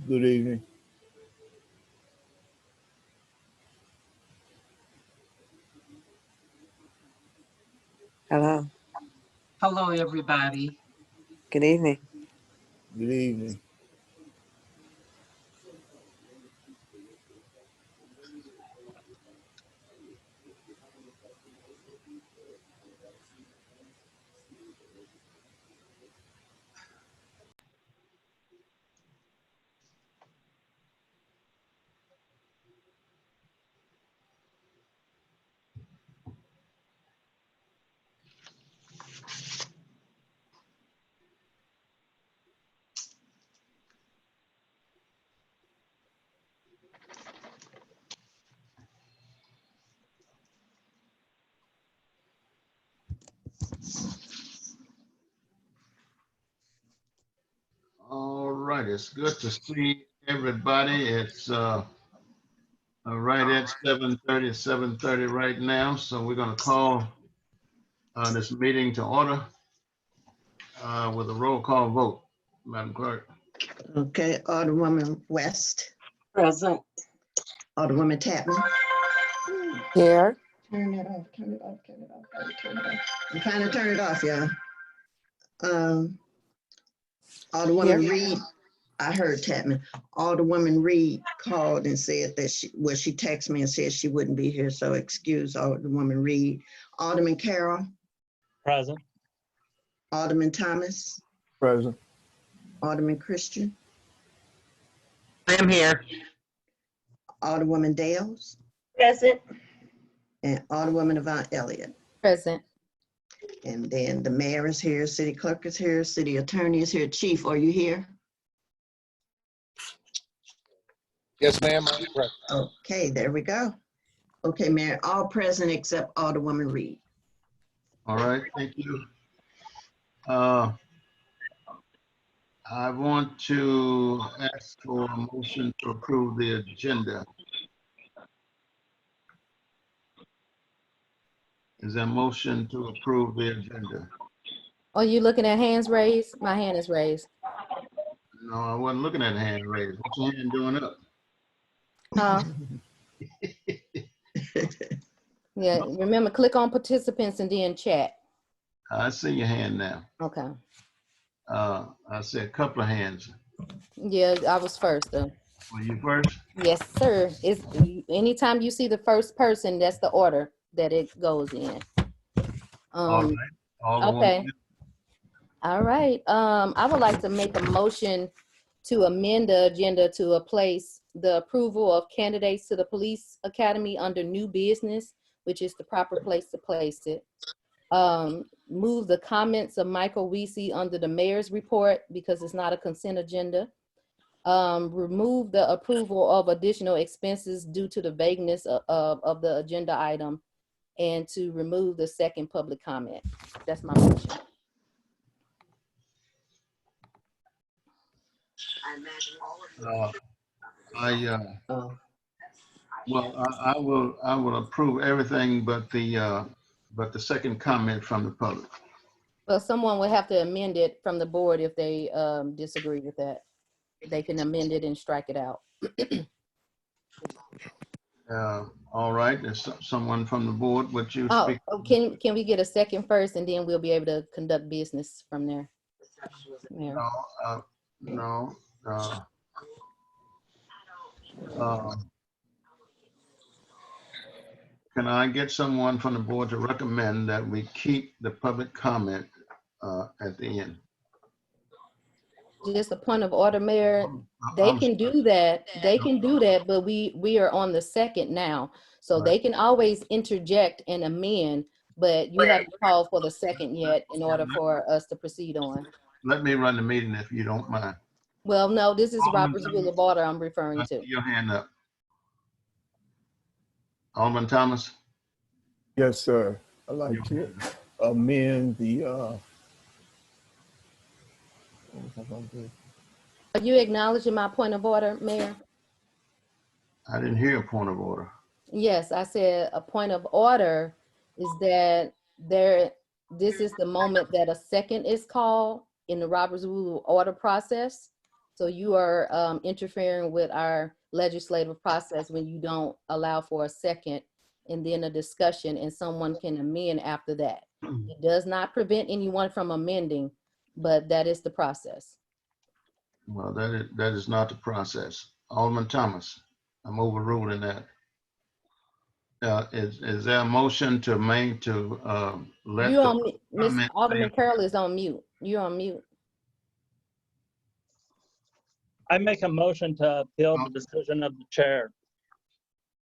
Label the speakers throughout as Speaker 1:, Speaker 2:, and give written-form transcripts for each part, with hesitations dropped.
Speaker 1: Good evening.
Speaker 2: Hello.
Speaker 3: Hello, everybody.
Speaker 2: Good evening.
Speaker 1: Good evening.
Speaker 4: All right, it's good to see everybody. It's right at 7:30 right now. So we're going to call this meeting to order with a roll call vote. Madam Clerk.
Speaker 5: Okay, Alderwoman West,
Speaker 3: Present.
Speaker 5: Alderwoman Tapman.
Speaker 2: Here.
Speaker 5: Turn that off, turn it off, turn it off, turn it off. I'm trying to turn it off, y'all. Alderwoman Reed, I heard Tapman. Alderwoman Reed called and said that she texted me and said she wouldn't be here, so excuse Alderwoman Reed. Alderman Carroll,
Speaker 6: Present.
Speaker 5: Alderman Thomas,
Speaker 1: Present.
Speaker 5: Alderman Christian,
Speaker 3: I am here.
Speaker 5: Alderwoman Dales,
Speaker 7: Present.
Speaker 5: and Alderwoman Avant Elliott.
Speaker 7: Present.
Speaker 5: And then the mayor is here, city clerk is here, city attorney is here. Chief, are you here?
Speaker 8: Yes, ma'am. I'm present.
Speaker 5: Okay, there we go. Okay, Mayor, all present except Alderwoman Reed.
Speaker 4: All right, thank you. I want to ask for a motion to approve the agenda. Is there a motion to approve the agenda?
Speaker 7: Are you looking at hands raised? My hand is raised.
Speaker 4: No, I wasn't looking at hand raised. What's your hand doing up?
Speaker 7: Yeah, remember, click on participants and then chat.
Speaker 4: I see your hand now.
Speaker 7: Okay.
Speaker 4: I see a couple of hands.
Speaker 7: Yeah, I was first though.
Speaker 4: Were you first?
Speaker 7: Yes, sir. It's anytime you see the first person, that's the order that it goes in.
Speaker 4: All right.
Speaker 7: Okay. All right. I would like to make a motion to amend the agenda to place the approval of candidates to the police academy under new business, which is the proper place to place it. Move the comments of Michael Weesey under the mayor's report because it's not a consent agenda. Remove the approval of additional expenses due to the vagueness of the agenda item, and to remove the second public comment. That's my motion.
Speaker 4: I will approve everything but the second comment from the public.
Speaker 7: Well, someone would have to amend it from the board if they disagree with that. They can amend it and strike it out.
Speaker 4: All right, there's someone from the board. Would you speak?
Speaker 7: Can we get a second first, and then we'll be able to conduct business from there? Mayor.
Speaker 4: No. Can I get someone from the board to recommend that we keep the public comment at the end?
Speaker 7: Just a point of order, Mayor. They can do that. They can do that, but we are on the second now. So
Speaker 4: Right.
Speaker 7: they can always interject and amend, but you haven't called for the second yet in order for us to proceed on.
Speaker 4: Let me run the meeting if you don't mind.
Speaker 7: Well, no, this is Robert's Rule of Order I'm referring
Speaker 4: I
Speaker 7: to.
Speaker 4: see your hand up. Alderman Thomas?
Speaker 1: Yes, sir. I'd like to amend the,
Speaker 7: Are you acknowledging my point of order, Mayor?
Speaker 4: I didn't hear a point of order.
Speaker 7: Yes, I said a point of order is that this is the moment that a second is called in the Robert's Rule of Order process. So you are interfering with our legislative process when you don't allow for a second and then a discussion and someone can amend after that. It does not prevent anyone from amending, but that is the process.
Speaker 4: Well, that is not the process. Alderman Thomas, I'm overruling that. Is there a motion to let
Speaker 7: You're
Speaker 4: the
Speaker 7: on, Miss
Speaker 4: comment
Speaker 7: Alderman Carroll is on mute. You're on mute.
Speaker 6: I make a motion to appeal the decision of the chair.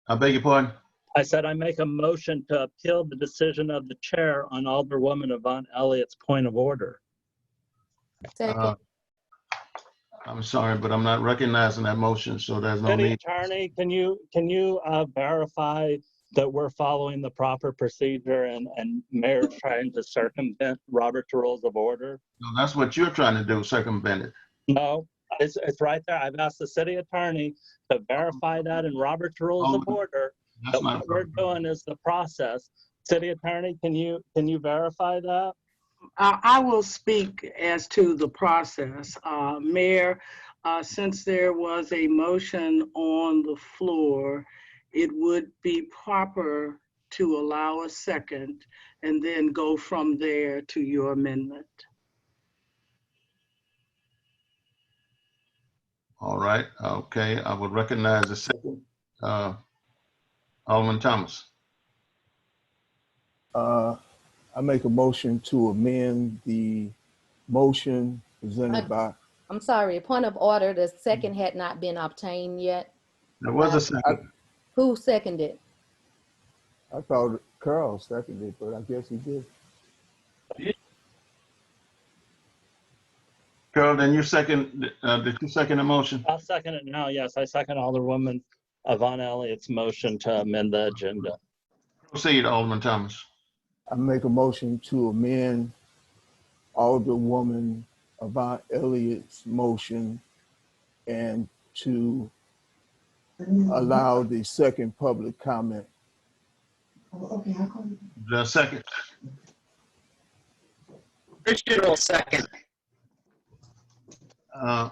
Speaker 4: I beg your pardon?
Speaker 6: I said I make a motion to appeal the decision of the chair on Alderwoman Yvonne Elliott's point of order.
Speaker 7: Second.
Speaker 4: I'm sorry, but I'm not recognizing that motion, so there's no
Speaker 6: City
Speaker 4: need.
Speaker 6: Attorney, can you verify that we're following the proper procedure and Mayor's trying to circumvent Robert's Rules of Order?
Speaker 4: No, that's what you're trying to do, circumvent it.
Speaker 6: No, it's right there. I've asked the city attorney to verify that in Robert's Rules of Order.
Speaker 4: That's
Speaker 6: That
Speaker 4: not
Speaker 6: what we're doing is the process. City attorney, can you verify that?
Speaker 9: I will speak as to the process. Mayor, since there was a motion on the floor, it would be proper to allow a second and then go from there to your amendment.
Speaker 4: All right, okay, I would recognize the second. Alderman Thomas.
Speaker 1: I make a motion to amend the motion presented by.
Speaker 7: I'm sorry, a point of order, the second had not been obtained yet.
Speaker 4: There was a second.
Speaker 7: Who seconded?
Speaker 1: I thought Carl seconded, but I guess he did.
Speaker 4: Carol, then you second, did you second the motion?
Speaker 6: I'll second it now. Yes, I second Alderwoman Yvonne Elliott's motion to amend the agenda.
Speaker 4: Proceed, Alderman Thomas.
Speaker 1: I make a motion to amend Alderwoman Yvonne Elliott's motion and to allow the second public comment.
Speaker 4: The second.
Speaker 3: Richard will second.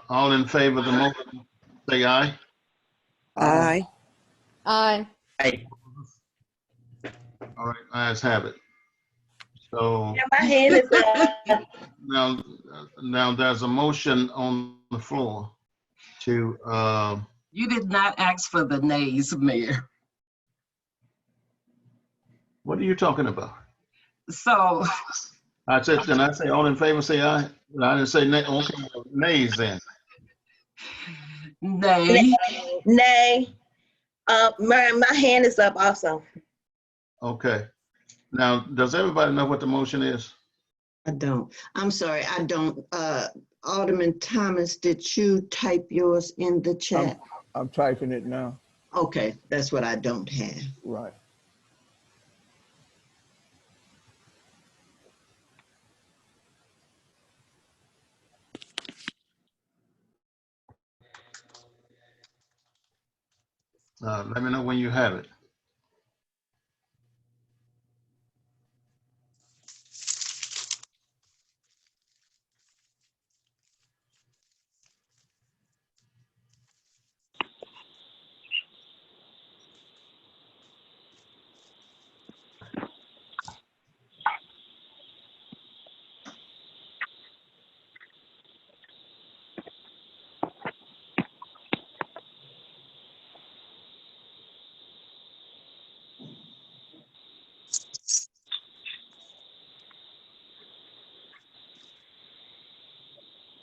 Speaker 4: All in favor of the motion, say aye.
Speaker 2: Aye.
Speaker 7: Aye.
Speaker 3: Aye.
Speaker 4: All right, ayes have it. So
Speaker 3: My hand is up.
Speaker 4: now there's a motion on the floor to,
Speaker 3: You did not ask for the nays, Mayor.
Speaker 4: what are you talking about?
Speaker 3: So,
Speaker 4: I said, can I say all in favor, say aye? I didn't say nay, okay, nays then.
Speaker 3: nay.
Speaker 10: Nay. My hand is up also.
Speaker 4: Okay. Now, does everybody know what the motion is?
Speaker 5: I don't. I'm sorry, I don't. Alderman Thomas, did you type yours in the chat?
Speaker 1: I'm typing it now.
Speaker 5: Okay, that's what I don't have.
Speaker 1: Right.
Speaker 4: Let me know when you have it.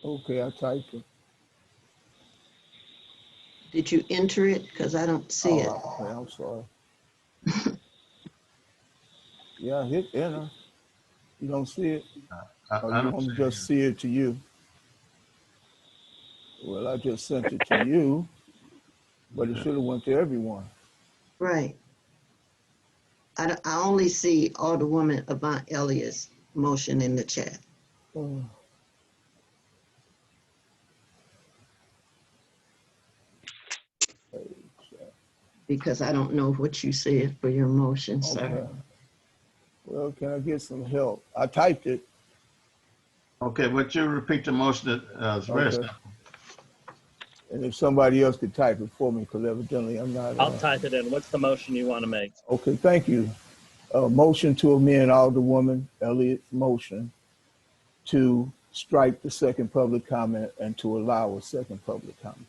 Speaker 1: Okay, I typed it.
Speaker 5: Did you enter it? Because I don't see it.
Speaker 1: Okay, I'm sorry. Yeah, hit enter. You don't see it? Or
Speaker 4: I
Speaker 1: you
Speaker 4: don't
Speaker 1: want to
Speaker 4: see it.
Speaker 1: just see it to you? Well, I just sent it to you, but it should have went to everyone.
Speaker 5: Right. I only see Alderwoman Yvonne Elliott's motion in the chat.
Speaker 1: Oh.
Speaker 5: Because I don't know what you said for your motion, sir.
Speaker 1: Okay. Well, can I get some help? I typed it.
Speaker 4: Okay, would you repeat the motion that is very
Speaker 1: Okay.
Speaker 4: simple?
Speaker 1: And if somebody else could type it for me, because evidently I'm not.
Speaker 6: I'll type it in. What's the motion you want to make?
Speaker 1: Okay, thank you. Motion to amend Alderwoman Elliott's motion to strike the second public comment and to allow a second public comment.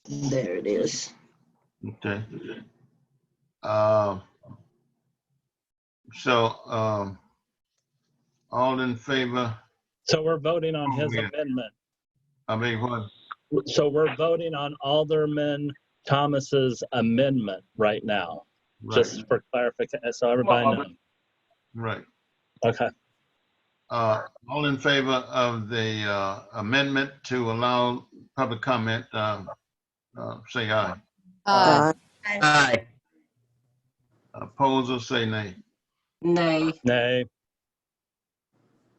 Speaker 5: There it is.
Speaker 4: Okay. So all in favor?
Speaker 6: So we're voting on his
Speaker 4: Yeah.
Speaker 6: amendment.
Speaker 4: I mean, what?
Speaker 6: So we're voting on Alderman Thomas's amendment right now, just for clarification, so everybody knows.
Speaker 4: Right.
Speaker 6: Okay.
Speaker 4: All in favor of the amendment to allow public comment, say aye.
Speaker 2: Aye.
Speaker 10: Aye.
Speaker 4: Opposers, say nay.
Speaker 3: Nay.
Speaker 6: Nay.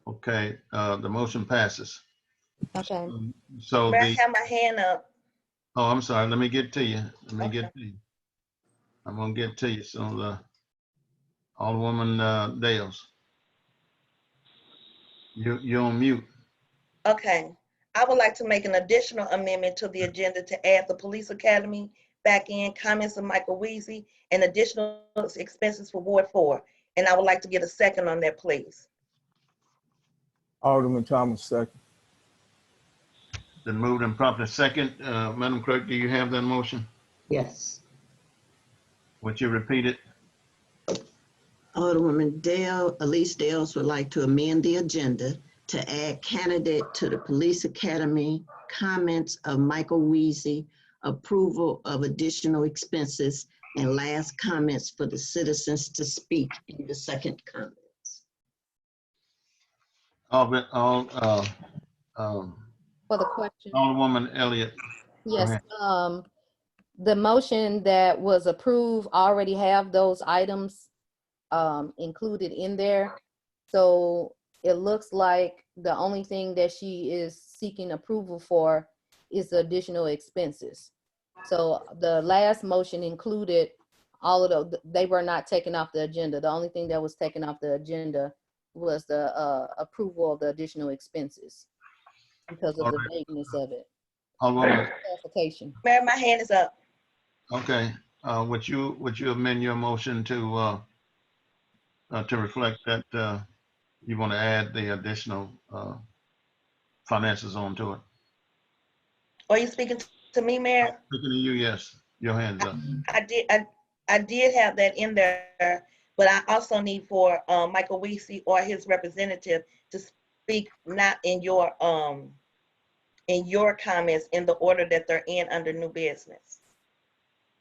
Speaker 4: Okay, the motion passes.
Speaker 7: Okay.
Speaker 4: So
Speaker 10: May I
Speaker 4: the,
Speaker 10: have my hand up?
Speaker 4: oh, I'm sorry, let me get to you.
Speaker 10: Okay.
Speaker 4: I'm gonna get to you. So Alderwoman Dales. You're on mute.
Speaker 10: Okay. I would like to make an additional amendment to the agenda to add the police academy back in, comments of Michael Weezy, and additional expenses for Ward 4. And I would like to get a second on that, please.
Speaker 1: Alderman Thomas, second.
Speaker 4: Then moved and properly second. Madam Clerk, do you have that motion?
Speaker 5: Yes.
Speaker 4: Would you repeat it?
Speaker 5: Alderwoman Elise Dales would like to amend the agenda to add candidate to the Police Academy, comments of Michael Weezy, approval of additional expenses, and last comments for the citizens to speak in the second comments.
Speaker 7: For the question.
Speaker 4: Alderwoman Elliott.
Speaker 7: Yes,
Speaker 4: ahead.
Speaker 7: the motion that was approved already have those items included in there. So it looks like the only thing that she is seeking approval for is the additional expenses. So the last motion included all of those. They were not taken off the agenda. The only thing that was taken off the agenda was the approval of the additional expenses because of the vagueness of it. Clarification.
Speaker 10: Mayor, my hand is up.
Speaker 4: Okay, would you amend your motion to reflect that you want to add the additional finances onto it?
Speaker 10: Are you speaking to me, Mayor?
Speaker 4: Speaking to you, yes. Your hands up.
Speaker 10: I did have that in there, but I also need for Michael Weezy or his representative to speak not in your comments in the order that they're in under new business.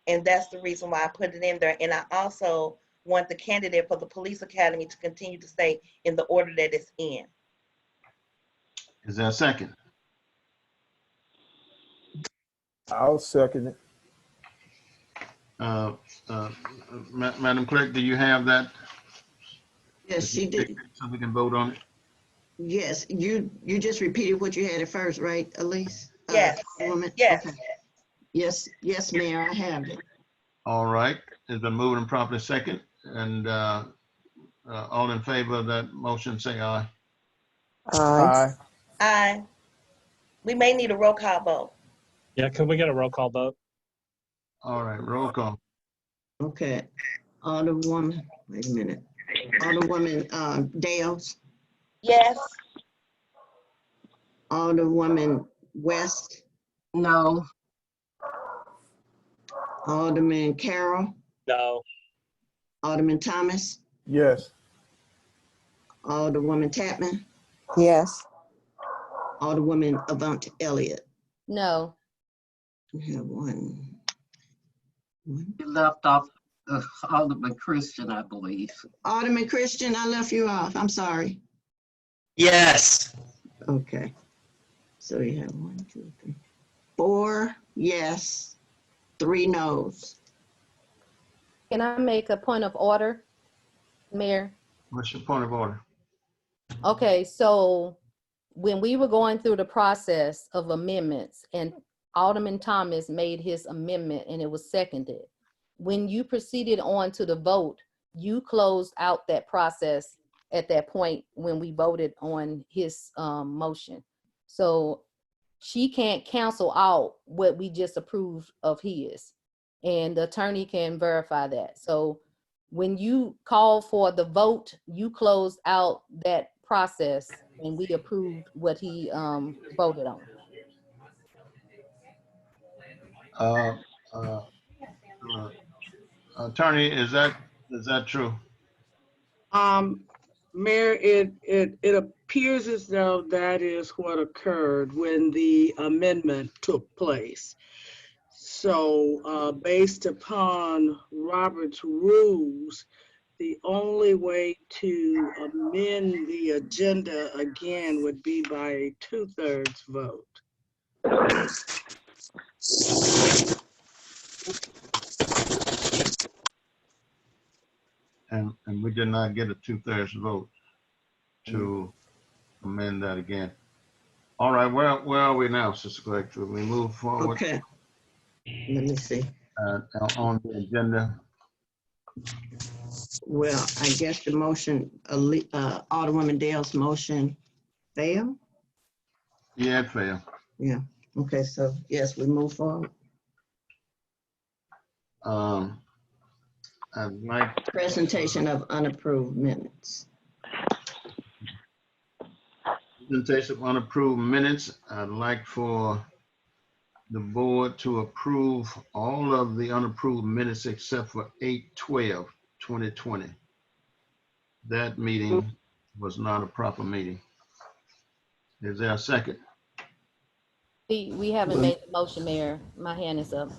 Speaker 10: And that's the reason why I put it in there. And I also want the candidate for the police academy to continue to stay in the order that it's in.
Speaker 4: Is there a second?
Speaker 1: I'll second it.
Speaker 4: Madam Clerk, do you have that?
Speaker 5: Yes, she did.
Speaker 4: So we can vote on it?
Speaker 5: Yes, you just repeated what you had at first, right, Elise?
Speaker 10: Yes.
Speaker 5: Woman?
Speaker 10: Yes.
Speaker 5: Okay. Yes, Mayor, I have it.
Speaker 4: All right, it's been moved and properly second. And all in favor of that motion, say aye.
Speaker 2: Aye.
Speaker 10: Aye. We may need a roll call vote.
Speaker 6: Yeah, can we get a roll call vote?
Speaker 4: All right, roll call.
Speaker 5: Okay. Alderwoman, wait a minute. Alderwoman Dales,
Speaker 10: Yes.
Speaker 5: Alderwoman West,
Speaker 3: No.
Speaker 5: Alderman Carroll,
Speaker 6: No.
Speaker 5: Alderman Thomas,
Speaker 1: Yes.
Speaker 5: Alderwoman Tapman,
Speaker 2: Yes.
Speaker 5: Alderwoman Avant Elliott.
Speaker 7: No.
Speaker 5: We have one.
Speaker 3: You left off Alderman Christian, I believe.
Speaker 5: Alderman Christian, I left you off. I'm sorry.
Speaker 11: Yes.
Speaker 5: Okay. So you have 1, 2, 3, 4 yes, 3 no's.
Speaker 7: Can I make a point of order, Mayor?
Speaker 4: What's your point of order?
Speaker 7: Okay, so when we were going through the process of amendments and Alderman Thomas made his amendment and it was seconded, when you proceeded on to the vote, you closed out that process at that point when we voted on his motion. So she can't cancel out what we just approved of his. And the attorney can verify that. So when you call for the vote, you closed out that process and we approved what he voted on.
Speaker 4: Uh, uh, Attorney, is that true?
Speaker 9: Mayor, it appears as though that is what occurred when the amendment took place. So based upon Robert's rules, the only way to amend the agenda again would be by a 2/3 vote.
Speaker 4: And we did not get a 2/3 vote to amend that again. All right, where are we now, Sister Collector? We move forward.
Speaker 5: Okay, let me see.
Speaker 4: On the agenda.
Speaker 5: Well, I guess the motion, Alderwoman Dale's motion failed?
Speaker 4: Yeah, it failed.
Speaker 5: Yeah, okay, so yes, we move forward.
Speaker 4: I'd like
Speaker 5: Presentation of unapproved minutes.
Speaker 4: presentation of unapproved minutes. I'd like for the board to approve all of the unapproved minutes except for 8/12/2020. That meeting was not a proper meeting. Is there a second?
Speaker 7: We haven't made the motion, Mayor. My hand is up.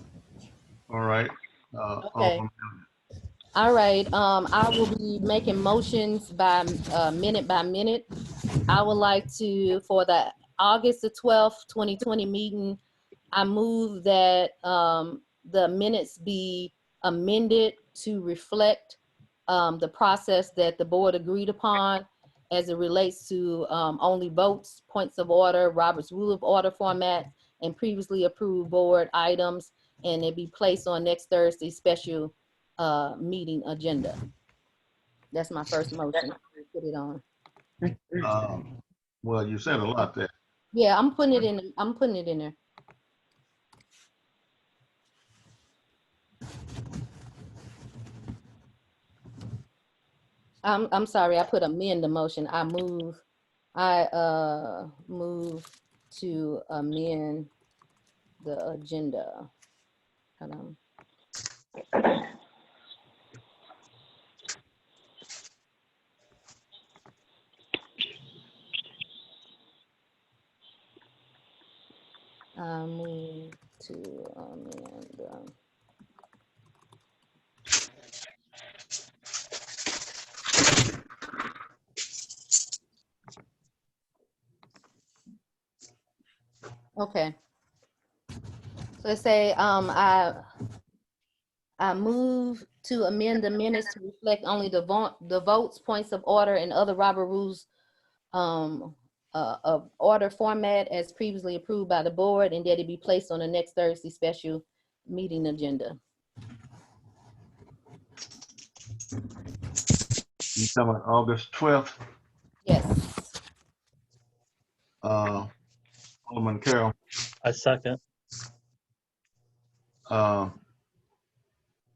Speaker 4: All right.
Speaker 7: Okay. All right, I will be making motions by minute. I would like to, for the August the 12th, 2020 meeting, I move that the minutes be amended to reflect the process that the board agreed upon as it relates to only votes, points of order, Robert's Rule of Order format, and previously approved board items, and it be placed on next Thursday's special meeting agenda. That's my first motion. Put it on.
Speaker 4: Well, you said a lot there.
Speaker 7: Yeah, I'm putting it in. I'm putting it in there. I'm sorry. I put amend the motion. I move to amend the agenda. Hold on. I move to amend. Okay. So let's say I move to amend the minutes to reflect only the votes, points of order, and other Robert rules of order format as previously approved by the board, and that it be placed on the next Thursday special meeting agenda.
Speaker 4: You talking about August 12th?
Speaker 7: Yes.
Speaker 4: Alderman Carroll.
Speaker 6: I second.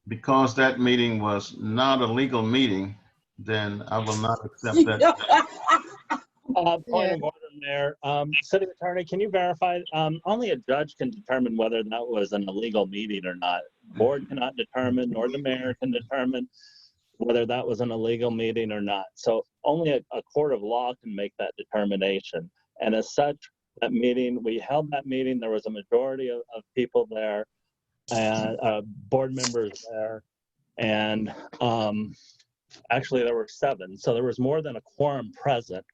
Speaker 4: Because that meeting was not a legal meeting, then I will not accept that.
Speaker 6: Point of order, Mayor. City Attorney, can you verify? Only a judge can determine whether that was an illegal meeting or not. Board cannot determine, nor the mayor can determine whether that was an illegal meeting or not. So only a court of law can make that determination. And as such, that meeting, we held that meeting. There was a majority of people there, and board members there, and actually there were 7. So there was more than a quorum present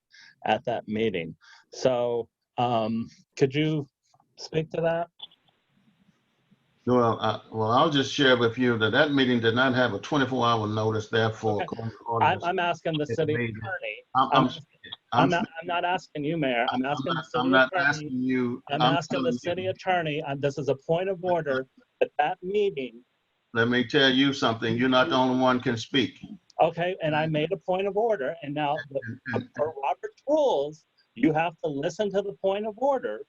Speaker 6: at that meeting. So could you speak to that?
Speaker 4: Well, I'll just share with you that meeting did not have a 24-hour notice. Therefore,
Speaker 6: okay. I'm asking the city attorney. I'm not asking you, Mayor. I'm asking the city
Speaker 4: I'm not
Speaker 6: attorney.
Speaker 4: asking you.
Speaker 6: I'm
Speaker 4: I'm
Speaker 6: asking the
Speaker 4: telling
Speaker 6: city
Speaker 4: you.
Speaker 6: attorney, this is a point of order, that meeting,
Speaker 4: Let me tell you something. You're not the only one can speak.
Speaker 6: okay, and I made a point of order, and now per Robert's rules, you have to listen to the point of order,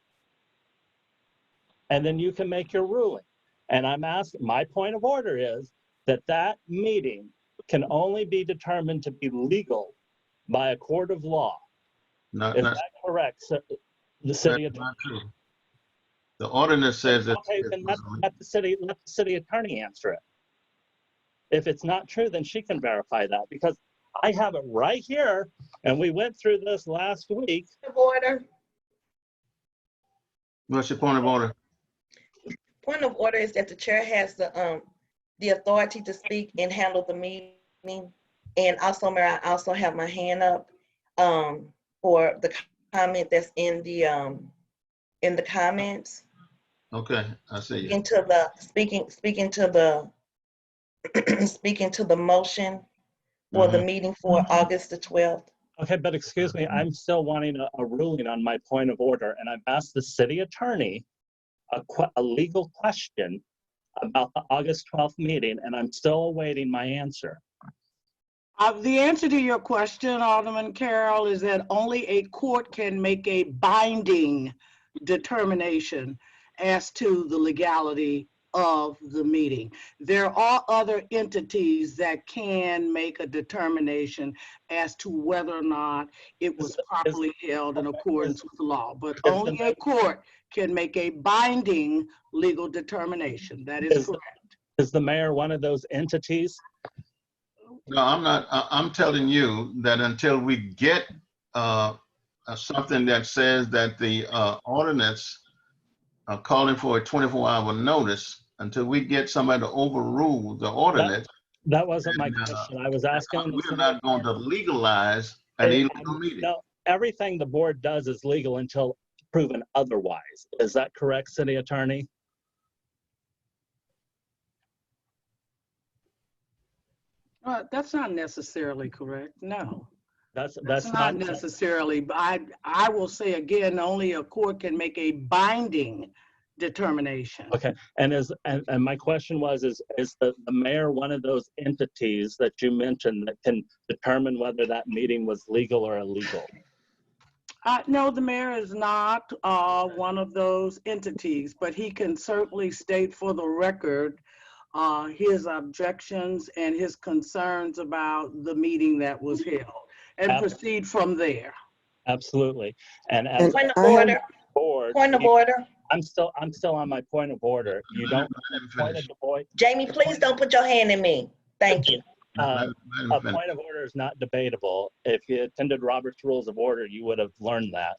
Speaker 6: and then you can make your ruling. And I'm asking, my point of order is that meeting can only be determined to be legal by a court of law. Is that correct, the city attorney?
Speaker 4: Not true. The ordinance says that.
Speaker 6: Okay, then let the city attorney answer it. If it's not true, then she can verify that, because I have it right here, and we went through this last week.
Speaker 10: Point of order.
Speaker 4: What's your point of order?
Speaker 10: Point of order is that the chair has the authority to speak and handle the meeting. And also, Mayor, I also have my hand up for the comment that's in the comments.
Speaker 4: Okay, I see you.
Speaker 10: Speaking to the motion for the meeting for August the 12th.
Speaker 6: Okay, but excuse me, I'm still wanting a ruling on my point of order, and I've asked the city attorney a legal question about the August 12th meeting, and I'm still awaiting my answer.
Speaker 9: The answer to your question, Alderman Carroll, is that only a court can make a binding determination as to the legality of the meeting. There are other entities that can make a determination as to whether or not it was properly held in accordance with the law, but only a court can make a binding legal determination. That is correct.
Speaker 6: Is the mayor one of those entities?
Speaker 4: No, I'm not. I'm telling you that until we get something that says that the ordinance calling for a 24-hour notice, until we get somebody to overrule the ordinance.
Speaker 6: That wasn't my question. I was asking.
Speaker 4: We're not going to legalize an illegal meeting.
Speaker 6: No, everything the board does is legal until proven otherwise. Is that correct, city attorney?
Speaker 9: That's not necessarily correct. No.
Speaker 6: That's
Speaker 9: not necessarily. I will say again, only a court can make a binding determination.
Speaker 6: Okay, and my question was, is the mayor one of those entities that you mentioned that can determine whether that meeting was legal or illegal?
Speaker 9: No, the mayor is not one of those entities, but he can certainly state for the record his objections and his concerns about the meeting that was held, and proceed from there.
Speaker 6: Absolutely. And as
Speaker 10: point of order.
Speaker 6: Board,
Speaker 10: point of order.
Speaker 6: I'm still on my point of order. You don't pointed the boy.
Speaker 10: Jamie, please don't put your hand in me. Thank you.
Speaker 6: A point of order is not debatable. If you attended Robert's Rules of Order, you would have learned that.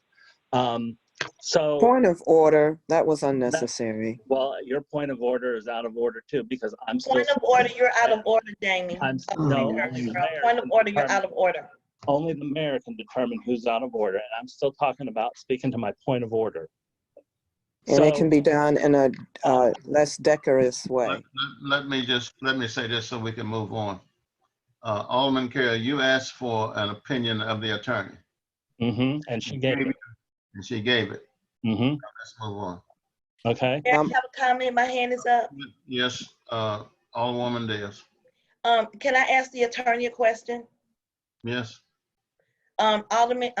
Speaker 6: So
Speaker 2: point of order, that was unnecessary.
Speaker 6: Well, your point of order is out of order too, because I'm still.
Speaker 10: Point of order, you're out of order, Jamie.
Speaker 6: Point
Speaker 10: of order, you're out of order.
Speaker 6: Only the mayor can determine who's out of order, and I'm still talking about speaking to my point of order.
Speaker 2: And it can be done in a less decorous way.
Speaker 4: Let me say this so we can move on. Alderman Carroll, you asked for an opinion of the attorney.
Speaker 6: And she gave it.
Speaker 4: And she gave it. Let's move on.
Speaker 6: Okay.
Speaker 10: May I have a comment? My hand is up.
Speaker 4: Yes, Alderwoman Dales.
Speaker 10: Can I ask the attorney a question?
Speaker 4: Yes.
Speaker 10: Attorney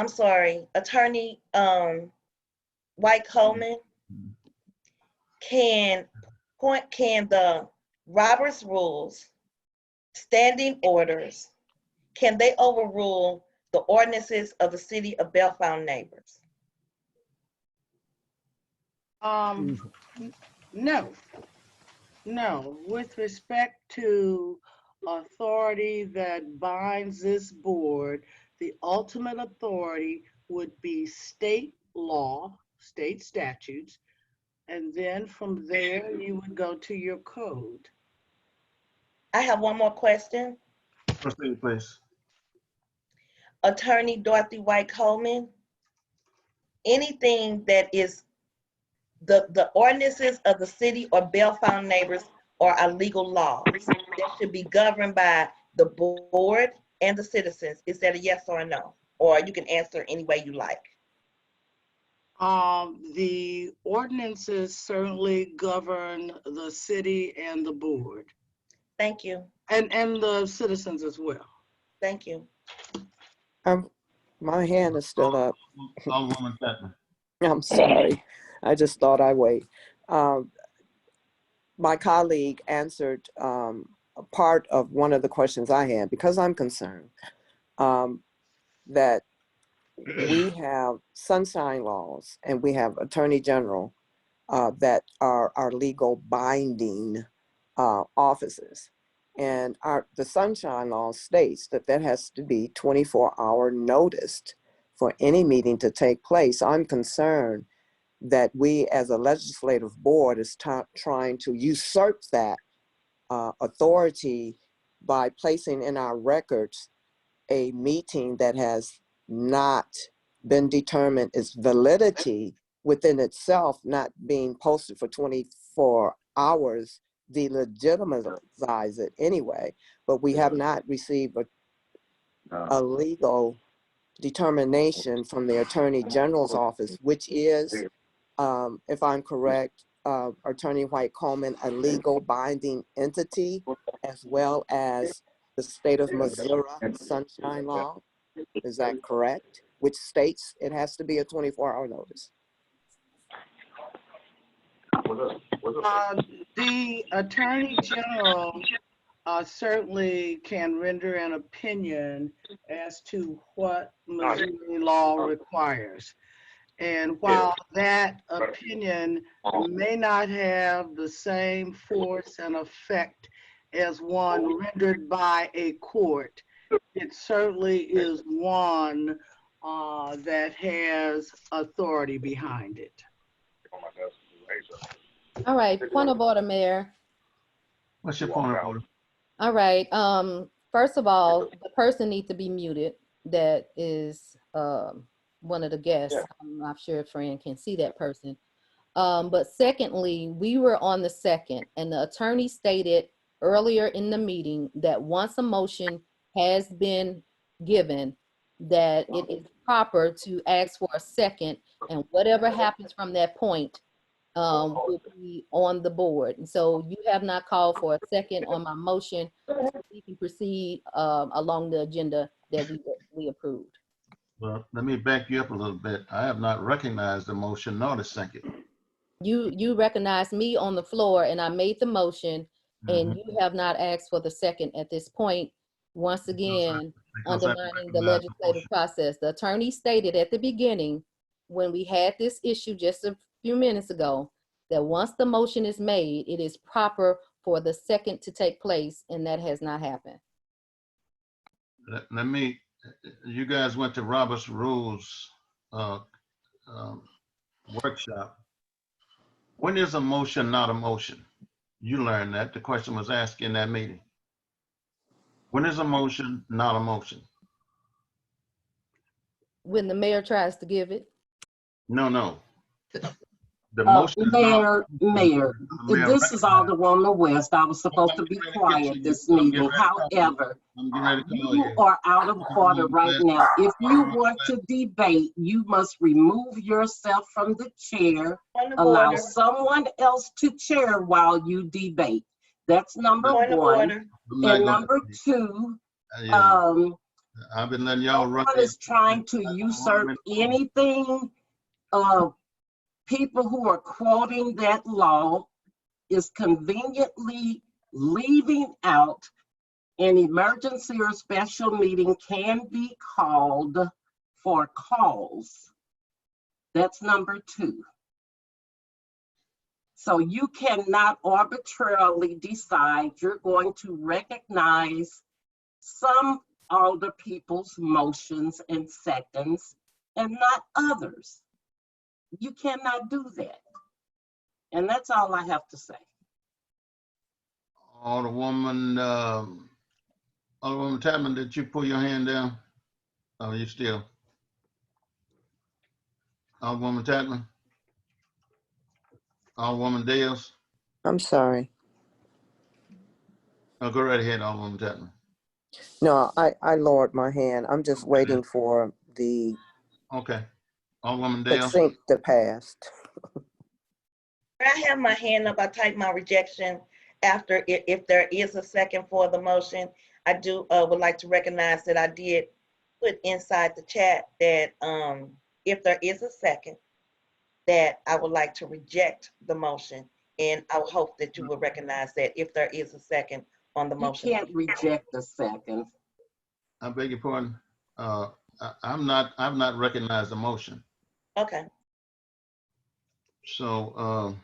Speaker 10: White Coleman, can the Robert's Rules, standing orders, can they overrule the ordinances of the city of Bellefontaine neighbors?
Speaker 9: No. With respect to authority that binds this board, the ultimate authority would be state law, state statutes, and then from there you would go to your code.
Speaker 10: I have one more question.
Speaker 4: Proceed, please.
Speaker 10: Attorney Dorothy White Coleman, anything that is the ordinances of the city or Bellefontaine neighbors are illegal laws that should be governed by the board and the citizens. Is that a yes or a no? or you can answer any way you like.
Speaker 9: The ordinances certainly govern the city and the board.
Speaker 10: Thank you.
Speaker 9: And the citizens as well.
Speaker 10: Thank you.
Speaker 2: My hand is still up.
Speaker 4: Alderwoman Chapman.
Speaker 2: I'm sorry. I just thought I'd wait. My colleague answered a part of one of the questions I had, because I'm concerned that we have sunshine laws and we have attorney general that are our legal binding offices. And the sunshine law states that there has to be 24-hour notice for any meeting to take place. I'm concerned that we as a legislative board is trying to usurp that authority by placing in our records a meeting that has not been determined its validity within itself, not being posted for 24 hours, delegitimize it anyway. But we have not received a legal determination from the Attorney General's office, which is, if I'm correct, Attorney White Coleman, a legal binding entity, as well as the state of Missouri sunshine law. Is that correct? Which states it has to be a 24-hour notice?
Speaker 9: The Attorney General certainly can render an opinion as to what Missouri law requires. And while that opinion may not have the same force and effect as one rendered by a court, it certainly is one that has authority behind it.
Speaker 7: All right, point of order, Mayor.
Speaker 4: What's your point of order?
Speaker 7: All right, first of all, the person needs to be muted. That is one of the guests. I'm not sure if Fran can see that person. But secondly, we were on the second, and the attorney stated earlier in the meeting that once a motion has been given, that it is proper to ask for a second, and whatever happens from that point will be on the board. And so you have not called for a second on my motion, so we can proceed along the agenda that we approved.
Speaker 4: Well, let me back you up a little bit. I have not recognized the motion nor the second.
Speaker 7: You recognized me on the floor and I made the motion, and you have not asked for the second at this point. Once again, undermining the legislative process. The attorney stated at the beginning, when we had this issue just a few minutes ago, that once the motion is made, it is proper for the second to take place, and that has not happened.
Speaker 4: Let me, you guys went to Robert's Rules workshop. When is a motion not a motion? You learned that. The question was asked in that meeting. When is a motion not a motion?
Speaker 7: When the mayor tries to give it.
Speaker 4: No. The motion
Speaker 3: Mayor, this is Alderwoman West. I was supposed to be quiet this meeting. However, you are out of order right now. If you want to debate, you must remove yourself from the chair, allow someone else to chair while you debate. That's number one. And number two,
Speaker 4: I've been letting y'all run.
Speaker 3: no one is trying to usurp anything. People who are quoting that law is conveniently leaving out an emergency or special meeting can be called for cause. That's number two. So you cannot arbitrarily decide you're going to recognize some older people's motions and seconds and not others. You cannot do that. And that's all I have to say.
Speaker 4: Alderwoman Tapman, did you pull your hand down? Oh, you still? Alderwoman Tapman? Alderwoman Dales?
Speaker 2: I'm sorry.
Speaker 4: Oh, go right ahead, Alderwoman Tapman.
Speaker 2: No, I lowered my hand. I'm just waiting for the
Speaker 4: Okay. Alderwoman Dale.
Speaker 2: consent to passed.
Speaker 10: I have my hand up. I type my rejection after if there is a second for the motion. I do would like to recognize that I did put inside the chat that if there is a second, that I would like to reject the motion. And I would hope that you will recognize that if there is a second on the
Speaker 3: You
Speaker 10: motion.
Speaker 3: can't reject a second.
Speaker 4: I beg your pardon. I've not recognized the motion.
Speaker 10: Okay.
Speaker 4: So,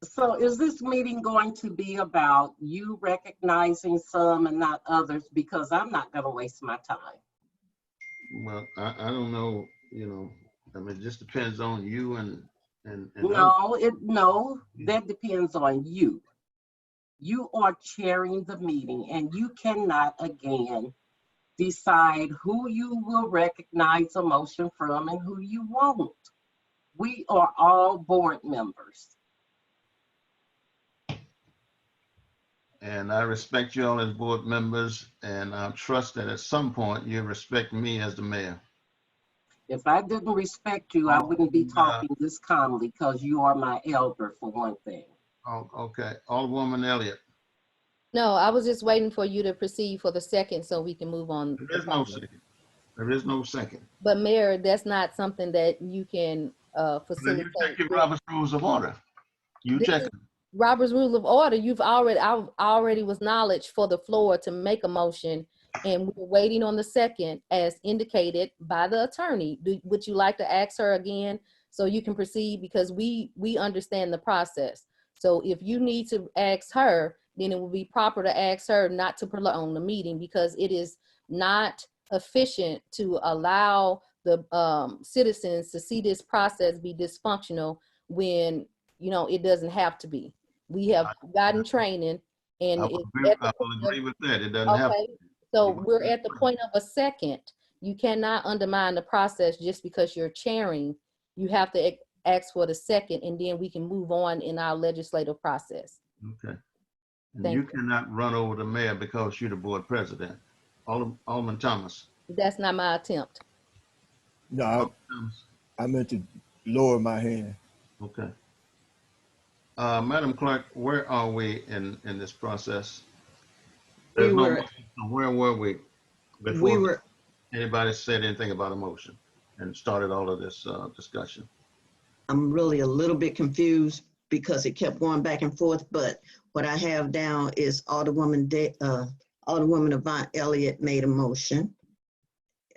Speaker 3: So is this meeting going to be about you recognizing some and not others? Because I'm not going to waste my time.
Speaker 4: well, I don't know, you know, I mean, it just depends on you and
Speaker 3: No, that depends on you. You are chairing the meeting and you cannot again decide who you will recognize a motion from and who you won't. We are all board members.
Speaker 4: And I respect you all as board members, and I trust that at some point you respect me as the mayor.
Speaker 3: If I didn't respect you, I wouldn't be talking this calmly because you are my elder for one thing.
Speaker 4: Oh, okay. Alderwoman Elliott.
Speaker 7: No, I was just waiting for you to proceed for the second so we can move on.
Speaker 4: There is no second. There is no second.
Speaker 7: But Mayor, that's not something that you can
Speaker 4: Then
Speaker 7: facilitate.
Speaker 4: you check your Robert's Rules of Order. You
Speaker 7: This
Speaker 4: check
Speaker 7: is
Speaker 4: it.
Speaker 7: Robert's Rule of Order. I already was knowledge for the floor to make a motion, and we're waiting on the second as indicated by the attorney. Would you like to ask her again so you can proceed? Because we understand the process. So if you need to ask her, then it would be proper to ask her not to prolong the meeting, because it is not efficient to allow the citizens to see this process be dysfunctional when, you know, it doesn't have to be. We have gotten training, and
Speaker 4: I will agree with that. It doesn't have.
Speaker 7: okay. So we're at the point of a second. You cannot undermine the process just because you're chairing. You have to ask for the second, and then we can move on in our legislative process.
Speaker 4: Okay. And
Speaker 7: Thank
Speaker 4: you
Speaker 7: you.
Speaker 4: cannot run over the mayor because you're the board president. Alderman Thomas.
Speaker 7: That's not my attempt.
Speaker 1: No, I meant to lower my hand.
Speaker 4: Okay. Madam Clerk, where are we in this process? There's no motion. Where were we before anybody said anything about a motion and started all of this discussion?
Speaker 5: I'm really a little bit confused because it kept going back and forth, but what I have down is Alderwoman Yvonne Elliott made a motion,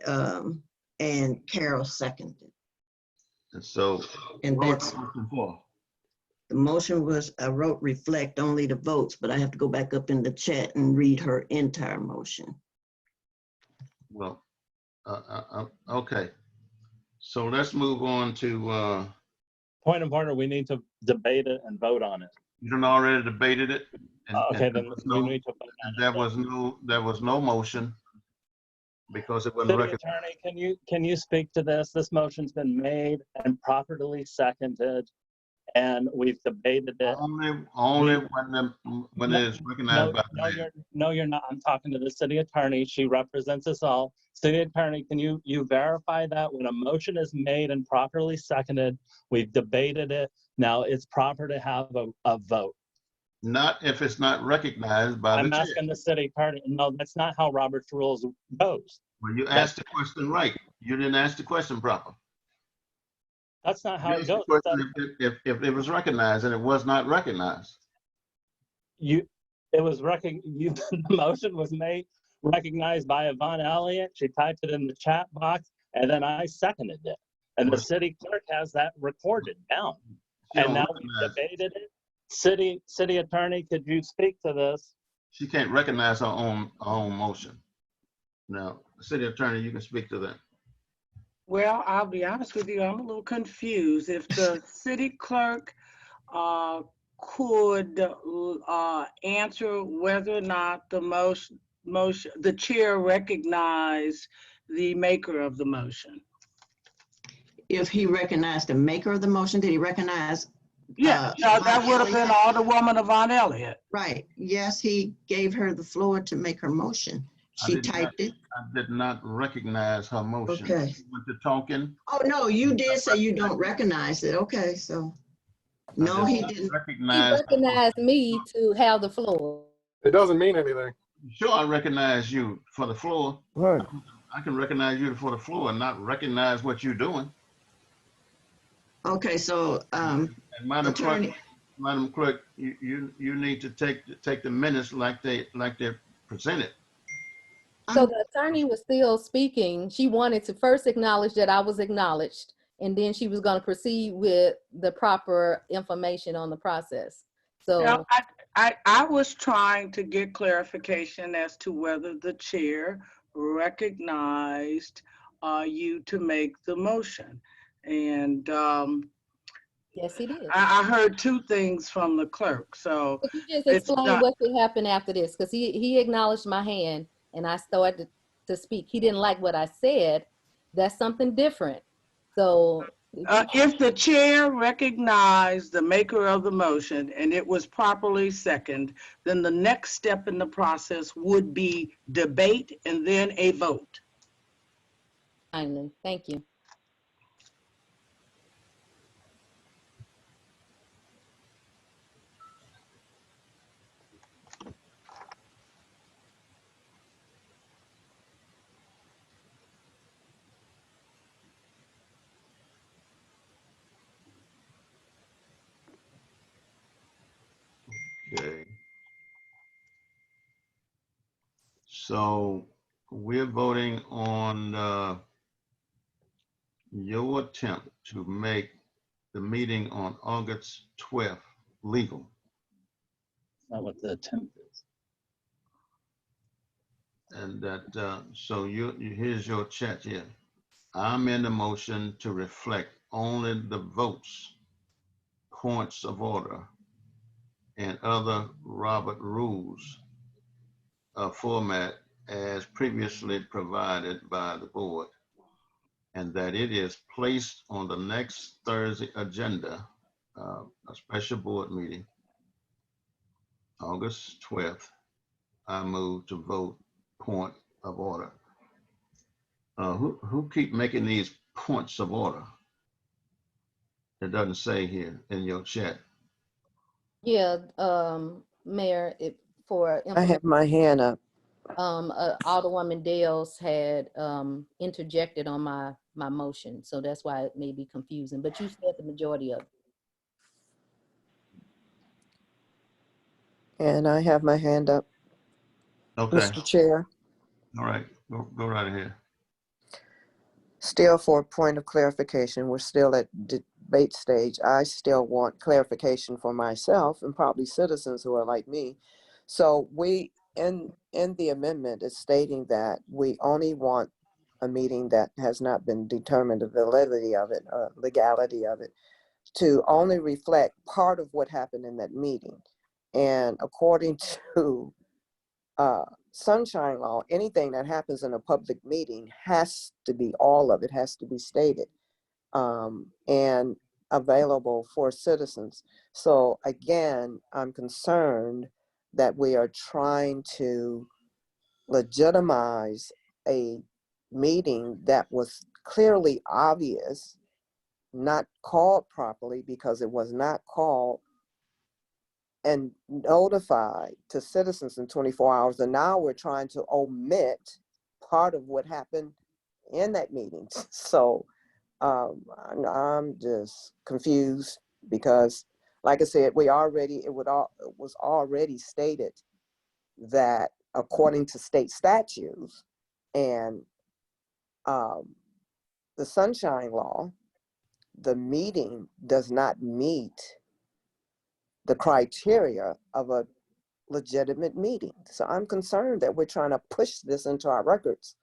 Speaker 5: and Carol seconded.
Speaker 4: And so,
Speaker 5: and
Speaker 4: what
Speaker 5: that's
Speaker 4: was the motion for?
Speaker 5: The motion was, I wrote reflect only the votes, but I have to go back up in the chat and read her entire motion.
Speaker 4: Well, okay. So let's move on to
Speaker 6: Point of order, we need to debate it and vote on it.
Speaker 4: you done already debated it. And,
Speaker 6: Okay,
Speaker 4: and
Speaker 6: then we need to vote on it.
Speaker 4: there was no motion because it wasn't
Speaker 6: City
Speaker 4: recognized.
Speaker 6: Attorney, can you speak to this? This motion's been made and properly seconded, and we've debated it.
Speaker 4: Only when it's recognized by the mayor.
Speaker 6: No, you're not. I'm talking to the city attorney. She represents us all. City attorney, can you verify that when a motion is made and properly seconded, we've debated it, now it's proper to have a vote?
Speaker 4: Not if it's not recognized by the chair.
Speaker 6: I'm asking the city attorney. No, that's not how Robert's rules goes.
Speaker 4: Well, you asked the question right. You didn't ask the question proper.
Speaker 6: That's not how it goes.
Speaker 4: If it was recognized and it was not recognized.
Speaker 6: The motion was made, recognized by Yvonne Elliott. She typed it in the chat box, and then I seconded it. And the city clerk has that recorded down. And now we debated it. City attorney, could you speak to this?
Speaker 4: She can't recognize her own motion. Now, city attorney, you can speak to that.
Speaker 9: Well, I'll be honest with you, I'm a little confused. If the city clerk could answer whether or not the chair recognized the maker of the motion.
Speaker 5: If he recognized the maker of the motion, did he recognize?
Speaker 9: Yeah, no, that would have been Alderwoman Yvonne Elliott.
Speaker 5: Right. Yes, he gave her the floor to make her motion. She typed it.
Speaker 4: I did not recognize her motion.
Speaker 5: Okay.
Speaker 4: She went to talking.
Speaker 5: Oh, no, you did say you don't recognize it. Okay, so, no, he didn't.
Speaker 7: He
Speaker 4: Recognize.
Speaker 7: recognized me to have the floor.
Speaker 8: It doesn't mean anything.
Speaker 4: Sure, I recognize you for the floor.
Speaker 1: Right.
Speaker 4: I can recognize you for the floor and not recognize what you're doing.
Speaker 5: Okay, so,
Speaker 4: And Madam
Speaker 5: Attorney.
Speaker 4: Clerk, you need to take the minutes like they're presented.
Speaker 7: So the attorney was still speaking. She wanted to first acknowledge that I was acknowledged, and then she was going to proceed with the proper information on the process. So
Speaker 9: Now, I was trying to get clarification as to whether the chair recognized you to make the motion. And
Speaker 7: yes, he did.
Speaker 9: I heard two things from the clerk, so
Speaker 7: Could you just
Speaker 9: it's
Speaker 7: explain
Speaker 9: not.
Speaker 7: what should happen after this? Because he acknowledged my hand, and I started to speak. He didn't like what I said. That's something different. So
Speaker 9: If the chair recognized the maker of the motion and it was properly seconded, then the next step in the process would be debate and then a vote.
Speaker 7: finally, thank you.
Speaker 4: Okay. So we're voting on your attempt to make the meeting on August 12th legal.
Speaker 6: That's not what the attempt is.
Speaker 4: And that, so here's your chat here. I'm in the motion to reflect only the votes, points of order, and other Robert rules format as previously provided by the board, and that it is placed on the next Thursday agenda, a special board meeting, August 12th. I move to vote point of order. Who keep making these points of order? It doesn't say here in your chat.
Speaker 7: Yeah, Mayor, for
Speaker 2: I have my hand up.
Speaker 7: Alderwoman Dales had interjected on my motion, so that's why it may be confusing. But you said the majority of it.
Speaker 2: And I have my hand up,
Speaker 4: Okay.
Speaker 2: Mr. Chair.
Speaker 4: All right. Go right ahead.
Speaker 2: Still, for a point of clarification, we're still at debate stage. I still want clarification for myself and probably citizens who are like me. So we, in the amendment, is stating that we only want a meeting that has not been determined, the validity of it, legality of it, to only reflect part of what happened in that meeting. And according to Sunshine Law, anything that happens in a public meeting has to be, all of it has to be stated and available for citizens. So again, I'm concerned that we are trying to legitimize a meeting that was clearly obvious, not called properly because it was not called and notified to citizens in 24 hours. And now we're trying to omit part of what happened in that meeting. So I'm just confused because, like I said, it was already stated that according to state statutes and the Sunshine Law, the meeting does not meet the criteria of a legitimate meeting. So I'm concerned that we're trying to push this into our records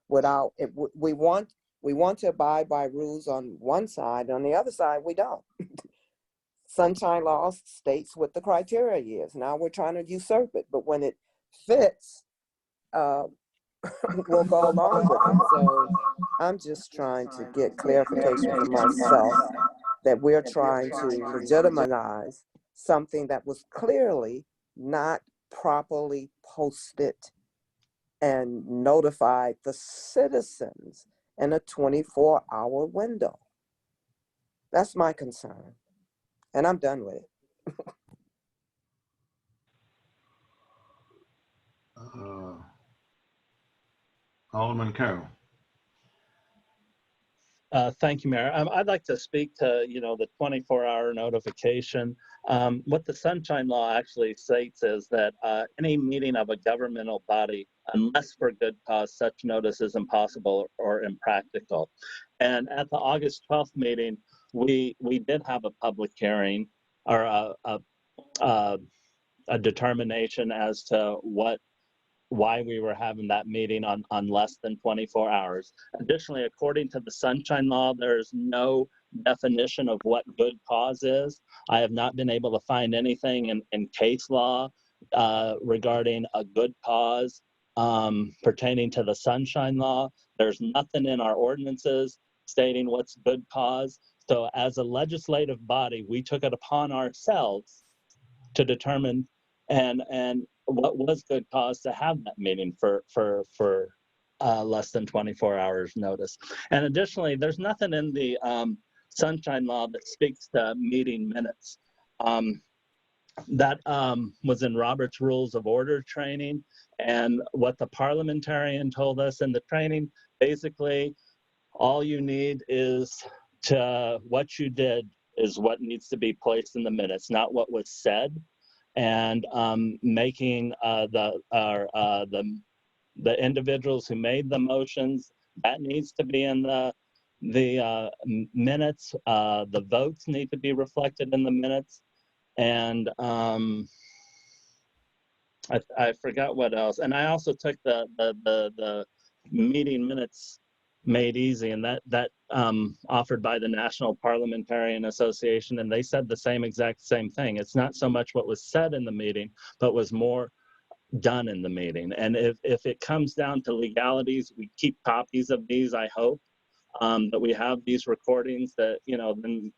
Speaker 2: without it. We want to abide by rules on one side, on the other side we don't. Sunshine Law states what the criteria is. Now we're trying to usurp it, but when it fits, we'll go along with it. So I'm just trying to get clarification for myself that we're trying to legitimize something that was clearly not properly posted and notified the citizens in a 24-hour window. That's my concern, and I'm done with it.
Speaker 4: Alderman Carroll.
Speaker 6: Thank you, Mayor. I'd like to speak to, the 24-hour notification. What the Sunshine Law actually states is that any meeting of a governmental body, unless for good cause, such notice is impossible or impractical. And at the August 12th meeting, we did have a public hearing or a determination as to why we were having that meeting on less than 24 hours. Additionally, according to the Sunshine Law, there's no definition of what good cause is. I have not been able to find anything in case law regarding a good cause pertaining to the Sunshine Law. There's nothing in our ordinances stating what's good cause. So as a legislative body, we took it upon ourselves to determine and what was good cause to have that meeting for less than 24 hours notice. And additionally, there's nothing in the Sunshine Law that speaks to meeting minutes. That was in Robert's Rules of Order training, and what the parliamentarian told us in the training, basically, all you need is what you did is what needs to be placed in the minutes, not what was said. And making the individuals who made the motions, that needs to be in the minutes. The votes need to be reflected in the minutes, and I forgot what else. And I also took the meeting minutes made easy, and that offered by the National Parliamentarian Association, and they said the exact same thing. It's not so much what was said in the meeting, but was more done in the meeting. And if it comes down to legalities, we keep copies of these. I hope that we have these recordings that then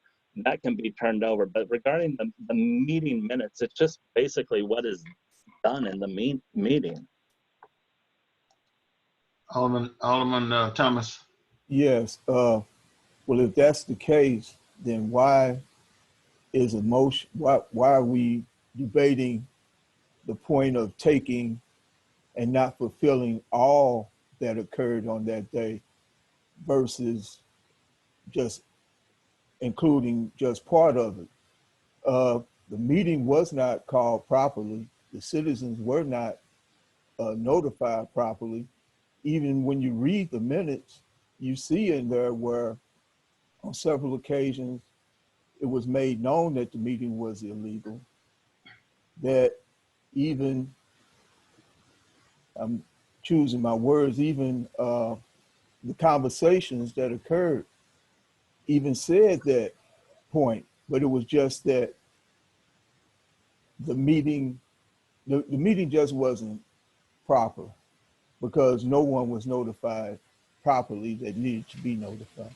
Speaker 6: that can be turned over. But regarding the meeting minutes, it's just basically what is done in the meeting.
Speaker 4: Alderman Thomas.
Speaker 1: Yes. Well, if that's the case, then why is a motion? Why are we debating the point of taking and not fulfilling all that occurred on that day versus just including just part of it? The meeting was not called properly. The citizens were not notified properly. Even when you read the minutes, you see in there where on several occasions it was made known that the meeting was illegal, that even, I'm choosing my words, even the conversations that occurred even said that point, but it was just that the meeting just wasn't proper because no one was notified properly that needed to be notified.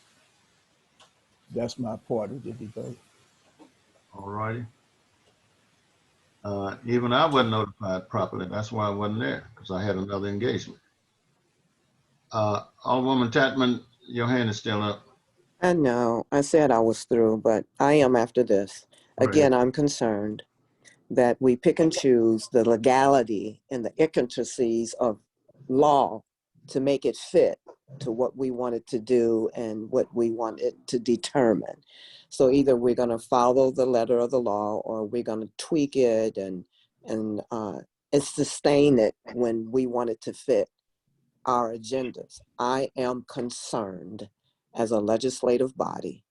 Speaker 1: That's my part of the debate.
Speaker 4: All righty. Even I wasn't notified properly. That's why I wasn't there, because I had another engagement. Alderwoman Tatman, your hand is still up.
Speaker 2: I know, I said I was through, but I am after this. Again, I'm concerned that we pick and choose the legality and the intricacies of law to make it fit to what we wanted to do and what we wanted to determine. So either we're going to follow the letter of the law or we're going to tweak it and sustain it when we want it to fit our agendas. I am concerned as a legislative body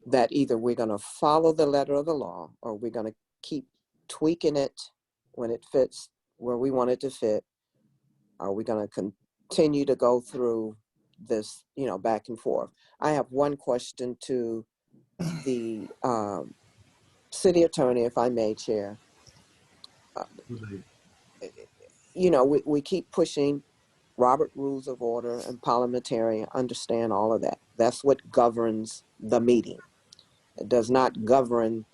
Speaker 2: that either we're going to follow the letter of the law or we're going to keep tweaking it when it fits where we want it to fit. Are we going to continue to go through this, back and forth? I have one question to the city attorney, if I may, Chair. We keep pushing Robert Rules of Order and parliamentarian, understand all of that. That's what governs the meeting. It does not govern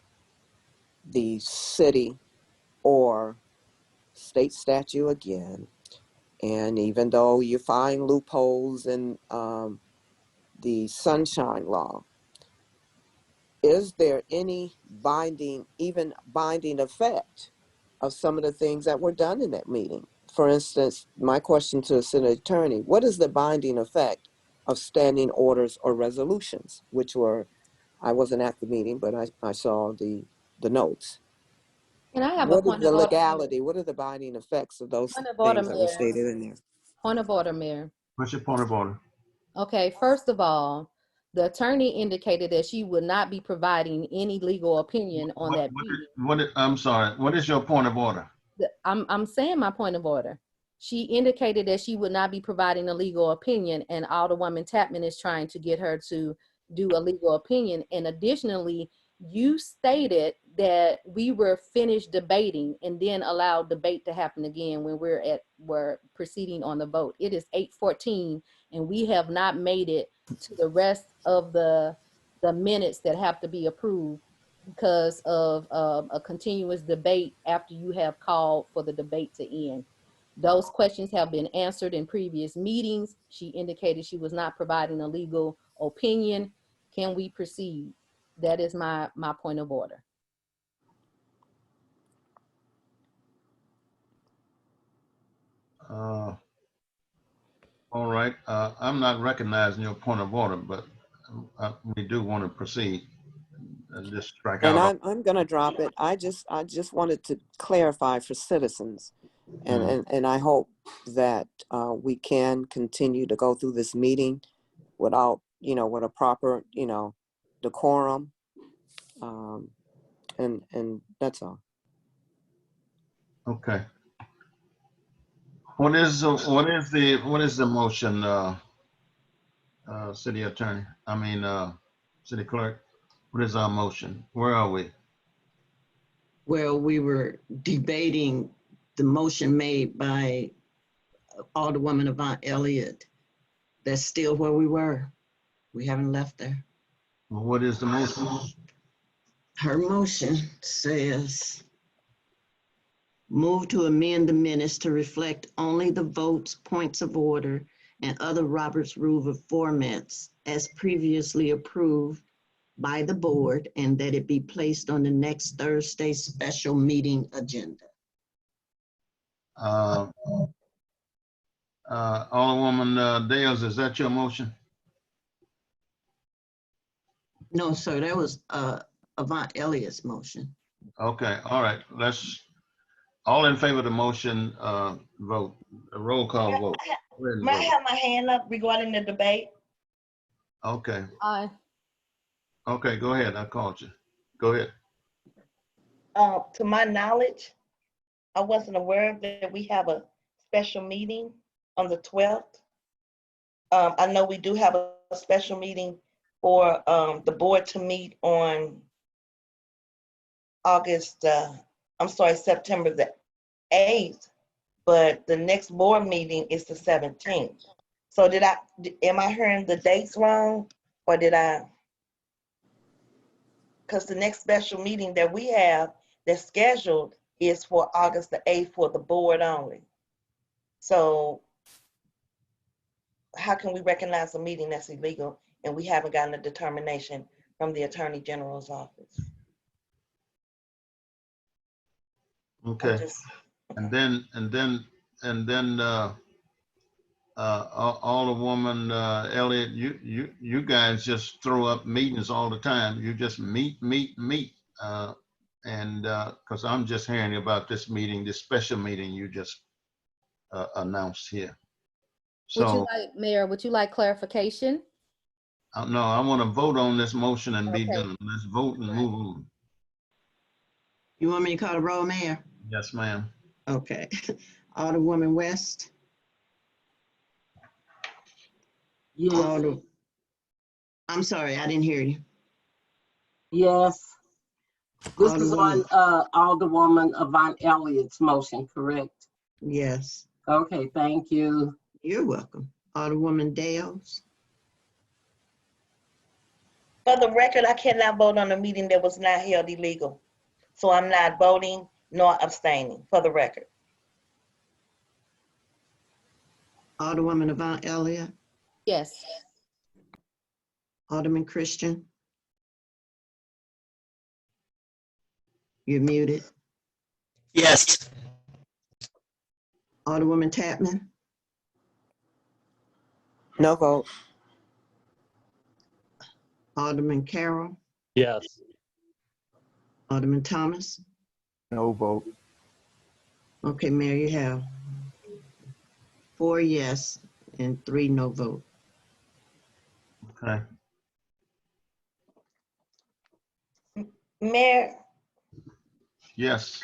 Speaker 2: the city or state statute again. And even though you find loopholes in the Sunshine Law, is there any even binding effect of some of the things that were done in that meeting? For instance, my question to the Senate Attorney, what is the binding effect of standing orders or resolutions, which were, I wasn't at the meeting, but I saw the notes.
Speaker 7: Can I have a
Speaker 2: What is
Speaker 7: point
Speaker 2: the
Speaker 7: of order?
Speaker 2: legality? What are the binding effects of those
Speaker 7: Point of order,
Speaker 2: things that were
Speaker 7: Mayor.
Speaker 2: stated in there?
Speaker 7: Point of order, Mayor.
Speaker 4: What's your point of order?
Speaker 7: Okay, first of all, the attorney indicated that she would not be providing any legal opinion on that meeting.
Speaker 4: I'm sorry, what is your point of order?
Speaker 7: I'm saying my point of order. She indicated that she would not be providing a legal opinion, and Alderwoman Tapman is trying to get her to do a legal opinion. And additionally, you stated that we were finished debating and then allowed debate to happen again when we're proceeding on the vote. It is 8:14 and we have not made it to the rest of the minutes that have to be approved because of a continuous debate after you have called for the debate to end. Those questions have been answered in previous meetings. She indicated she was not providing a legal opinion. Can we proceed? That is my point of order.
Speaker 4: All right, I'm not recognizing your point of order, but we do want to proceed. Just strike
Speaker 2: And
Speaker 4: out.
Speaker 2: I'm going to drop it. I just wanted to clarify for citizens, and I hope that we can continue to go through this meeting without, with a proper, decorum, and that's all.
Speaker 4: Okay. What is the motion, city attorney? City clerk. What is our motion? Where are we?
Speaker 5: Well, we were debating the motion made by Alderwoman Avant Elliott. That's still where we were. We haven't left there.
Speaker 4: Well, what is the motion?
Speaker 5: Her motion says, move to amend the minutes to reflect only the votes, points of order, and other Robert's Rule of formats as previously approved by the board, and that it be placed on the next Thursday's special meeting agenda.
Speaker 4: Alderwoman Dales, is that your motion?
Speaker 5: No, sir, that was Avant Elliott's motion.
Speaker 4: Okay, all right. All in favor of the motion, vote. A roll call vote.
Speaker 10: May I have my hand up regarding the debate?
Speaker 4: Okay.
Speaker 7: Aye.
Speaker 4: Okay, go ahead. I called you. Go ahead.
Speaker 10: To my knowledge, I wasn't aware that we have a special meeting on the 12th. I know we do have a special meeting for the board to meet on September the 8th, but the next board meeting is the 17th. So am I hearing the dates wrong, or because the next special meeting that we have that's scheduled is for August the 8th for the board only. So how can we recognize a meeting that's illegal and we haven't gotten a determination from the Attorney General's office?
Speaker 4: Okay. And then Alderwoman Elliott, you guys just throw up meetings all the time. You just meet. And because I'm just hearing about this meeting, this special meeting you just announced here. So,
Speaker 7: Mayor, would you like clarification?
Speaker 4: no, I want to vote on this motion and be
Speaker 7: Okay.
Speaker 4: done. Let's vote and move on.
Speaker 5: You want me to call the roll, Mayor?
Speaker 4: Yes, ma'am.
Speaker 5: Okay. Alderwoman West.
Speaker 3: Yes.
Speaker 5: I'm sorry, I didn't hear you.
Speaker 3: Yes. This is on Alderwoman Avant Elliott's motion, correct?
Speaker 5: Yes.
Speaker 3: Okay, thank you.
Speaker 5: You're welcome. Alderwoman Dales.
Speaker 10: For the record, I cannot vote on a meeting that was not held illegal. So I'm not voting nor abstaining, for the record.
Speaker 5: Alderwoman Avant Elliott,
Speaker 7: Yes.
Speaker 5: Alderman Christian. You're muted.
Speaker 11: Yes.
Speaker 5: Alderwoman Tapman,
Speaker 2: No vote.
Speaker 5: Alderman Carroll,
Speaker 6: Yes.
Speaker 5: Alderman Thomas.
Speaker 1: No vote.
Speaker 5: Okay, Mayor, you have 4 yes and 3 no vote.
Speaker 4: Okay.
Speaker 10: Mayor,
Speaker 4: Yes,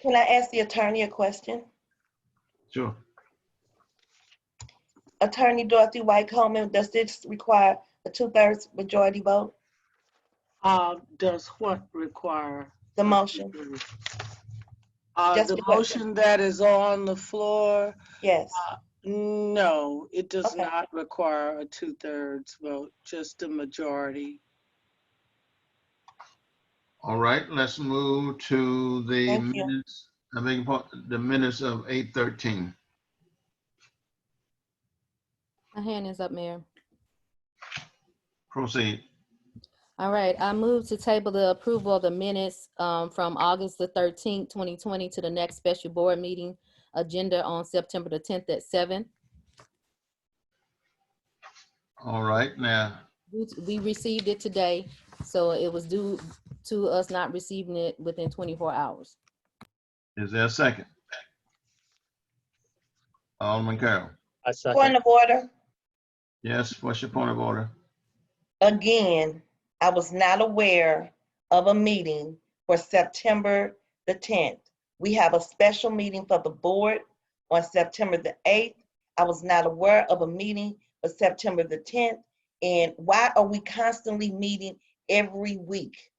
Speaker 10: can I ask the attorney a question?
Speaker 4: sure.
Speaker 10: Attorney Dorothy White Coleman, does this require a 2/3 majority vote?
Speaker 9: Does what require?
Speaker 10: The motion? Just
Speaker 9: The
Speaker 10: a question.
Speaker 9: motion that is on the floor,
Speaker 10: Yes.
Speaker 9: no, it does
Speaker 10: Okay.
Speaker 9: not require a 2/3 vote, just a majority.
Speaker 4: All right, let's move to the
Speaker 10: Thank you.
Speaker 4: minutes. I beg your pardon, the minutes of 8:13.
Speaker 7: My hand is up, Mayor.
Speaker 4: Proceed.
Speaker 7: All right, I move to table the approval of the minutes from August the 13th, 2020 to the next special board meeting agenda on September the 10th at 7.
Speaker 4: All right, now,
Speaker 7: We received it today, so it was due to us not receiving it within 24 hours.
Speaker 4: is there a second? Alderman Carroll.
Speaker 6: I
Speaker 10: Point
Speaker 6: second.
Speaker 10: of order.
Speaker 4: Yes, what's your point of order?
Speaker 10: Again, I was not aware of a meeting for September the 10th. We have a special meeting for the board on September the 8th. I was not aware of a meeting for September the 10th. And why are we constantly meeting every week?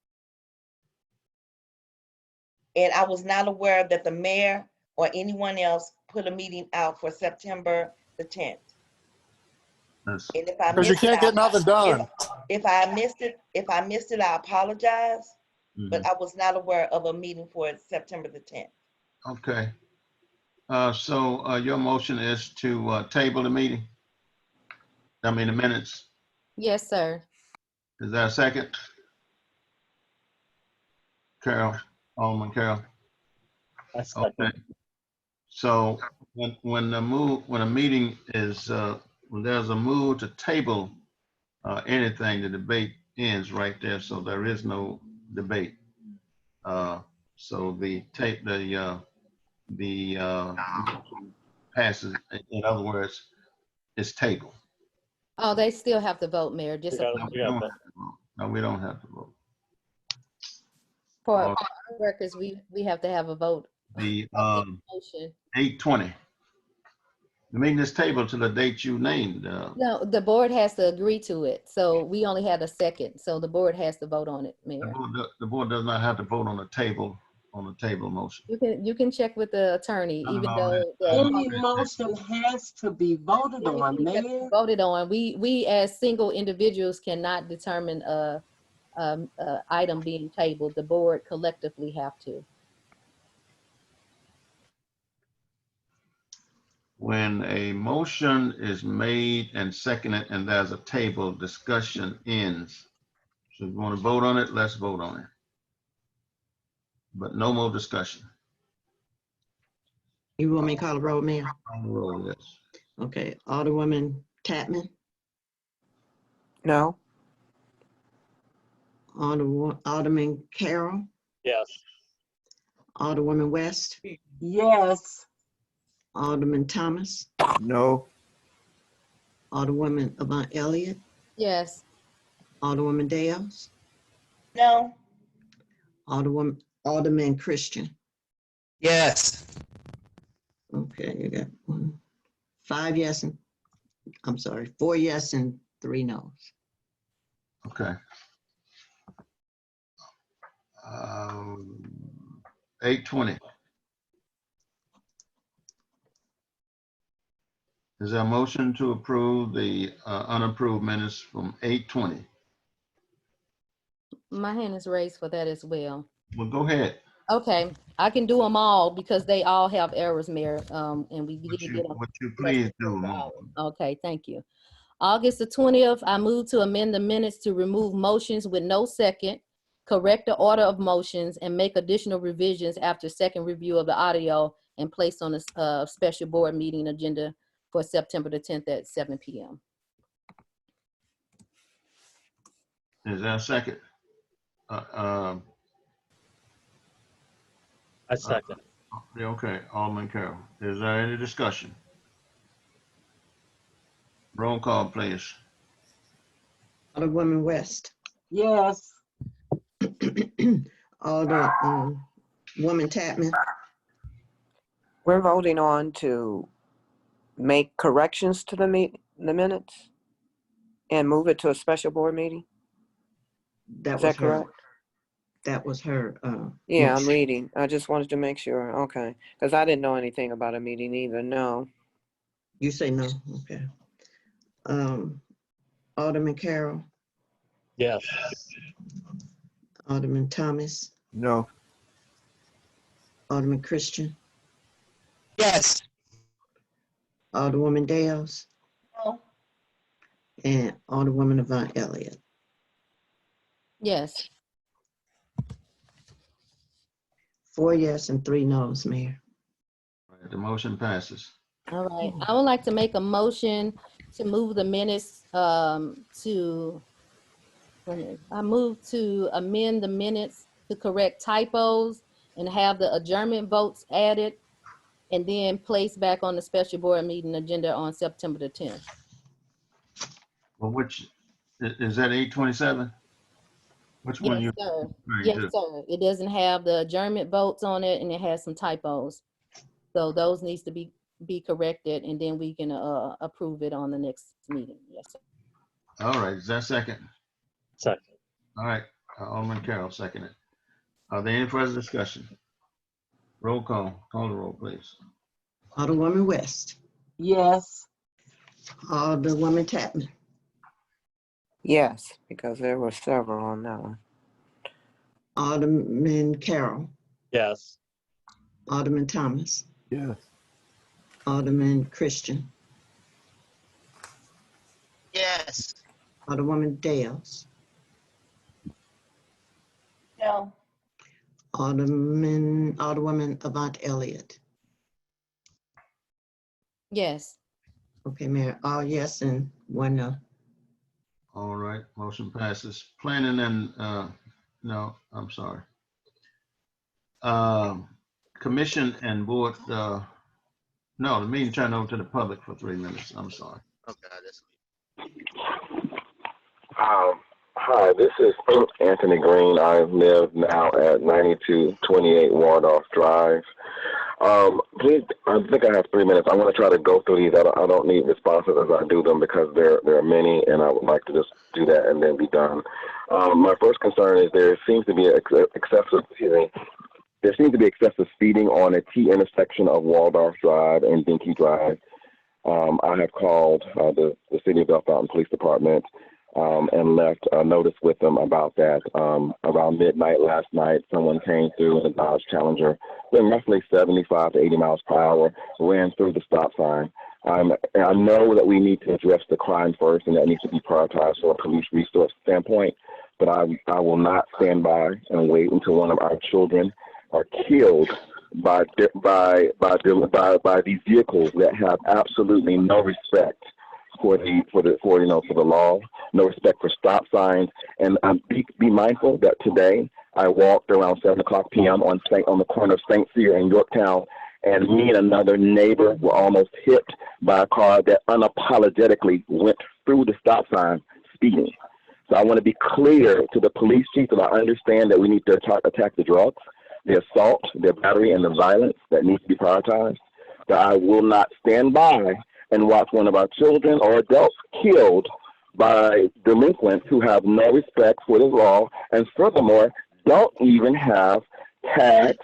Speaker 10: And I was not aware that the mayor or anyone else put a meeting out for September the 10th.
Speaker 4: Yes.
Speaker 10: And if I
Speaker 8: Because you
Speaker 10: missed it,
Speaker 8: can't get nothing done.
Speaker 10: if I missed it, I apologize. But
Speaker 4: Mhm.
Speaker 10: I was not aware of a meeting for September the 10th.
Speaker 4: Okay. So your motion is to table the meeting? I mean, the minutes.
Speaker 7: Yes, sir.
Speaker 4: Is there a second? Carol, Alderman Carroll.
Speaker 6: I second.
Speaker 4: Okay. So when a meeting is, when there's a move to table anything, the debate ends right there. So there is no debate. So the passes. In other words, it's tabled.
Speaker 7: Oh, they still have to vote, Mayor, just
Speaker 6: Yeah,
Speaker 4: No, we
Speaker 6: yeah,
Speaker 4: don't
Speaker 6: but-
Speaker 4: have to vote. No, we don't have to vote.
Speaker 7: for
Speaker 4: All
Speaker 7: our records, we have to have a vote.
Speaker 4: The
Speaker 7: Motion.
Speaker 4: 8:20. The meeting is tabled to the date you named.
Speaker 7: No, the board has to agree to it, so we only had a second, so the board has to vote on it, Mayor.
Speaker 4: The board does not have to vote on the table motion.
Speaker 7: You can check with the attorney, even though
Speaker 3: Any motion has to be voted on, Mayor.
Speaker 7: voted on. We as single individuals cannot determine a item being tabled. The board collectively have to.
Speaker 4: When a motion is made and seconded and there's a table, discussion ends. So if you want to vote on it, let's vote on it. But no more discussion.
Speaker 5: You want me to call the roll, Mayor?
Speaker 4: On the roll, yes.
Speaker 5: Okay, Alderwoman Tapman,
Speaker 2: No.
Speaker 5: Alderman Carroll,
Speaker 6: Yes.
Speaker 5: Alderwoman West,
Speaker 3: Yes.
Speaker 5: Alderman Thomas,
Speaker 1: No.
Speaker 5: Alderwoman Avant Elliott,
Speaker 7: Yes.
Speaker 5: Alderwoman Dales,
Speaker 10: No.
Speaker 5: Alderman Christian.
Speaker 11: Yes.
Speaker 5: Okay, you got 4 yes and 3 no's.
Speaker 4: Okay. 8:20. Is there a motion to approve the unapproved minutes from 8:20?
Speaker 7: My hand is raised for that as well.
Speaker 4: Well, go ahead.
Speaker 7: Okay, I can do them all because they all have errors, Mayor. And we did get them.
Speaker 4: Would you please do them all?
Speaker 7: Okay, thank you. August the 20th, I move to amend the minutes to remove motions with no second, correct the order of motions, and make additional revisions after second review of the audio and place on a special board meeting agenda for September the 10th at 7 p.m.
Speaker 4: Is there a second?
Speaker 6: I second.
Speaker 4: Okay, Alderman Carroll. Is there any discussion? Roll call, please.
Speaker 5: Alderwoman West.
Speaker 3: Yes.
Speaker 5: Woman Tapman.
Speaker 2: We're voting on to make corrections to the minutes and move it to a special board meeting.
Speaker 5: That
Speaker 2: Is that correct?
Speaker 5: That was her.
Speaker 2: Yeah, I'm
Speaker 5: motion.
Speaker 2: reading. I just wanted to make sure. Okay, because I didn't know anything about a meeting either. No.
Speaker 5: You say no. Okay. Alderman Carroll.
Speaker 6: Yes.
Speaker 5: Alderman Thomas.
Speaker 1: No.
Speaker 5: Alderman Christian.
Speaker 11: Yes.
Speaker 5: Alderwoman Dales.
Speaker 10: No.
Speaker 5: And Alderwoman Avant Elliott.
Speaker 7: Yes.
Speaker 5: 4 yes and 3 no's, Mayor.
Speaker 4: The motion passes.
Speaker 7: All right. I would like to make a motion to move the minutes I move to amend the minutes to correct typos and have the adjournment votes added and then place back on the special board meeting agenda on September the 10th.
Speaker 4: Well, which, is that 827? Which one
Speaker 7: Yes,
Speaker 4: you?
Speaker 7: sir.
Speaker 4: Right,
Speaker 7: Yes,
Speaker 4: good.
Speaker 7: sir. It doesn't have the adjournment votes on it and it has some typos. So those needs to be corrected and then we can approve it on the next meeting. Yes, sir.
Speaker 4: All right, is that second?
Speaker 6: Second.
Speaker 4: All right, Alderman Carroll, second it. Are there any further discussion? Roll call the roll, please.
Speaker 5: Alderwoman West.
Speaker 3: Yes.
Speaker 5: Alderwoman Tapman.
Speaker 2: Yes, because there were several on that one.
Speaker 5: Alderman Carroll.
Speaker 6: Yes.
Speaker 5: Alderman Thomas.
Speaker 1: Yes.
Speaker 5: Alderman Christian.
Speaker 11: Yes.
Speaker 5: Alderwoman Dales.
Speaker 10: No.
Speaker 5: Alderwoman Avant Elliott.
Speaker 7: Yes.
Speaker 5: Okay, Mayor, all yes and 1 no.
Speaker 4: All right, motion passes. Planning and, no, I'm sorry. Commission and board, no, the meeting turned over to the public for 3 minutes. I'm sorry.
Speaker 11: Okay, that's
Speaker 12: Hi, this is Anthony Green. I live now at 9228 Waldorf Drive. Please, I think I have 3 minutes. I want to try to go through these. I don't need responses as I do them because there are many, and I would like to just do that and then be done. My first concern is there seems to be excessive speeding on a T intersection of Waldorf Drive and Dinky Drive. I have called the City of Bell Fountain Police Department and left a notice with them about that. Around midnight last night, someone came through in a Dodge Challenger, going roughly 75 to 80 miles per hour, ran through the stop sign. I know that we need to address the crime first, and that needs to be prioritized from a police resource standpoint, but I will not stand by and wait until one of our children are killed by these vehicles that have absolutely no respect for the law, no respect for stop signs, and be mindful that today I walked around 7:00 p.m. on the corner of St. Cyr and Yorktown, and me and another neighbor were almost hit by a car that unapologetically went through the stop sign speeding. So I want to be clear to the police chief that I understand that we need to attack the drugs, the assault, the battery, and the violence that needs to be prioritized. That I will not stand by and watch one of our children or adults killed by delinquents who have no respect for the law and furthermore don't even have tags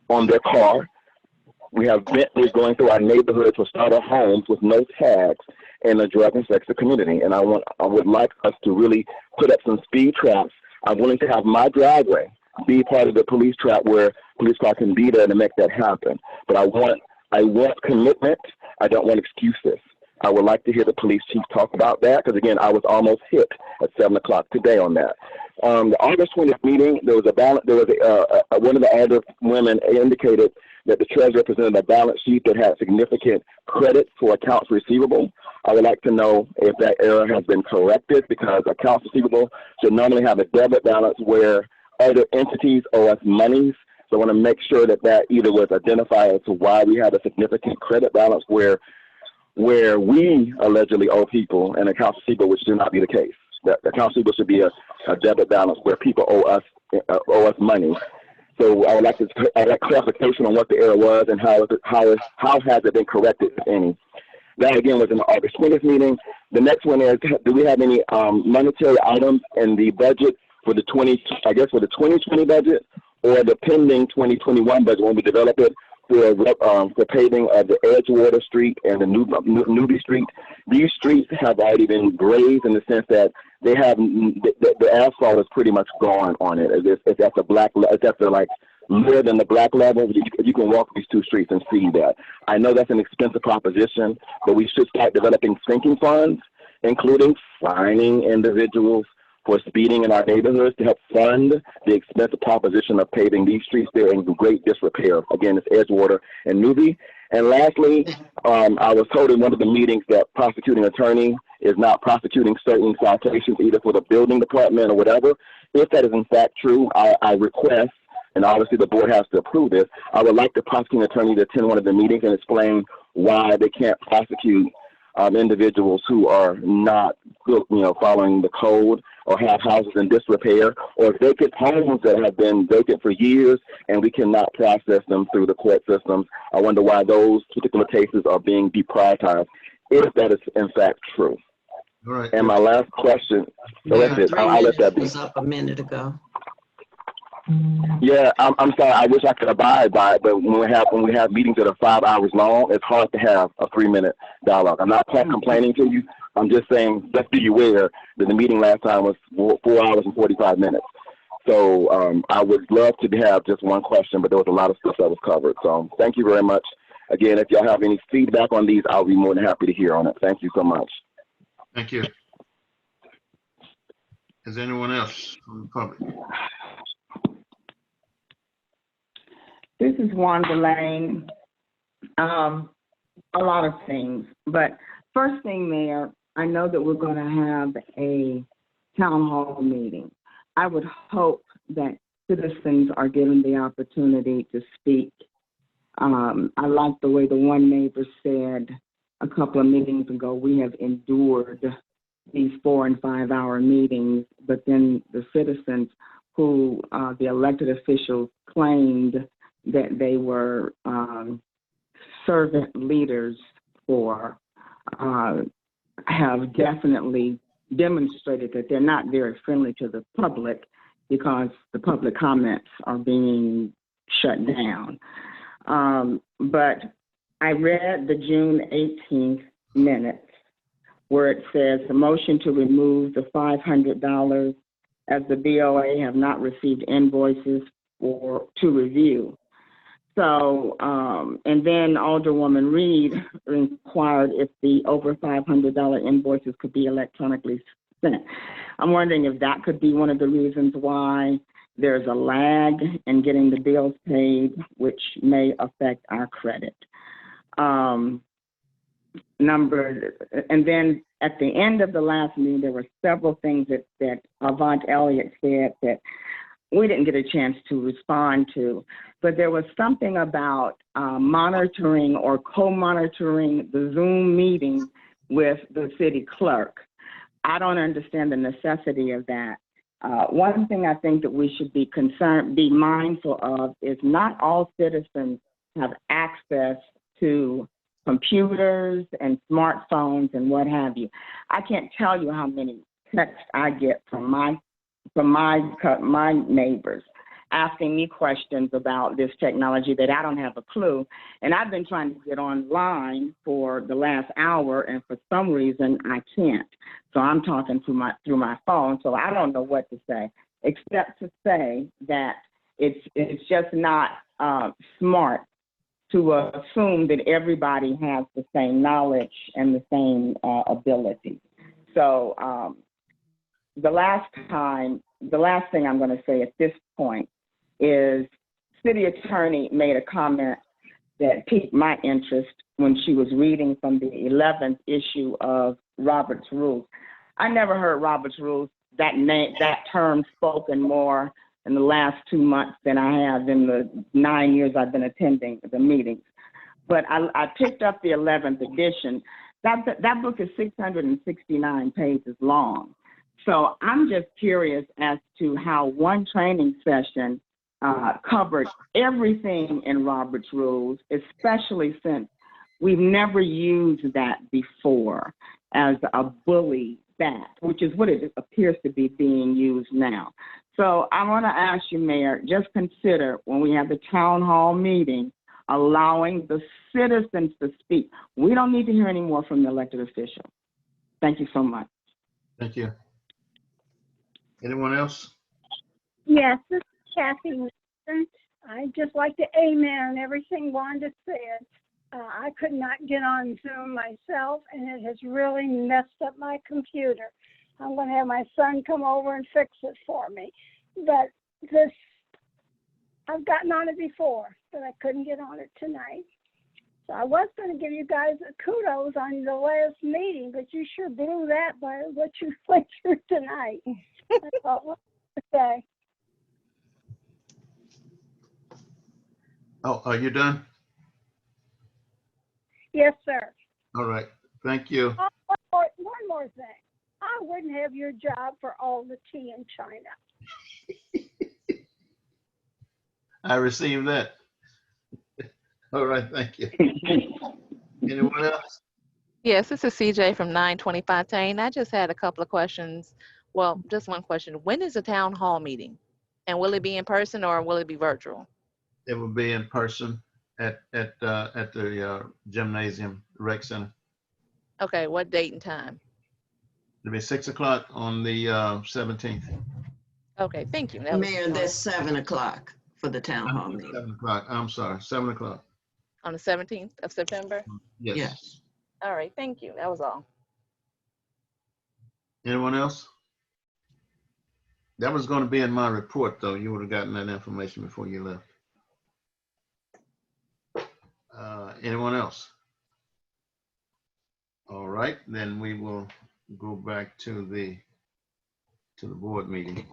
Speaker 12: on their car. We have Bentleys going through our neighborhoods or starter homes with no tags in the drug and sex community. And I would like us to really put up some speed traps. I'm willing to have my driveway be part of the police trap where police car can be there to make that happen. But I want commitment. I don't want excuses. I would like to hear the police chief talk about that, because again, I was almost hit at 7 o'clock today on that. The August 20th meeting, there was one of the older women indicated that the treasurer presented a balance sheet that had significant credit for accounts receivable. I would like to know if that error has been corrected, because accounts receivable should normally have a debit balance where other entities owe us monies. So I want to make sure that that either was identified as to why we have a significant credit balance where we allegedly owe people an accounts receivable, which should not be the case. That accounts receivable should be a debit balance where people owe us money. So I would like clarification on what the error was and how has it been corrected, if any. That again was in the August 20th meeting. The next one is, do we have any monetary items in the budget for the 2020 budget or the pending 2021 budget when we develop it for paving of the Edgewater Street and the Newbie Street? These streets have already been grazed in the sense that they have the asphalt is pretty much gone on it. It's at the black, it's at the like lower than the black level. You can walk these two streets and see that. I know that's an expensive proposition, but we should start developing sinking funds, including fining individuals for speeding in our neighborhoods to help fund the expensive proposition of paving these streets. They're in great disrepair. Again, it's Edgewater and Newbie. And lastly, I was told in one of the meetings that prosecuting attorney is not prosecuting certain citations either for the building department or whatever. If that is in fact true, I request, and obviously the board has to approve this, I would like the prosecuting attorney to attend one of the meetings and explain why they can't prosecute individuals who are not, following the code, or have houses in disrepair, or vacant homes that have been vacant for years and we cannot process them through the court systems. I wonder why those particular cases are being deprioritized, if that is in fact true.
Speaker 4: All right.
Speaker 12: And my last question, so that's it. I'll let that be.
Speaker 5: Was up a minute ago.
Speaker 12: Yeah, I'm sorry. I wish I could abide by it, but when we have meetings that are 5 hours long, it's hard to have a 3-minute dialogue. I'm not complaining to you. I'm just saying, just be aware that the meeting last time was 4 hours and 45 minutes. So I would love to have just one question, but there was a lot of stuff that was covered. So thank you very much. Again, if y'all have any feedback on these, I'll be more than happy to hear on it. Thank you so much.
Speaker 4: Thank you. Is anyone else from the public?
Speaker 13: This is Wanda Lane. A lot of things, but first thing, Mayor, I know that we're going to have a town hall meeting. I would hope that citizens are given the opportunity to speak. I like the way the one neighbor said a couple of meetings ago, we have endured these 4 and 5 hour meetings, but then the citizens who the elected officials claimed that they were servant leaders for have definitely demonstrated that they're not very friendly to the public because the public comments are being shut down. But I read the June 18th minutes where it says the motion to remove the $500 as the BOA have not received invoices to review. So, and then Alderwoman Reed inquired if the over $500 invoices could be electronically sent. I'm wondering if that could be one of the reasons why there's a lag in getting the bills paid, which may affect our credit. And then at the end of the last meeting, there were several things that Avant Elliott said that we didn't get a chance to respond to, but there was something about monitoring or co-monitoring the Zoom meeting with the city clerk. I don't understand the necessity of that. One thing I think that we should be mindful of is not all citizens have access to computers and smartphones and what have you. I can't tell you how many texts I get from my neighbors asking me questions about this technology that I don't have a clue. And I've been trying to get online for the last hour, and for some reason I can't. So I'm talking through my phone, so I don't know what to say, except to say that It's just not smart to assume that everybody has the same knowledge and the same ability. So the last thing I'm going to say at this point is city attorney made a comment that piqued my interest when she was reading from the 11th issue of Robert's Rules. I never heard Robert's Rules, that term spoken more in the last 2 months than I have in the 9 years I've been attending the meetings. But I picked up the 11th edition. That book is 669 pages long. So I'm just curious as to how one training session covered everything in Robert's Rules, especially since we've never used that before as a bully bat, which is what it appears to be being used now. So I want to ask you, Mayor, just consider when we have the town hall meeting, allowing the citizens to speak. We don't need to hear any more from the elected officials. Thank you so much.
Speaker 4: Thank you. Anyone else?
Speaker 14: Yes, this is Kathy Wilson. I'd just like to amen on everything Wanda said. I could not get on Zoom myself, and it has really messed up my computer. I'm going to have my son come over and fix it for me. But I've gotten on it before, but I couldn't get on it tonight. So I was going to give you guys a kudos on the last meeting, but you sure blew that by what you went through tonight. That's all to say.
Speaker 4: Oh, are you done?
Speaker 14: Yes, sir.
Speaker 4: All right. Thank you.
Speaker 14: Oh, one more thing. I wouldn't have your job for all the tea in China.
Speaker 4: I received that. All right. Thank you. Anyone else?
Speaker 15: Yes, this is CJ from 925 Tane. I just had a couple of questions. Well, just one question. When is the town hall meeting? And will it be in person or will it be virtual?
Speaker 4: It will be in person at the gymnasium rec center.
Speaker 15: Okay, what date and time?
Speaker 4: It'll be 6 o'clock on the 17th.
Speaker 15: Okay, thank you.
Speaker 5: Mayor, that's 7 o'clock for the town hall meeting.
Speaker 4: 7 o'clock. I'm sorry, 7 o'clock.
Speaker 15: On the 17th of September?
Speaker 4: Yes.
Speaker 5: Yes.
Speaker 15: All right, thank you. That was all.
Speaker 4: Anyone else? That was going to be in my report, though. You would have gotten that information before you left. Anyone else? All right, then we will go back to the board meeting.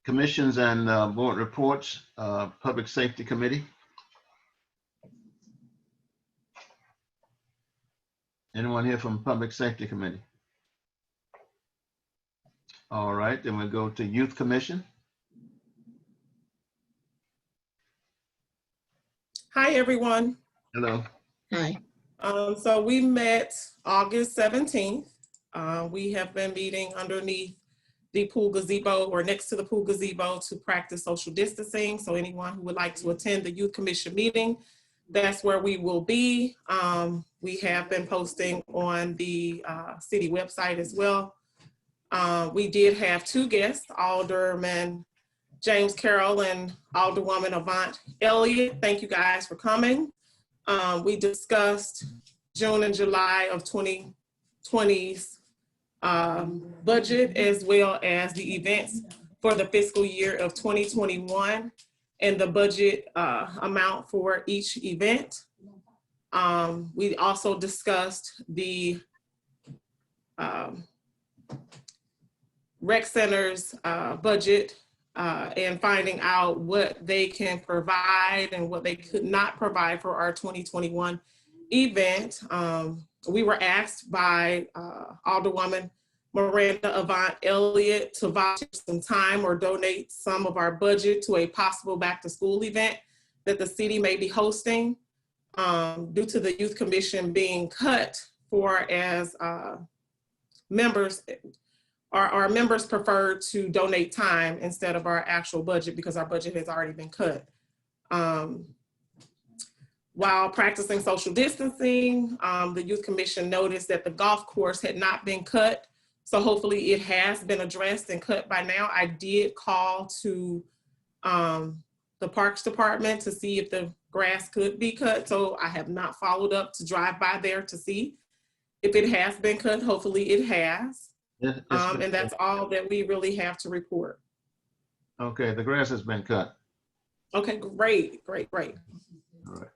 Speaker 4: Commissions and board reports, Public Safety Committee. Anyone here from Public Safety Committee? All right, then we'll go to Youth Commission.
Speaker 16: Hi, everyone.
Speaker 4: Hello.
Speaker 5: Hi.
Speaker 16: So we met August 17th. We have been meeting underneath the pool gazebo or next to the pool gazebo to practice social distancing. So anyone who would like to attend the Youth Commission meeting, that's where we will be. We have been posting on the city website as well. We did have two guests, Alderman James Carroll and Alderwoman Avant Elliott. Thank you guys for coming. We discussed June and July of 2020's budget, as well as the events for the fiscal year of 2021 and the budget amount for each event. We also discussed the rec center's budget and finding out what they can provide and what they could not provide for our 2021 event. We were asked by Alderwoman Miranda Avant Elliott to volunteer some time or donate some of our budget to a possible back to school event that the city may be hosting due to the Youth Commission being cut for as members. Our members prefer to donate time instead of our actual budget because our budget has already been cut. While practicing social distancing, the Youth Commission noticed that the golf course had not been cut So hopefully it has been addressed and cut by now. I did call to the Parks Department to see if the grass could be cut. So I have not followed up to drive by there to see if it has been cut. Hopefully it has. And that's all that we really have to report.
Speaker 4: Okay, the grass has been cut.
Speaker 16: Okay, great, great, great.
Speaker 4: All right.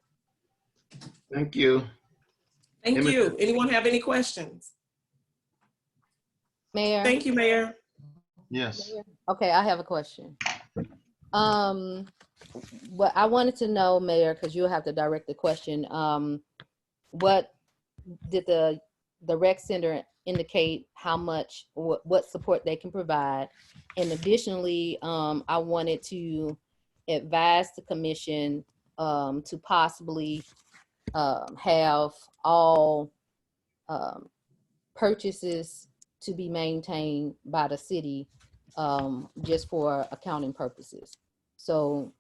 Speaker 4: Thank you.
Speaker 16: Thank you. Anyone have any questions?
Speaker 7: Mayor?
Speaker 16: Thank you, Mayor.
Speaker 4: Yes.
Speaker 7: Okay, I have a question. What I wanted to know, Mayor, because you'll have to direct the question. What did the rec center indicate how much, what support they can provide? And additionally, I wanted to advise the commission to possibly have all purchases to be maintained by the city just for accounting purposes. So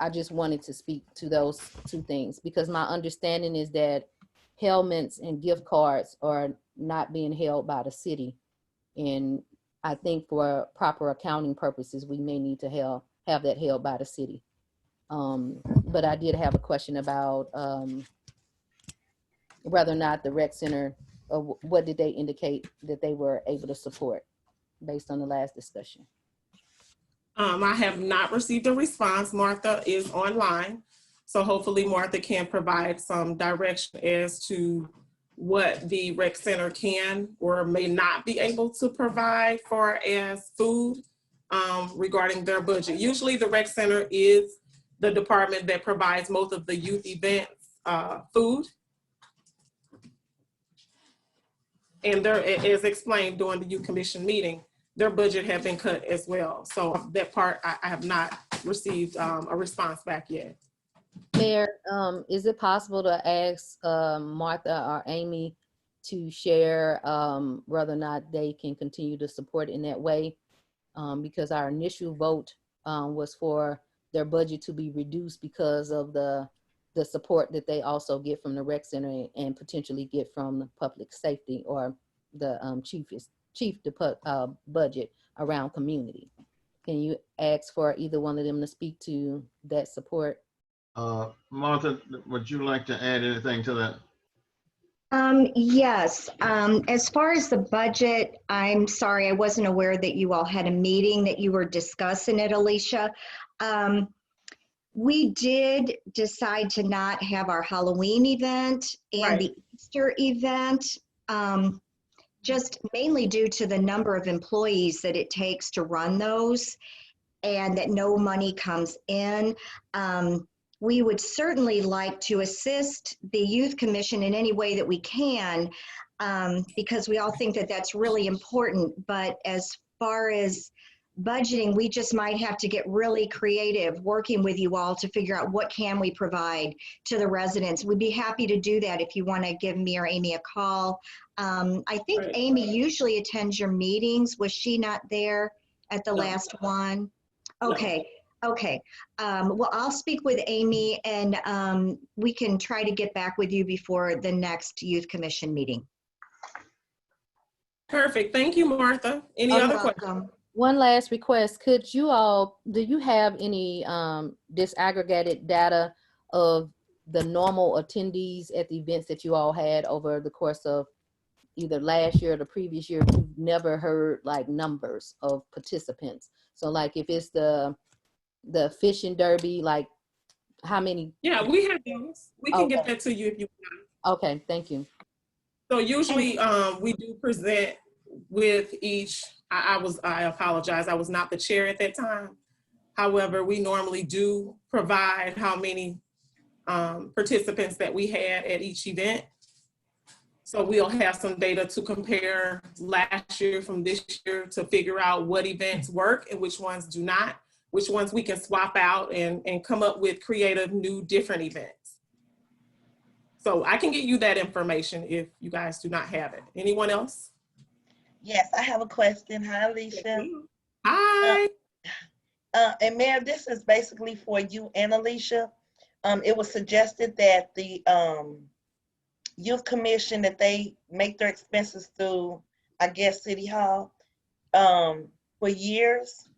Speaker 7: I just wanted to speak to those two things because my understanding is that helmets and gift cards are not being held by the city. And I think for proper accounting purposes, we may need to have that held by the city. But I did have a question about whether or not the rec center, what did they indicate that they were able to support based on the last discussion?
Speaker 16: I have not received a response. Martha is online. So hopefully Martha can provide some direction as to what the rec center can or may not be able to provide for as food regarding their budget. Usually the rec center is the department that provides most of the youth events food. And there, as explained during the youth commission meeting, their budget had been cut as well. So that part, I have not received a response back yet.
Speaker 7: Mayor, is it possible to ask Martha or Amy to share whether or not they can continue to support in that way? Because our initial vote was for their budget to be reduced because of the support that they also get from the rec center and potentially get from the public safety or the chief budget around community. Can you ask for either one of them to speak to that support?
Speaker 4: Martha, would you like to add anything to that?
Speaker 17: Yes, as far as the budget, I'm sorry, I wasn't aware that you all had a meeting that you were discussing it, Alicia. We did decide to not have our Halloween event and the Easter event, just mainly due to the number of employees that it takes to run those and that no money comes in. We would certainly like to assist the Youth Commission in any way that we can because we all think that that's really important. But as far as budgeting, we just might have to get really creative working with you all to figure out what can we provide to the residents. We'd be happy to do that if you want to give me or Amy a call. I think Amy usually attends your meetings. Was she not there at the last one? Okay. Okay. Well, I'll speak with Amy and we can try to get back with you before the next Youth Commission meeting.
Speaker 16: Perfect. Thank you, Martha. Any other questions?
Speaker 7: One last request. Could you all, do you have any disaggregated data of the normal attendees at the events that you all had over the course of either last year or the previous year? You've never heard like numbers of participants. So like if it's the fishing derby, like how many?
Speaker 16: Yeah, we have those. We can get that to you if you want.
Speaker 7: Okay, thank you.
Speaker 16: So usually we do present with each, I apologize, I was not the chair at that time. However, we normally do provide how many participants that we had at each event. So we'll have some data to compare last year from this year to figure out what events work and which ones do not, which ones we can swap out and come up with creative, new, different events. So I can get you that information if you guys do not have it. Anyone else?
Speaker 10: Yes, I have a question. Hi, Alicia.
Speaker 16: Hi.
Speaker 10: And Mayor, this is basically for you and Alicia. It was suggested that the Youth Commission, that they make their expenses through, I guess, City Hall for years.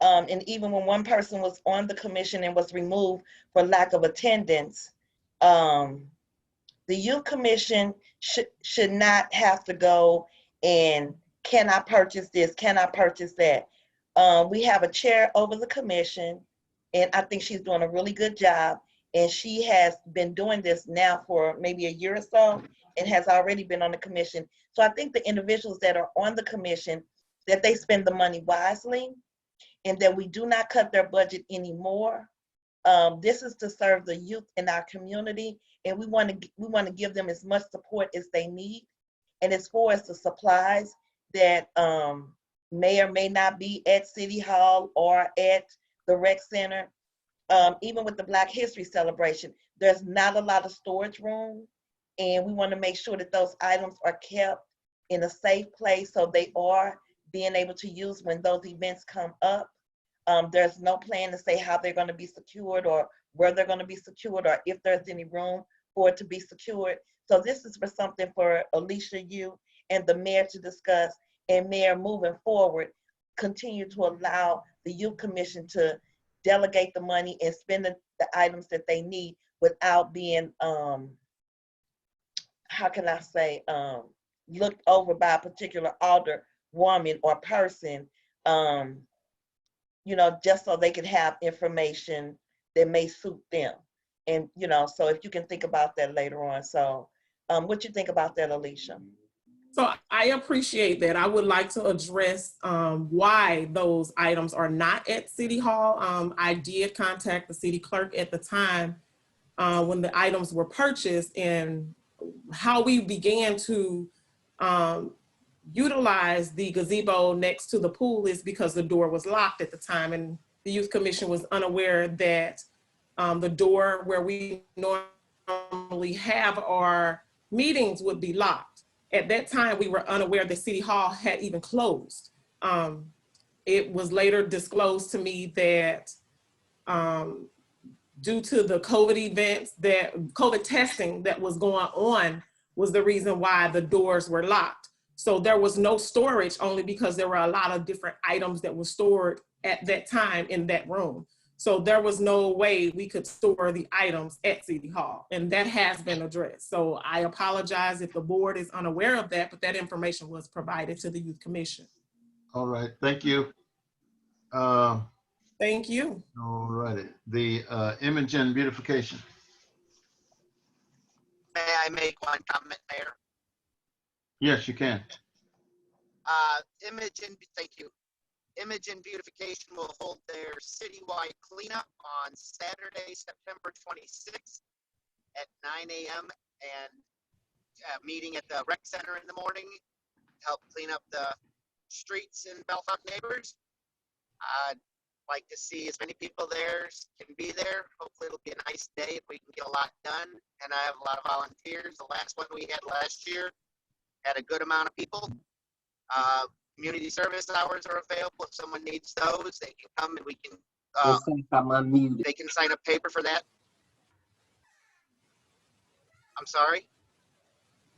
Speaker 10: And even when one person was on the commission and was removed for lack of attendance, the youth commission should not have to go and can I purchase this? Can I purchase that? We have a chair over the commission, and I think she's doing a really good job. And she has been doing this now for maybe a year or so and has already been on the commission. So I think the individuals that are on the commission, that they spend the money wisely and that we do not cut their budget anymore. This is to serve the youth in our community, and we want to give them as much support as they need. And as far as the supplies that may or may not be at City Hall or at the rec center, even with the Black History Celebration, there's not a lot of storage room, and we want to make sure that those items are kept in a safe place so they are being able to use when those events come up. There's no plan to say how they're going to be secured or where they're going to be secured or if there's any room for it to be secured. So this is for something for Alicia, you and the mayor to discuss, and mayor, moving forward, continue to allow the youth commission to delegate the money and spend the items that they need without being, how can I say, looked over by a particular alderwoman or person, you know, just so they can have information that may suit them. And, you know, so if you can think about that later on. So what you think about that, Alicia?
Speaker 16: So I appreciate that. I would like to address why those items are not at City Hall. I did contact the city clerk at the time when the items were purchased, and how we began to utilize the gazebo next to the pool is because the door was locked at the time, and the youth commission was unaware that the door where we normally have our meetings would be locked. At that time, we were unaware that City Hall had even closed. It was later disclosed to me that due to the COVID events, that COVID testing that was going on was the reason why the doors were locked. So there was no storage, only because there were a lot of different items that were stored at that time in that room. So there was no way we could store the items at City Hall, and that has been addressed. So I apologize if the board is unaware of that, but that information was provided to the Youth Commission.
Speaker 4: All right, thank you.
Speaker 16: Thank you.
Speaker 4: All righty, the Imogen beautification.
Speaker 11: May I make one comment, Mayor?
Speaker 4: Yes, you can.
Speaker 11: Thank you. Imogen Beautification will hold their citywide cleanup on Saturday, September 26th at 9 a.m. and meeting at the rec center in the morning to help clean up the streets in Belfast neighbors. I'd like to see as many people there as can be there. Hopefully it'll be a nice day if we can get a lot done. And I have a lot of volunteers. The last one we had last year had a good amount of people. Community service hours are available. If someone needs those, they can come and we can, they can sign a paper for that. I'm sorry?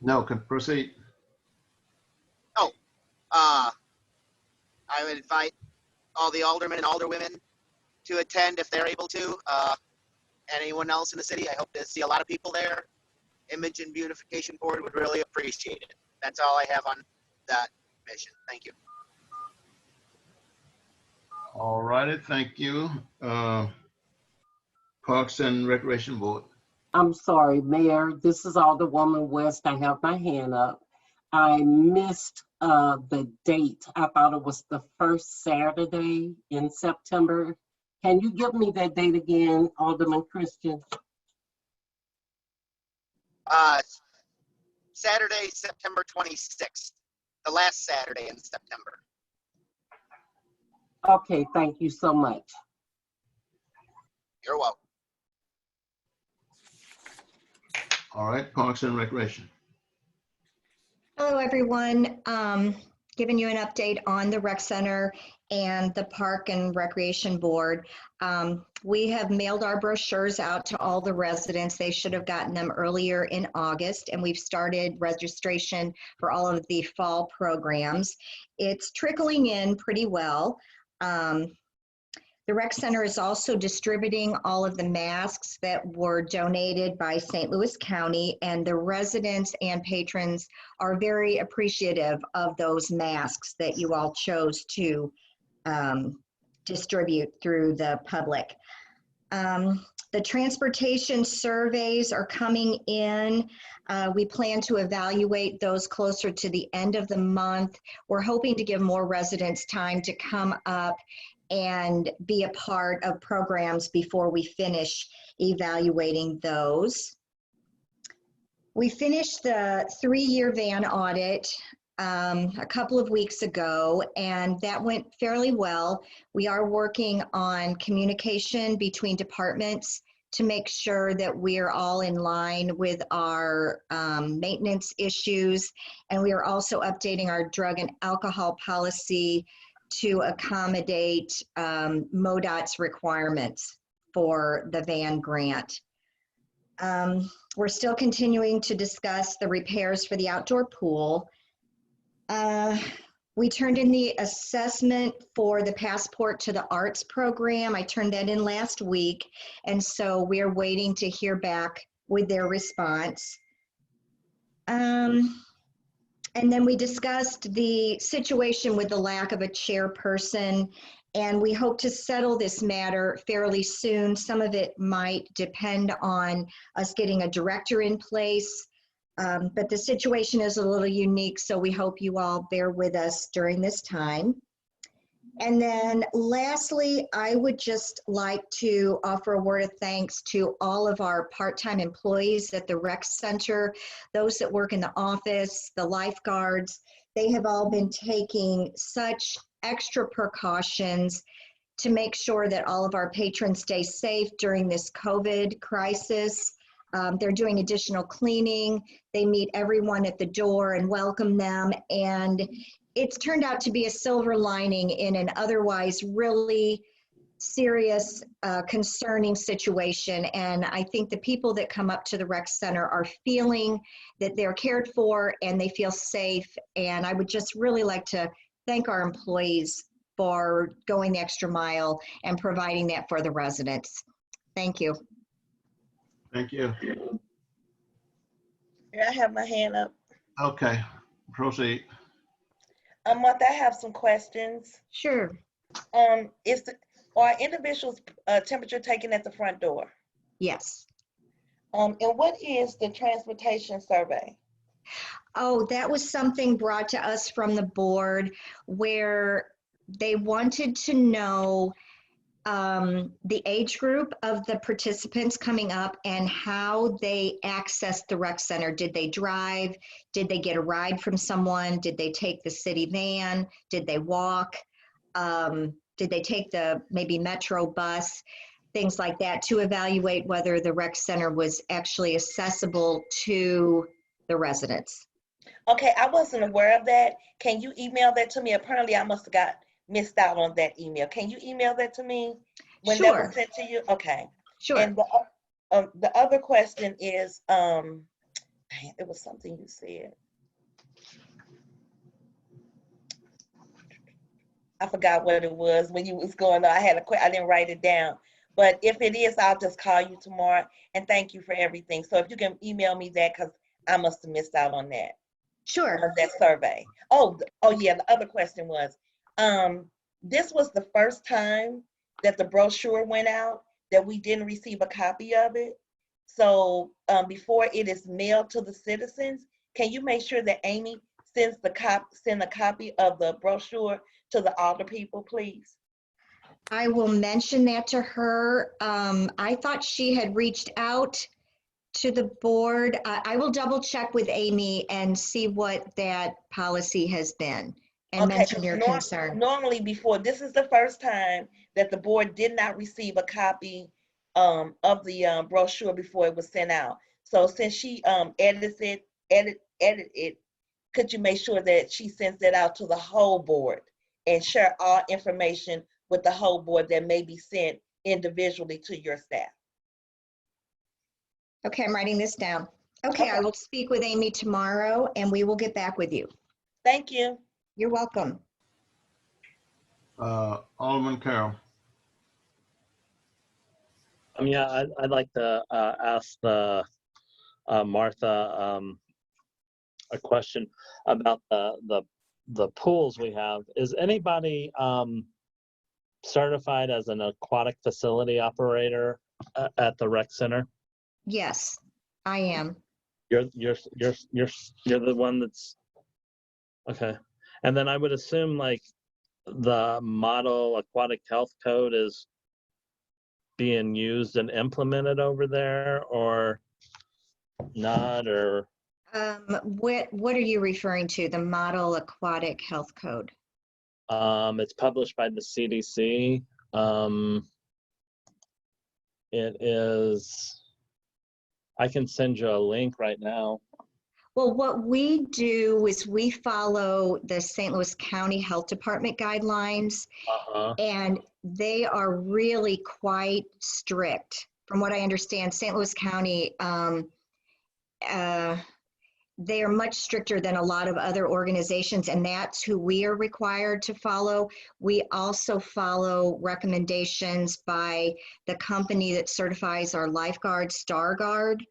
Speaker 4: No, can proceed.
Speaker 11: Oh, I would invite all the aldermen and alderwomen to attend if they're able to. Anyone else in the city, I hope to see a lot of people there. Image and Beautification Board would really appreciate it. That's all I have on that mission. Thank you.
Speaker 4: All righty, thank you. Parks and Recreation Board.
Speaker 3: I'm sorry, Mayor, this is Alderwoman West. I have my hand up. I missed the date. I thought it was the first Saturday in September. Can you give me that date again, Alderman Christian?
Speaker 11: Saturday, September 26th, the last Saturday in September.
Speaker 3: Okay, thank you so much.
Speaker 11: You're welcome.
Speaker 4: All right, Parks and Recreation.
Speaker 17: Hello, everyone. Giving you an update on the rec center and the Park and Recreation Board. We have mailed our brochures out to all the residents. They should have gotten them earlier in August, and we've started registration for all of the fall programs. It's trickling in pretty well. The rec center is also distributing all of the masks that were donated by St. Louis County, and the residents and patrons are very appreciative of those masks that you all chose to distribute through the public. The transportation surveys are coming in. We plan to evaluate those closer to the end of the month. We're hoping to give more residents time to come up and be a part of programs before we finish evaluating those. We finished the 3-year van audit a couple of weeks ago, and that went fairly well. We are working on communication between departments to make sure that we are all in line with our maintenance issues, and we are also updating our drug and alcohol policy to accommodate MoDOT's requirements for the van grant. We're still continuing to discuss the repairs for the outdoor pool. We turned in the assessment for the Passport to the Arts program. I turned that in last week, and so we are waiting to hear back with their response. And then we discussed the situation with the lack of a chairperson, and we hope to settle this matter fairly soon. Some of it might depend on us getting a director in place, but the situation is a little unique, so we hope you all bear with us during this time. And then lastly, I would just like to offer a word of thanks to all of our part-time employees at the rec center, those that work in the office, the lifeguards. They have all been taking such extra precautions to make sure that all of our patrons stay safe during this COVID crisis. They're doing additional cleaning. They meet everyone at the door and welcome them. And it's turned out to be a silver lining in an otherwise really serious, concerning situation. And I think the people that come up to the rec center are feeling that they're cared for and they feel safe. And I would just really like to thank our employees for going the extra mile and providing that for the residents. Thank you.
Speaker 4: Thank you.
Speaker 10: Yeah, I have my hand up.
Speaker 4: Okay, proceed.
Speaker 10: Martha, I have some questions.
Speaker 17: Sure.
Speaker 10: Are individuals' temperature taken at the front door?
Speaker 17: Yes.
Speaker 10: And what is the transportation survey?
Speaker 17: Oh, that was something brought to us from the board where they wanted to know the age group of the participants coming up and how they accessed the rec center. Did they drive? Did they get a ride from someone? Did they take the city van? Did they walk? Did they take the maybe metro bus? Things like that to evaluate whether the rec center was actually accessible to the residents.
Speaker 10: Okay, I wasn't aware of that. Can you email that to me? Apparently I must have missed out on that email. Can you email that to me when that was sent to you? Okay.
Speaker 17: Sure.
Speaker 10: And the other question is, it was something you said. I forgot what it was when you was going on. I didn't write it down. But if it is, I'll just call you tomorrow. And thank you for everything. So if you can email me that, because I must have missed out on that.
Speaker 17: Sure.
Speaker 10: That survey. Oh yeah, the other question was, this was the first time that the brochure went out that we didn't receive a copy of it. So before it is mailed to the citizens, can you make sure that Amy send a copy of the brochure to the alder people, please?
Speaker 17: I will mention that to her. I thought she had reached out to the board. I will double check with Amy and see what that policy has been and mention your concern.
Speaker 10: Normally before, this is the first time that the board did not receive a copy of the brochure before it was sent out. So since she edit it, could you make sure that she sends it out to the whole board and share all information with the whole board that may be sent individually to your staff.
Speaker 17: Okay, I'm writing this down. Okay, I will speak with Amy tomorrow and we will get back with you.
Speaker 10: Thank you.
Speaker 17: You're welcome.
Speaker 4: Alderman Carroll.
Speaker 6: Yeah, I'd like to ask Martha a question about the pools we have. Is anybody certified as an aquatic facility operator at the rec center?
Speaker 17: Yes, I am.
Speaker 6: You're the one that's okay. And then I would assume like the model aquatic health code is being used and implemented over there, or not, or
Speaker 17: What are you referring to? The Model Aquatic Health Code?
Speaker 6: it's published by the CDC. It is, I can send you a link right now.
Speaker 17: Well, what we do is we follow the St. Louis County Health Department guidelines, and they are really quite strict. From what I understand, St. Louis County, they are much stricter than a lot of other organizations, and that's who we are required to follow. We also follow recommendations by the company that certifies our lifeguard, StarGuard.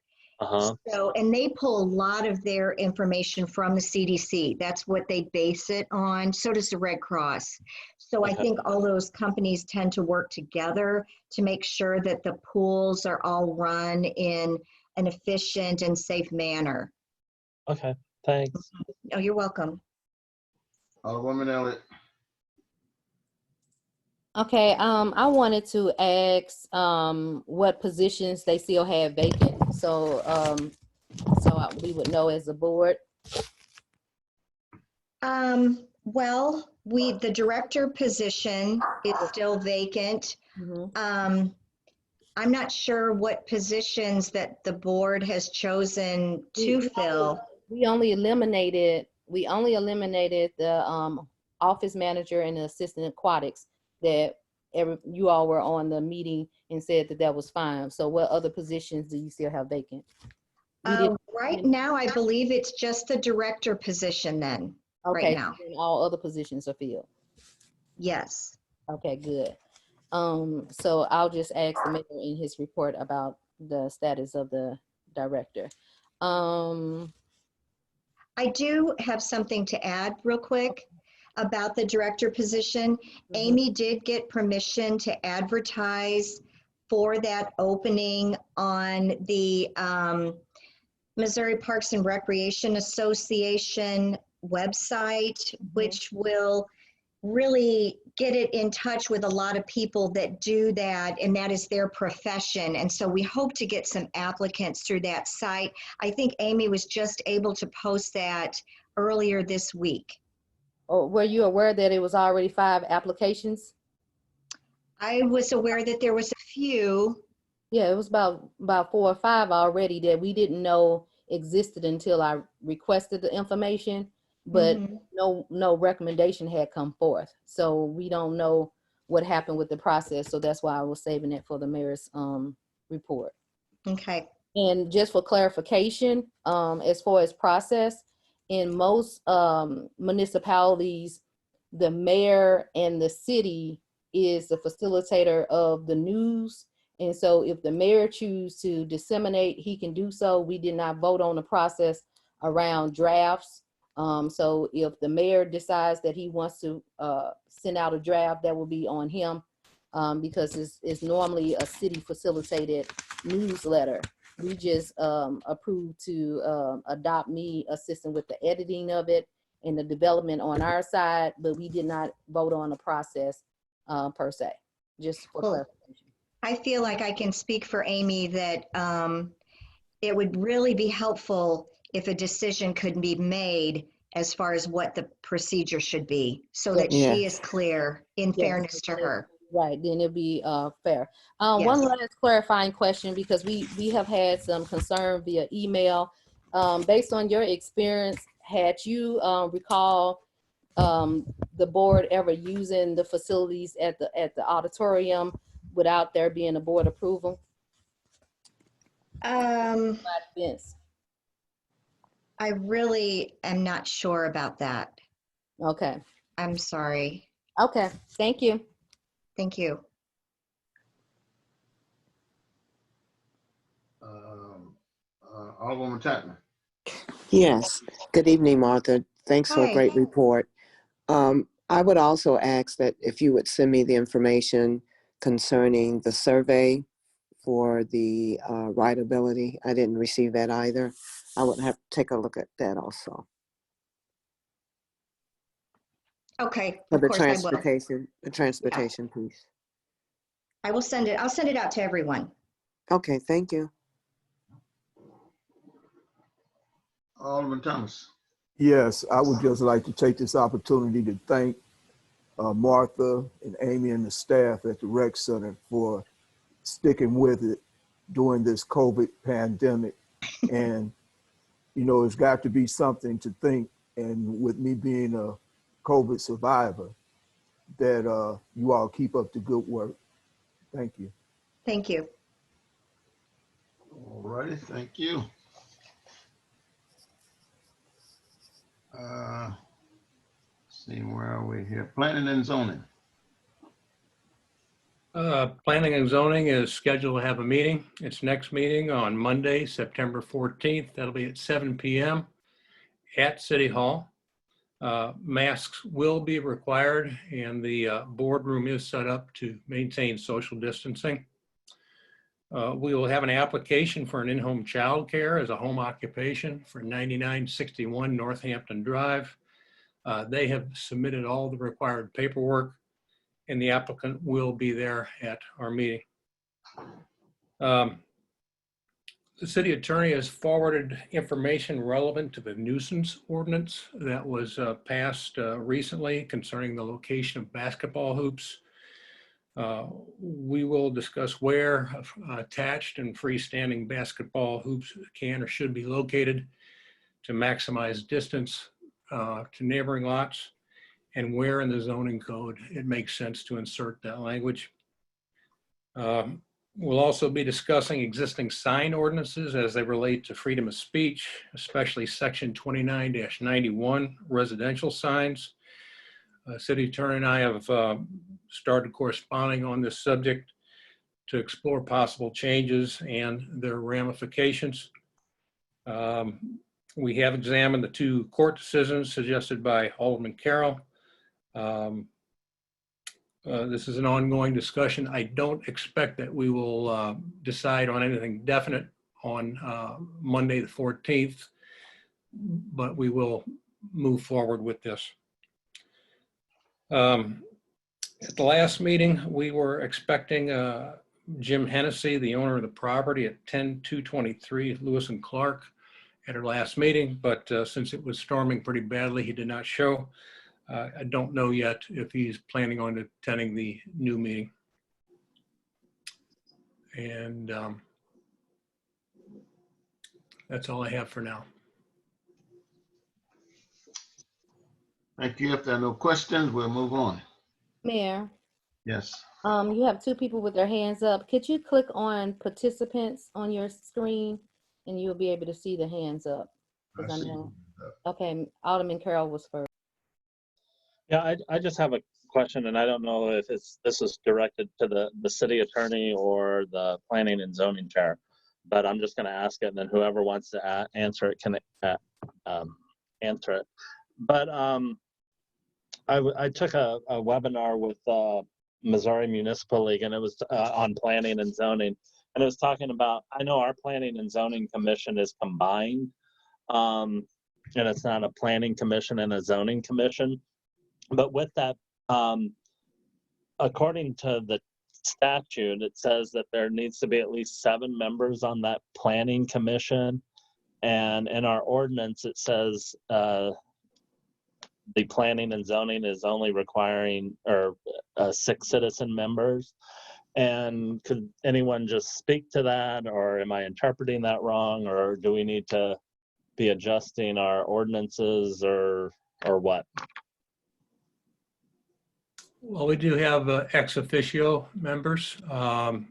Speaker 17: So, and they pull a lot of their information from the CDC. That's what they base it on. So does the Red Cross. So I think all those companies tend to work together to make sure that the pools are all run in an efficient and safe manner.
Speaker 6: Okay, thanks.
Speaker 17: Oh, you're welcome.
Speaker 4: Alderwoman Elliott.
Speaker 7: Okay, I wanted to ask what positions they still have vacant, so we would know as a board.
Speaker 17: Well, the director position is still vacant. I'm not sure what positions that the board has chosen to fill.
Speaker 7: We only eliminated the office manager and the assistant aquatics that you all were on the meeting and said that was fine. So what other positions do you still have vacant?
Speaker 17: Right now, I believe it's just the director position then.
Speaker 7: Okay,
Speaker 17: right now.
Speaker 7: and all other positions are filled.
Speaker 17: Yes.
Speaker 7: Okay, good. So I'll just ask the mayor in his report about the status of the director.
Speaker 17: I do have something to add real quick about the director position. Amy did get permission to advertise for that opening on the Missouri Parks and Recreation Association website, which will really get it in touch with a lot of people that do that, and that is their profession. And so we hope to get some applicants through that site. I think Amy was just able to post that earlier this week.
Speaker 7: Oh, were you aware that it was already 5 applications?
Speaker 17: I was aware that there was a few.
Speaker 7: Yeah, it was about 4 or 5 already that we didn't know existed until I requested the information, but no recommendation had come forth. So we don't know what happened with the process. So that's why I was saving it for the mayor's report.
Speaker 17: Okay.
Speaker 7: And just for clarification, as far as process, in most municipalities, the mayor and the city is the facilitator of the news. And so if the mayor chooses to disseminate, he can do so. We did not vote on the process around drafts. So if the mayor decides that he wants to send out a draft, that will be on him, because it's normally a city facilitated newsletter. We just approved to adopt me assisting with the editing of it and the development on our side, but we did not vote on the process per se, just for clarification.
Speaker 17: I feel like I can speak for Amy that it would really be helpful if a decision could be made as far as what the procedure should be, so that she is clear in fairness to her.
Speaker 7: Right, then it'll be fair. One last clarifying question, because we have had some concern via email. Based on your experience, had you recall the board ever using the facilities at the auditorium without there being a board approval? Fence.
Speaker 17: I really am not sure about that.
Speaker 7: Okay.
Speaker 17: I'm sorry.
Speaker 7: Okay, thank you.
Speaker 17: Thank you.
Speaker 4: Alderwoman Chapman.
Speaker 2: Yes. Good evening, Martha. Thanks for a
Speaker 17: Hi.
Speaker 2: great report. I would also ask that if you would send me the information concerning the survey for the rideability. I didn't receive that either. I would have to take a look at that also.
Speaker 17: Okay,
Speaker 2: For
Speaker 17: of
Speaker 2: the
Speaker 17: course I will.
Speaker 2: the transportation piece.
Speaker 17: I will send it. I'll send it out to everyone.
Speaker 2: Okay, thank you.
Speaker 4: Alderman Thomas.
Speaker 1: Yes, I would just like to take this opportunity to thank Martha and Amy and the staff at the rec center for sticking with it during this COVID pandemic. And, you know, it's got to be something to think. And with me being a COVID survivor, that you all keep up the good work. Thank you.
Speaker 17: Thank you.
Speaker 4: All righty, thank you. See, where are we here? Planning and zoning.
Speaker 18: Planning and zoning is scheduled to have a meeting. Its next meeting on Monday, September 14th. That'll be at 7 p.m. at City Hall. Masks will be required, and the boardroom is set up to maintain social distancing. We will have an application for an in-home child care as a home occupation for 9961 Northampton Drive. They have submitted all the required paperwork, and the applicant will be there at our meeting. The city attorney has forwarded information relevant to the nuisance ordinance that was passed recently concerning the location of basketball hoops. We will discuss where attached and freestanding basketball hoops can or should be located to maximize distance to neighboring lots, and where in the zoning code it makes sense to insert that language. We'll also be discussing existing sign ordinances as they relate to freedom of speech, especially section 29-91 residential signs. City Attorney and I have started corresponding on this subject to explore possible changes and their ramifications. We have examined the two court decisions suggested by Alderman Carroll. This is an ongoing discussion. I don't expect that we will decide on anything definite on Monday the 14th, but we will move forward with this. At the last meeting, we were expecting Jim Hennessy, the owner of the property at 10223 Lewis and Clark, at our last meeting, but since it was storming pretty badly, he did not show. I don't know yet if he's planning on attending the new meeting. And that's all I have for now.
Speaker 4: Thank you. If there are no questions, we'll move on.
Speaker 7: Mayor,
Speaker 4: Yes.
Speaker 7: you have two people with their hands up. Could you click on participants on your screen and you'll be able to see the hands up? I know. Okay, Alderman Carroll was first.
Speaker 6: Yeah, I just have a question, and I don't know if this is directed to the city attorney or the planning and zoning chair, but I'm just going to ask it, and then whoever wants to answer it can answer it. But I took a webinar with Missouri Municipal League, and it was on planning and zoning, and it was talking about, I know our planning and zoning commission is combined, and it's not a planning commission and a zoning commission. But with that, according to the statute, it says that there needs to be at least 7 members on that planning commission. And in our ordinance, it says the planning and zoning is only requiring 6 citizen members. And could anyone just speak to that, or am I interpreting that wrong, or do we need to be adjusting our ordinances, or what?
Speaker 18: Well, we do have ex officio members. Not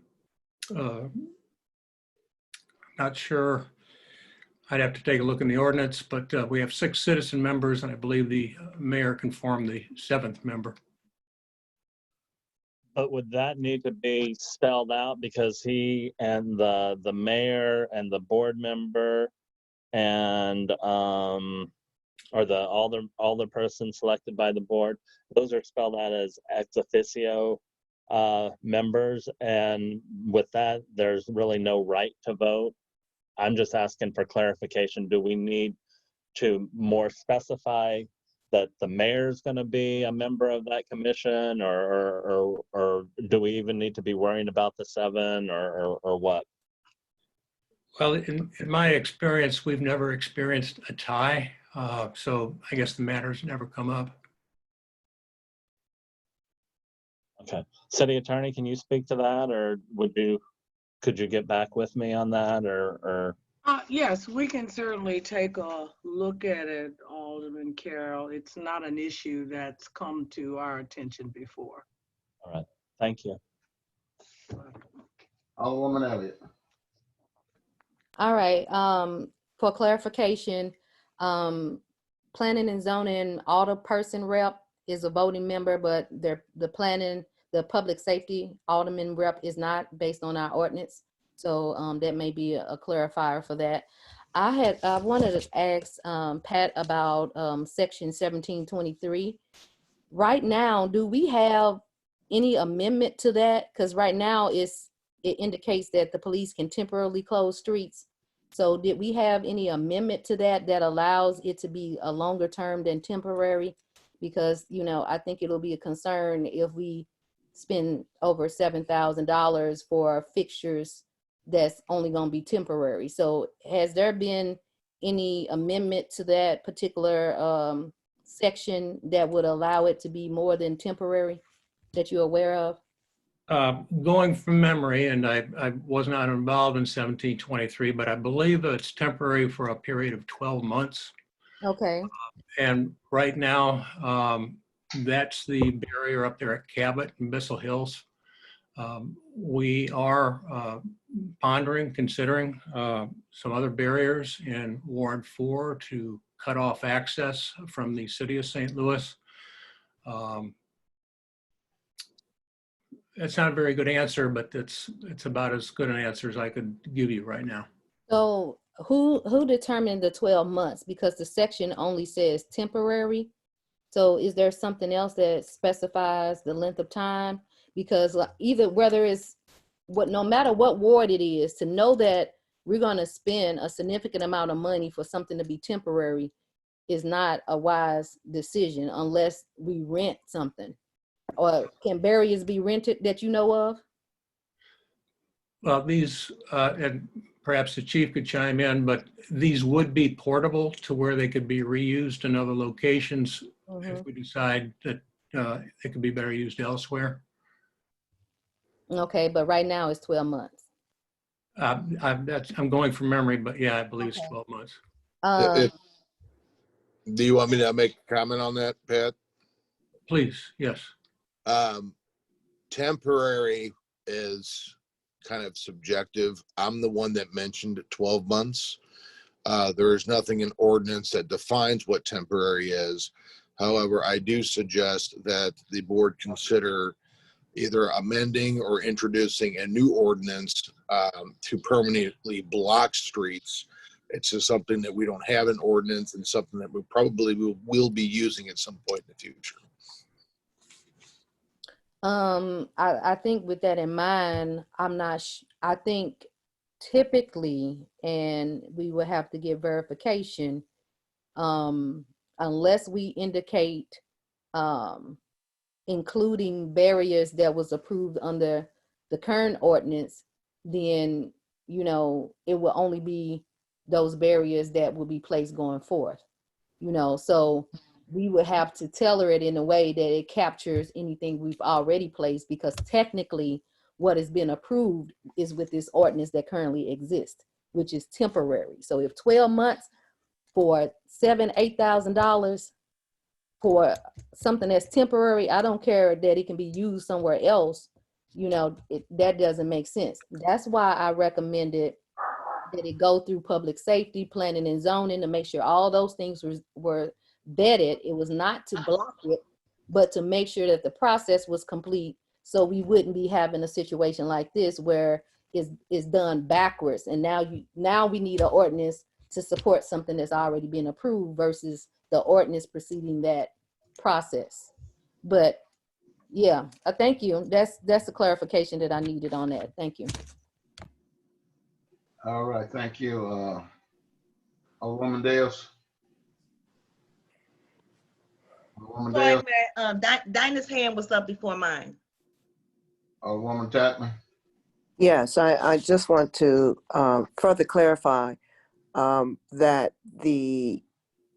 Speaker 18: sure. I'd have to take a look in the ordinance, but we have 6 citizen members, and I believe the mayor can form the 7th member.
Speaker 6: But would that need to be spelled out because he and the mayor and the board member and or the alder person selected by the board, those are spelled out as ex officio members, and with that, there's really no right to vote. I'm just asking for clarification. Do we need to more specify that the mayor's going to be a member of that commission, or do we even need to be worrying about the 7 or what?
Speaker 18: Well, in my experience, we've never experienced a tie, so I guess the matter's never come up.
Speaker 6: Okay, city attorney, can you speak to that, or could you get back with me on that, or?
Speaker 9: Yes, we can certainly take a look at it, Alderman Carroll. It's not an issue that's come to our attention before.
Speaker 6: All right, thank you.
Speaker 4: Alderwoman Elliott.
Speaker 7: All right, for clarification, planning and zoning alderperson rep is a voting member, but the public safety alderman rep is not, based on our ordinance. So that may be a clarifier for that. I wanted to ask Pat about section 1723. Right now, do we have any amendment to that? Because right now it indicates that the police can temporarily close streets. So did we have any amendment to that allows it to be a longer term than temporary? Because, you know, I think it'll be a concern if we spend over $7,000 for fixtures that's only going to be temporary. So has there been any amendment to that particular section that would allow it to be more than temporary that you're aware of?
Speaker 18: Going from memory, and I was not involved in 1723, but I believe it's temporary for a period of 12 months.
Speaker 7: Okay.
Speaker 18: And right now, that's the barrier up there at Cabot and Bissell Hills. We are considering some other barriers in Ward 4 to cut off access from the city of St. Louis. It's not a very good answer, but it's about as good an answer as I could give you right now.
Speaker 7: So who determined the 12 months? Because the section only says temporary. So is there something else that specifies the length of time? Because no matter what ward it is, to know that we're going to spend a significant amount of money for something to be temporary is not a wise decision unless we rent something. Or can barriers be rented that you know of?
Speaker 18: Well, these, and perhaps the chief could chime in, but these would be portable to where they could be reused in other locations if we decide that it could be better used elsewhere.
Speaker 7: Okay, but right now it's 12 months.
Speaker 18: I'm going from memory, but yeah, I believe it's 12 months.
Speaker 8: Do you want me to make a comment on that, Pat?
Speaker 18: Please, yes.
Speaker 8: Temporary is kind of subjective. I'm the one that mentioned 12 months. There is nothing in ordinance that defines what temporary is. However, I do suggest that the board consider either amending or introducing a new ordinance to permanently block streets. It's just something that we don't have an ordinance and something that we probably will be using at some point in the future.
Speaker 7: I think with that in mind, I think typically, and we will have to get verification, unless we indicate including barriers that was approved under the current ordinance, then, you know, it will only be those barriers that will be placed going forth, you know, so we would have to tailor it in a way that it captures anything we've already placed, because technically what has been approved is with this ordinance that currently exists, which is temporary. So if 12 months for $7,000, $8,000, for something that's temporary, I don't care that it can be used somewhere else. You know, that doesn't make sense. That's why I recommended that it go through public safety, planning and zoning to make sure all those things were vetted. It was not to block it, but to make sure that the process was complete, so we wouldn't be having a situation like this where it's done backwards. And now we need an ordinance to support something that's already been approved versus the ordinance preceding that process. But yeah, thank you. That's the clarification that I needed on that. Thank you.
Speaker 4: All right, thank you. Alderwoman Dales. Alderwoman
Speaker 10: Sorry,
Speaker 4: Dales.
Speaker 10: Mayor, Dinah's hand was up before mine.
Speaker 4: Alderwoman Chapman.
Speaker 2: Yes, I just want to further clarify that the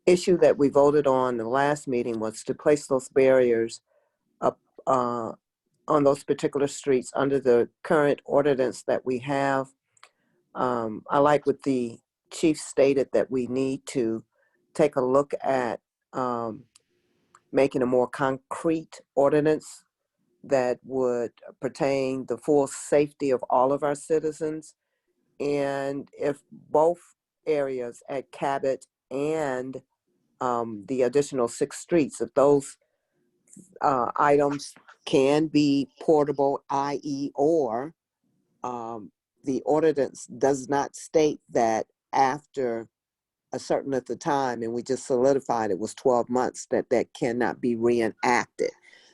Speaker 2: issue that we voted on the last meeting was to place those barriers up on those particular streets under the current ordinance that we have. I like what the chief stated, that we need to take a look at making a more concrete ordinance that would pertain the full safety of all of our citizens. And if both areas at Cabot and the additional 6 streets, if those items can be portable, i.e. or the ordinance does not state that after a certain at the time, and we just solidified it was 12 months, that cannot be reenacted.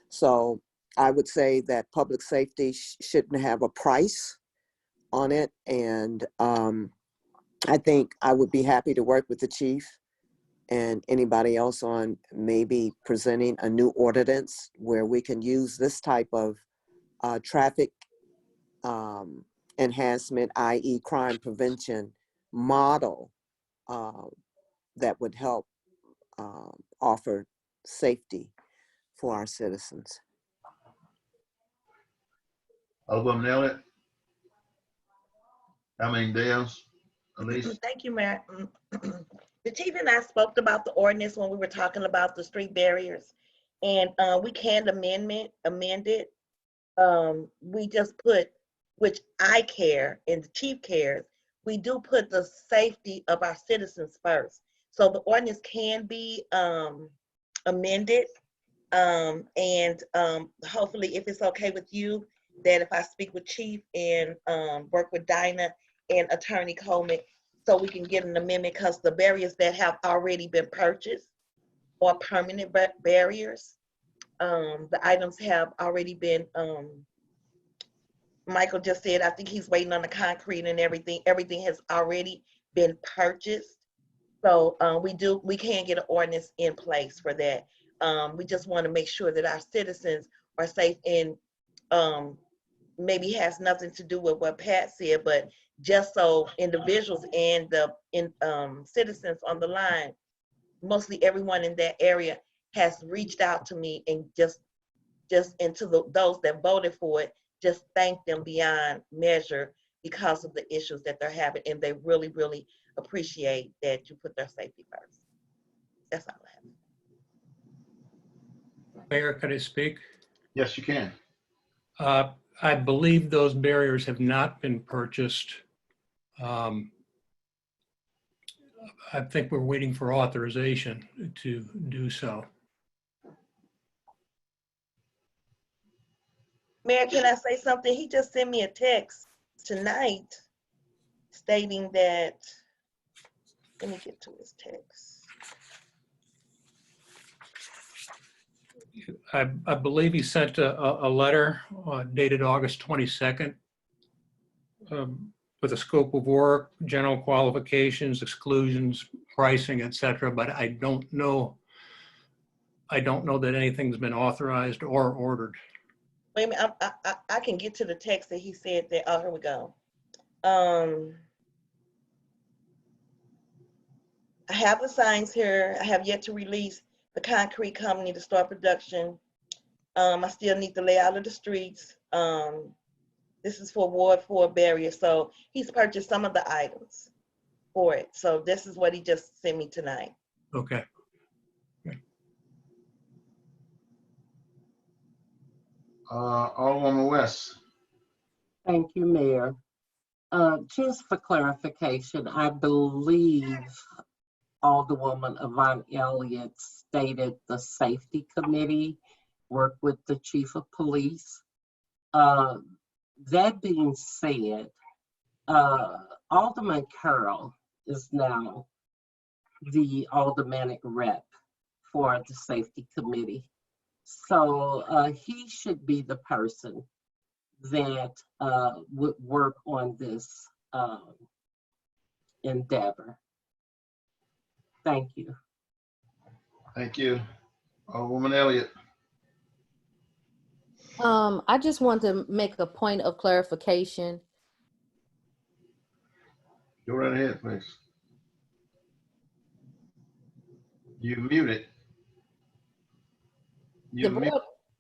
Speaker 2: So I would say that public safety shouldn't have a price on it. And I think I would be happy to work with the chief and anybody else on maybe presenting a new ordinance where we can use this type of traffic enhancement, i.e. crime prevention model that would help offer safety for our citizens.
Speaker 4: Alderwoman Elliott. Dales. Elise.
Speaker 10: Thank you, Mayor. The chief and I spoke about the ordinance when we were talking about the street barriers, and we can amend it. We just put, which I care and the chief cares, we do put the safety of our citizens first. So the ordinance can be amended, and hopefully, if it's okay with you, that if I speak with chief and work with Dinah and Attorney Coleman, so we can get an amendment, because the barriers that have already been purchased are permanent barriers. The items have already been, Michael just said, I think he's waiting on the concrete and everything. Everything has already been purchased. So we can get an ordinance in place for that. We just want to make sure that our citizens are safe, and maybe has nothing to do with what Pat said, but just so individuals and the citizens on the line, mostly everyone in that area has reached out to me, and just into those that voted for it, just thank them beyond measure because of the issues that they're having, and they really, really appreciate that you put their safety first. That's all I have.
Speaker 18: Mayor, can I speak?
Speaker 4: Yes, you can.
Speaker 18: I believe those barriers have not been purchased. I think we're waiting for authorization to do so.
Speaker 10: Mayor, can I say something? He just sent me a text tonight stating that, let me get to his text.
Speaker 18: I believe he sent a letter dated August 22nd with a scope of work, general qualifications, exclusions, pricing, etc. But I don't know that anything's been authorized or ordered.
Speaker 10: Wait a minute, I can get to the text that he said that. Oh, here we go. I have the signs here. I have yet to release the concrete company to start production. I still need the layout of the streets. This is for Ward 4 barrier. So he's purchased some of the items for it. So this is what he just sent me tonight.
Speaker 18: Okay.
Speaker 4: Alderwoman West.
Speaker 3: Thank you, Mayor. Just for clarification, I believe Alderwoman Yvonne Elliott stated the safety committee worked with the chief of police. That being said, Alderman Carroll is now the aldermanic rep for the safety committee. So he should be the person that would work on this endeavor. Thank you.
Speaker 4: Thank you. Alderwoman Elliott.
Speaker 7: I just want to make a point of clarification.
Speaker 4: Go right ahead, please. You muted.
Speaker 7: The board,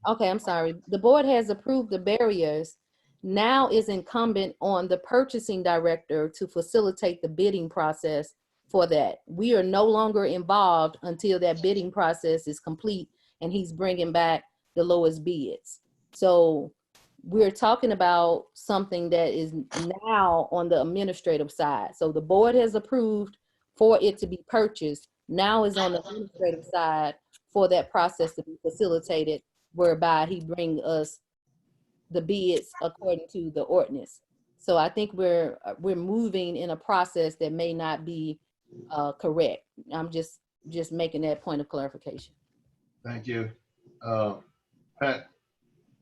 Speaker 7: okay, I'm sorry. The board has approved the barriers. Now is incumbent on the purchasing director to facilitate the bidding process for that. We are no longer involved until that bidding process is complete and he's bringing back the lowest bids. So we're talking about something that is now on the administrative side. So the board has approved for it to be purchased. Now is on the administrative side for that process to be facilitated, whereby he bring us the bids according to the ordinance. So I think we're moving in a process that may not be correct. I'm just making that point of clarification.
Speaker 4: Thank you. Pat,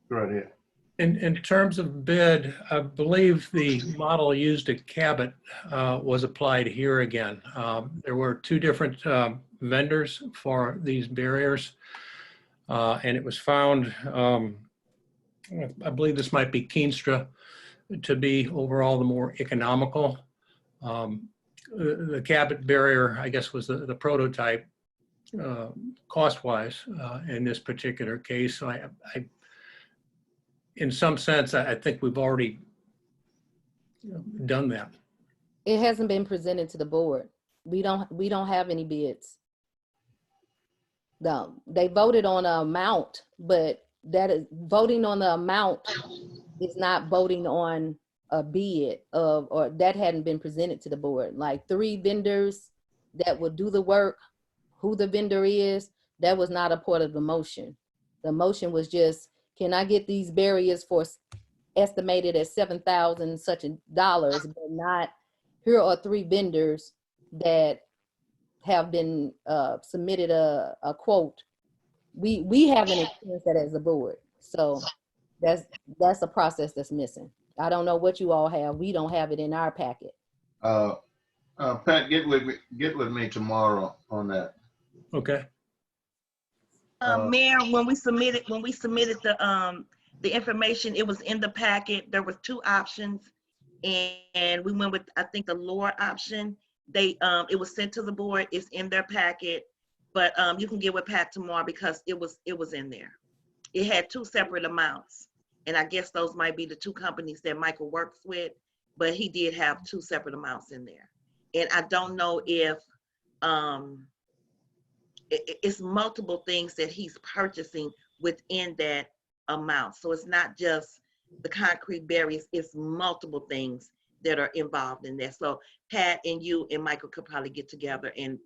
Speaker 4: go right ahead.
Speaker 18: In terms of bid, I believe the model used at Cabot was applied here again. There were two different vendors for these barriers, and it was found, I believe this might be Keenstra, to be overall the more economical. The Cabot barrier, I guess, was the prototype cost-wise in this particular case. So I in some sense, I think we've already done that.
Speaker 7: It hasn't been presented to the board. We don't have any bids. No, they voted on an amount, but that is voting on the amount is not voting on a bid of, or that hadn't been presented to the board. Like 3 vendors that would do the work, who the vendor is, that was not a part of the motion. The motion was just, can I get these barriers for estimated at $7,000 such dollars, but not, here are 3 vendors that have been submitted a quote. We haven't experienced that as a board. So that's a process that's missing. I don't know what you all have. We don't have it in our packet.
Speaker 4: Pat, get with me tomorrow on that.
Speaker 18: Okay.
Speaker 10: Mayor, when we submitted the information, it was in the packet. There was 2 options, and we went with, I think, the lower option. It was sent to the board. It's in their packet, but you can get with Pat tomorrow because it was in there. It had 2 separate amounts, and I guess those might be the 2 companies that Michael works with, but he did have 2 separate amounts in there. And I don't know if it's multiple things that he's purchasing within that amount. So it's not just the concrete barriers, it's multiple things that are involved in that. So Pat and you and Michael could probably get together and,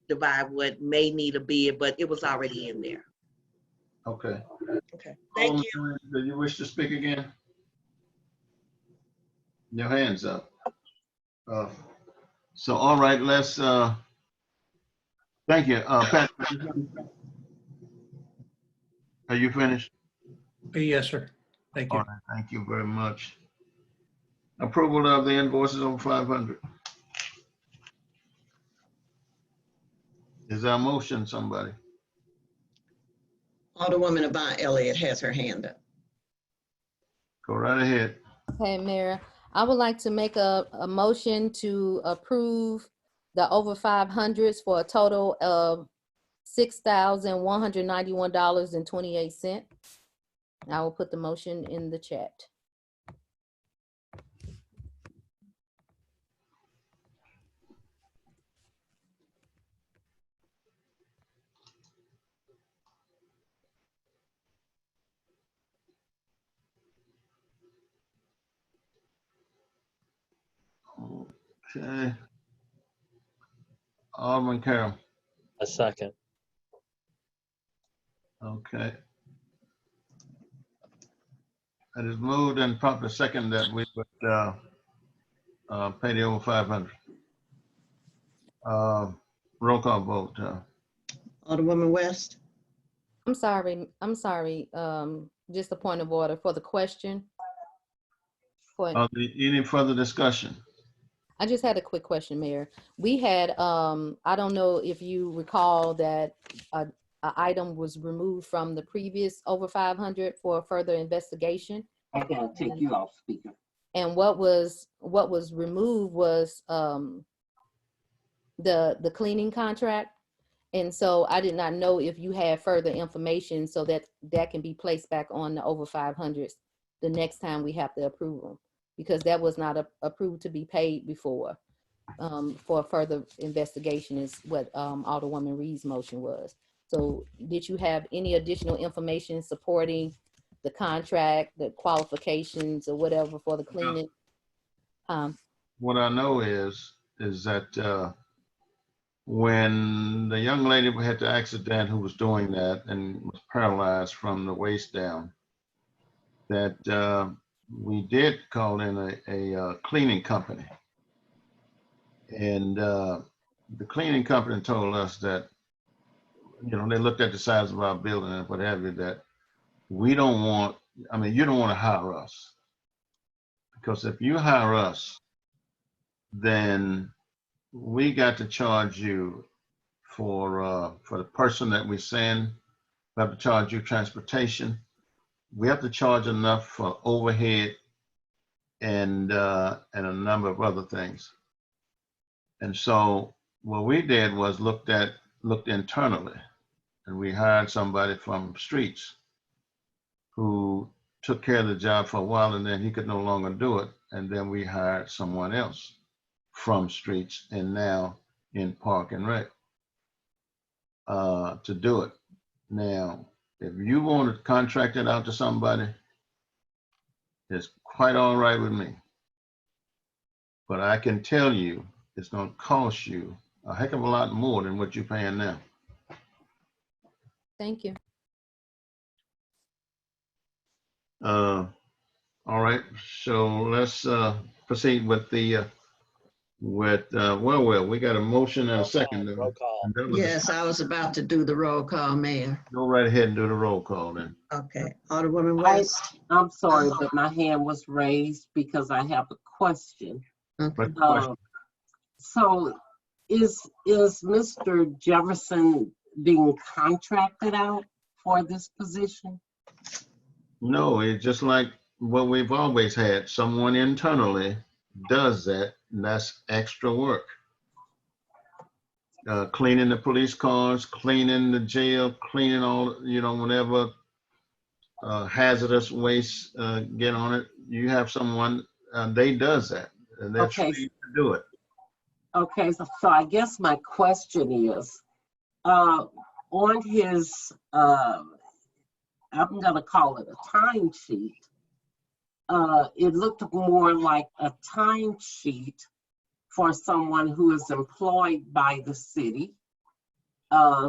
Speaker 10: divide what may need a bid, but it was already in there.
Speaker 4: Okay.
Speaker 10: Okay, thank
Speaker 4: you. Do you wish to speak again? Your hand's up. So, all right, let's, thank you. Pat, are you finished?
Speaker 18: Yes, sir. Thank you.
Speaker 4: All right, thank you very much. Approval of the invoices over 500. Is there a motion, somebody?
Speaker 5: Alderwoman Yvonne Elliott has her hand up.
Speaker 4: Go right ahead.
Speaker 7: Okay, Mayor, I would like to make a motion to approve the over 500s for a total of $6,191.28. I will put the motion in the chat.
Speaker 4: Okay. Alderman Carroll.
Speaker 6: A second.
Speaker 4: Okay. It is moved and properly second that we would pay the over 500. Roll call vote.
Speaker 5: Alderwoman West,
Speaker 7: I'm sorry, just a point of order for the question.
Speaker 4: Any further discussion?
Speaker 7: I just had a quick question, Mayor. We had, I don't know if you recall that a item was removed from the previous over 500 for further investigation.
Speaker 3: I gotta take you off speaker.
Speaker 7: And what was removed was the cleaning contract. And so I did not know if you had further information so that that can be placed back on the over 500s the next time we have to approve them, because that was not approved to be paid before for further investigation is what Alderwoman Reed's motion was. So did you have any additional information supporting the contract, the qualifications or whatever for the cleaning?
Speaker 4: What I know is that when the young lady had the accident who was doing that and was paralyzed from the waist down, that we did call in a cleaning company. And the cleaning company told us that, you know, they looked at the size of our building and what have you, that we don't want, I mean, you don't want to hire us. Because if you hire us, then we got to charge you for the person that we send. We have to charge you transportation. We have to charge enough for overhead and a number of other things. And so what we did was looked internally, and we hired somebody from streets who took care of the job for a while, and then he could no longer do it. And then we hired someone else from streets and now in Park and Rec to do it. Now, if you want to contract it out to somebody, it's quite all right with me. But I can tell you, it's going to cost you a heck of a lot more than what you're paying now.
Speaker 7: Thank you.
Speaker 4: All right, so let's proceed with the well, we got a motion and a second.
Speaker 6: Roll call.
Speaker 5: yes, I was about to do the roll call, Mayor.
Speaker 4: Go right ahead and do the roll call then.
Speaker 5: Okay, Alderwoman West.
Speaker 3: I'm sorry, but my hand was raised because I have a question.
Speaker 5: Okay.
Speaker 3: So is Mr. Jefferson being contracted out for this position?
Speaker 4: No, it's just like what we've always had. Someone internally does that, and that's extra work. Cleaning the police cars, cleaning the jail, cleaning all, you know, whenever hazardous waste get on it, you have someone, they does that, and they're trained to do it.
Speaker 3: Okay, so I guess my question is, on his, I'm gonna call it a time sheet, it looked more like a time sheet for someone who is employed by the city,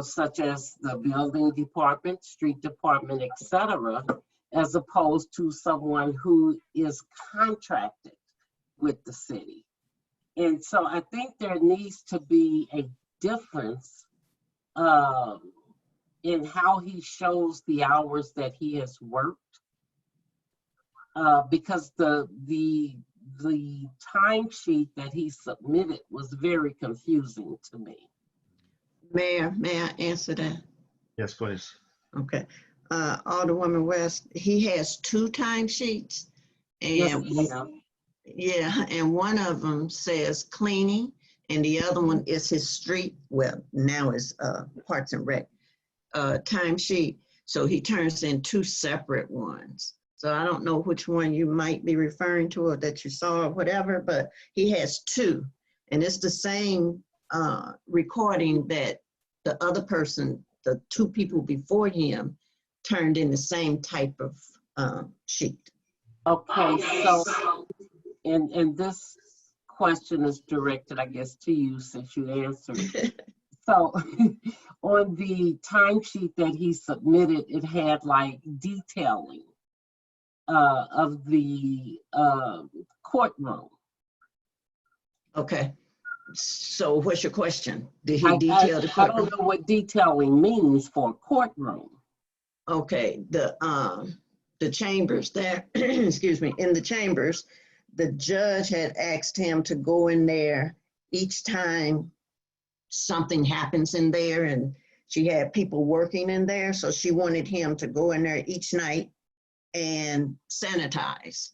Speaker 3: such as the building department, street department, etc., as opposed to someone who is contracted with the city. And so I think there needs to be a difference in how he shows the hours that he has worked, because the timesheet that he submitted was very confusing to me.
Speaker 5: Mayor, may I answer that?
Speaker 4: Yes, please.
Speaker 5: Okay. Alderwoman West, he has 2 timesheets, and yeah, and one of them says cleaning, and the other one is his street, well, now it's Parks and Rec timesheet. So he turns in 2 separate ones. So I don't know which one you might be referring to or that you saw or whatever, but he has 2, and it's the same recording that the other person, the 2 people before him, turned in the same type of sheet.
Speaker 3: Okay, so in this question is directed, I guess, to you since you answered it. So on the timesheet that he submitted, it had like detailing of the courtroom.
Speaker 5: Okay. So what's your question? Did he detail the
Speaker 3: I
Speaker 5: courtroom?
Speaker 3: don't know what detailing means for a courtroom.
Speaker 5: Okay, the chambers there, excuse me, in the chambers, the judge had asked him to go in there each time something happens in there, and she had people working in there, so she wanted him to go in there each night and sanitize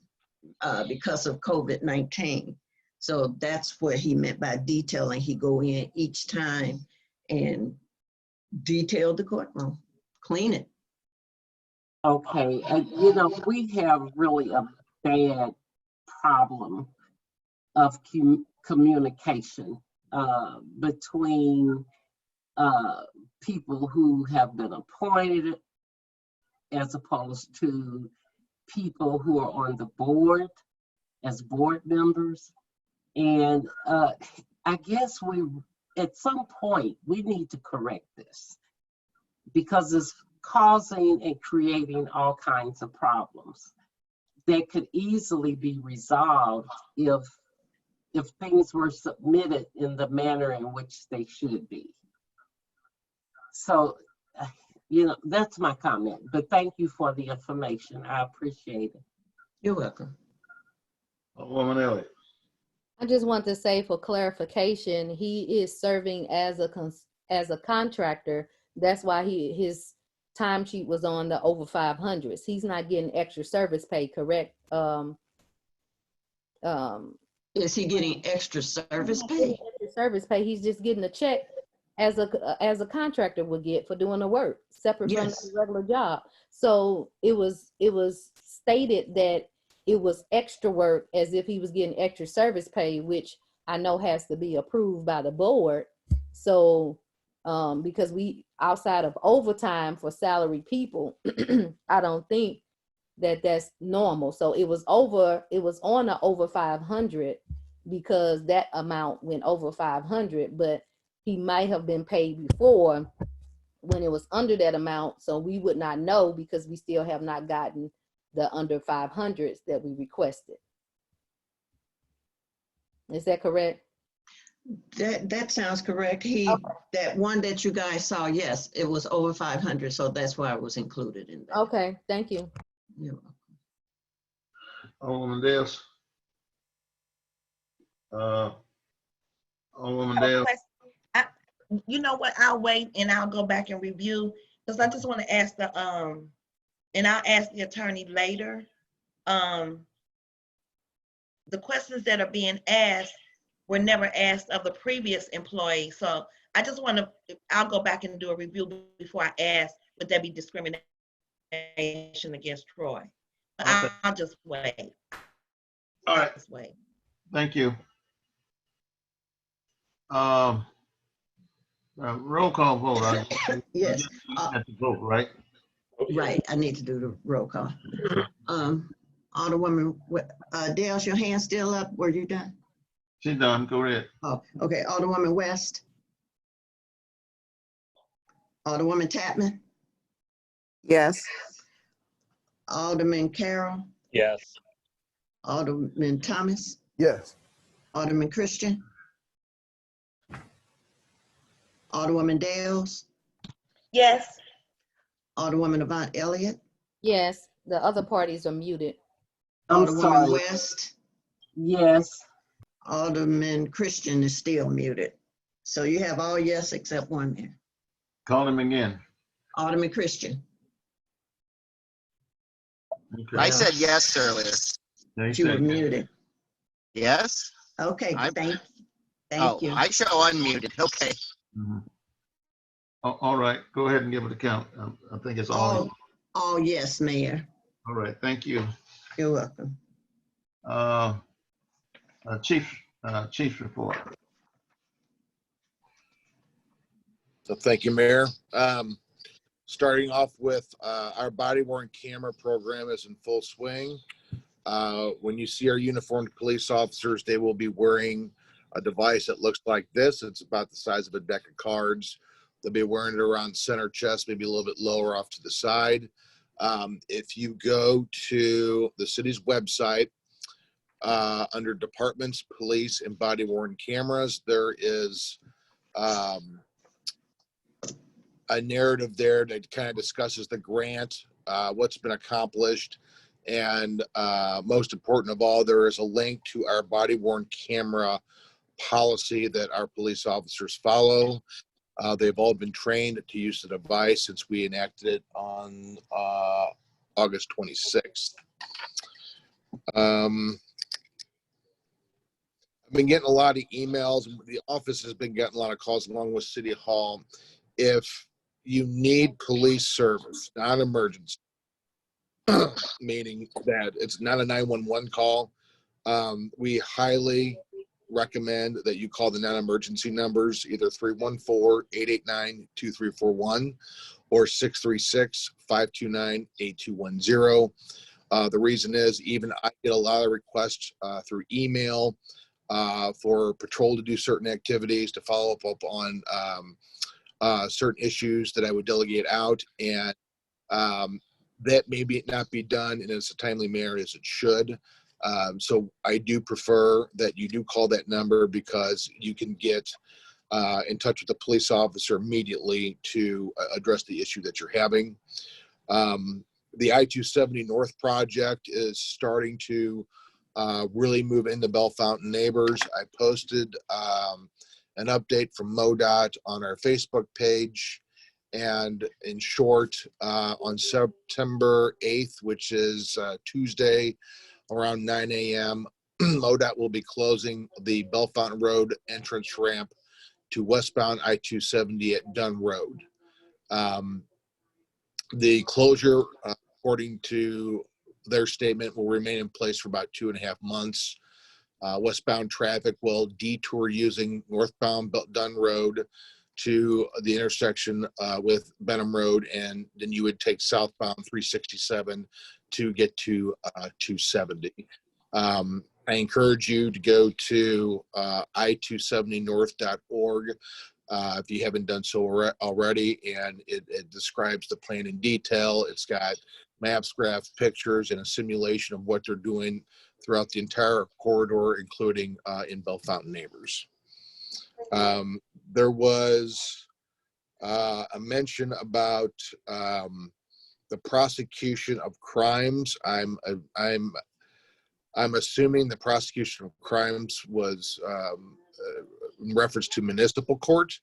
Speaker 5: because of COVID-19. So that's what he meant by detailing. He go in each time and detail the courtroom, clean it.
Speaker 3: Okay, you know, we have really a bad problem of communication between people who have been appointed as opposed to people who are on the board as board members. And I guess at some point, we need to correct this because it's causing and creating all kinds of problems that could easily be resolved if things were submitted in the manner in which they should be. So, you know, that's my comment, but thank you for the information. I appreciate it.
Speaker 5: You're welcome.
Speaker 4: Woman Elliott.
Speaker 7: I just want to say for clarification, he is serving as a contractor. That's why his timesheet was on the over 500s. He's not getting extra service pay, correct?
Speaker 5: Is he getting extra service pay?
Speaker 7: Extra service pay. He's just getting a check as a contractor would get for doing the work, separate from the regular job. So it was stated that it was extra work as if he was getting extra service pay, which I know has to be approved by the board. So because we outside of overtime for salaried people, I don't think that's normal. So it was on the over 500 because that amount went over 500, but he might have been paid before when it was under that amount. So we would not know because we still have not gotten the under 500s that we requested. Is that correct?
Speaker 5: That sounds correct. That one that you guys saw, yes, it was over 500, so that's why it was included in that.
Speaker 7: Okay, thank you.
Speaker 5: You're welcome.
Speaker 4: Alderwoman Dales. Alderwoman Dales.
Speaker 10: You know what? I'll wait and I'll go back and review because I just want to ask and I'll ask the attorney later. The questions that are being asked were never asked of the previous employee. So I just want to, I'll go back and do a review before I ask, would there be discrimination against Troy? Okay. I'll just wait.
Speaker 4: All right.
Speaker 10: Just wait.
Speaker 4: Thank you. Roll call vote.
Speaker 5: Yes.
Speaker 4: Have to vote, right?
Speaker 5: Right. I need to do the roll call. Alderwoman Dale's, your hand still up? Were you done?
Speaker 4: She's done. Go ahead.
Speaker 5: Oh, okay. Alderwoman West. Alderwoman Tapman.
Speaker 2: Yes.
Speaker 5: Alderman Carroll.
Speaker 6: Yes.
Speaker 5: Alderman Thomas.
Speaker 1: Yes.
Speaker 5: Alderman Christian. Alderwoman Dales.
Speaker 10: Yes.
Speaker 5: Alderwoman Avant Elliott.
Speaker 7: Yes, the other parties are muted.
Speaker 5: Alderwoman West.
Speaker 3: Yes.
Speaker 5: Alderman Christian is still muted. So you have all yes except one there.
Speaker 4: Call him again.
Speaker 5: Alderman Christian.
Speaker 4: Okay.
Speaker 11: I said yes earlier.
Speaker 5: You were muted.
Speaker 11: Yes?
Speaker 5: Okay, thank you.
Speaker 11: I show unmuted. Okay.
Speaker 4: Mm-hmm. All right. Go ahead and give it a count. I think it's all.
Speaker 5: All yes, Mayor.
Speaker 4: All right. Thank you.
Speaker 5: You're welcome.
Speaker 4: Chief's report.
Speaker 8: So thank you, Mayor. Starting off with our body worn camera program is in full swing. when you see our uniformed police officers, they will be wearing a device that looks like this. It's about the size of a deck of cards. They'll be wearing it around center chest, maybe a little bit lower off to the side. If you go to the city's website, under departments, police, and body-worn cameras, there is a narrative there that kind of discusses the grant, what's been accomplished, and most important of all, there is a link to our body-worn camera policy that our police officers follow. They've all been trained to use the device since we enacted it on August 26th. I've been getting a lot of emails. The office has been getting a lot of calls along with City Hall. If you need police service, non-emergency, meaning that it's not a 911 call, we highly recommend that you call the non-emergency numbers, either 314-889-2341 or 636-529-8210. The reason is, even I get a lot of requests through email for patrol to do certain activities, to follow up on certain issues that I would delegate out, and that may not be done in as a timely manner as it should. So I do prefer that you do call that number, because you can get in touch with the police officer immediately to address the issue that you're having. The I-270 North project is starting to really move into Bell Fountain neighbors. I posted an update from MoDOT on our Facebook page. And in short, on September 8th, which is Tuesday, around 9 a.m., MoDOT will be closing the Bell Fountain Road entrance ramp to westbound I-270 at Dunn Road. The closure, according to their statement, will remain in place for about 2.5 months. Westbound traffic will detour using northbound Dunn Road to the intersection with Benham Road, and then you would take southbound 367 to get to 270. I encourage you to go to i270north.org if you haven't done so already, and it describes the plan in detail. It's got maps, graphs, pictures, and a simulation of what they're doing throughout the entire corridor, including in Bell Fountain neighbors. There was a mention about the prosecution of crimes. I'm assuming the prosecution of crimes was in reference to municipal court.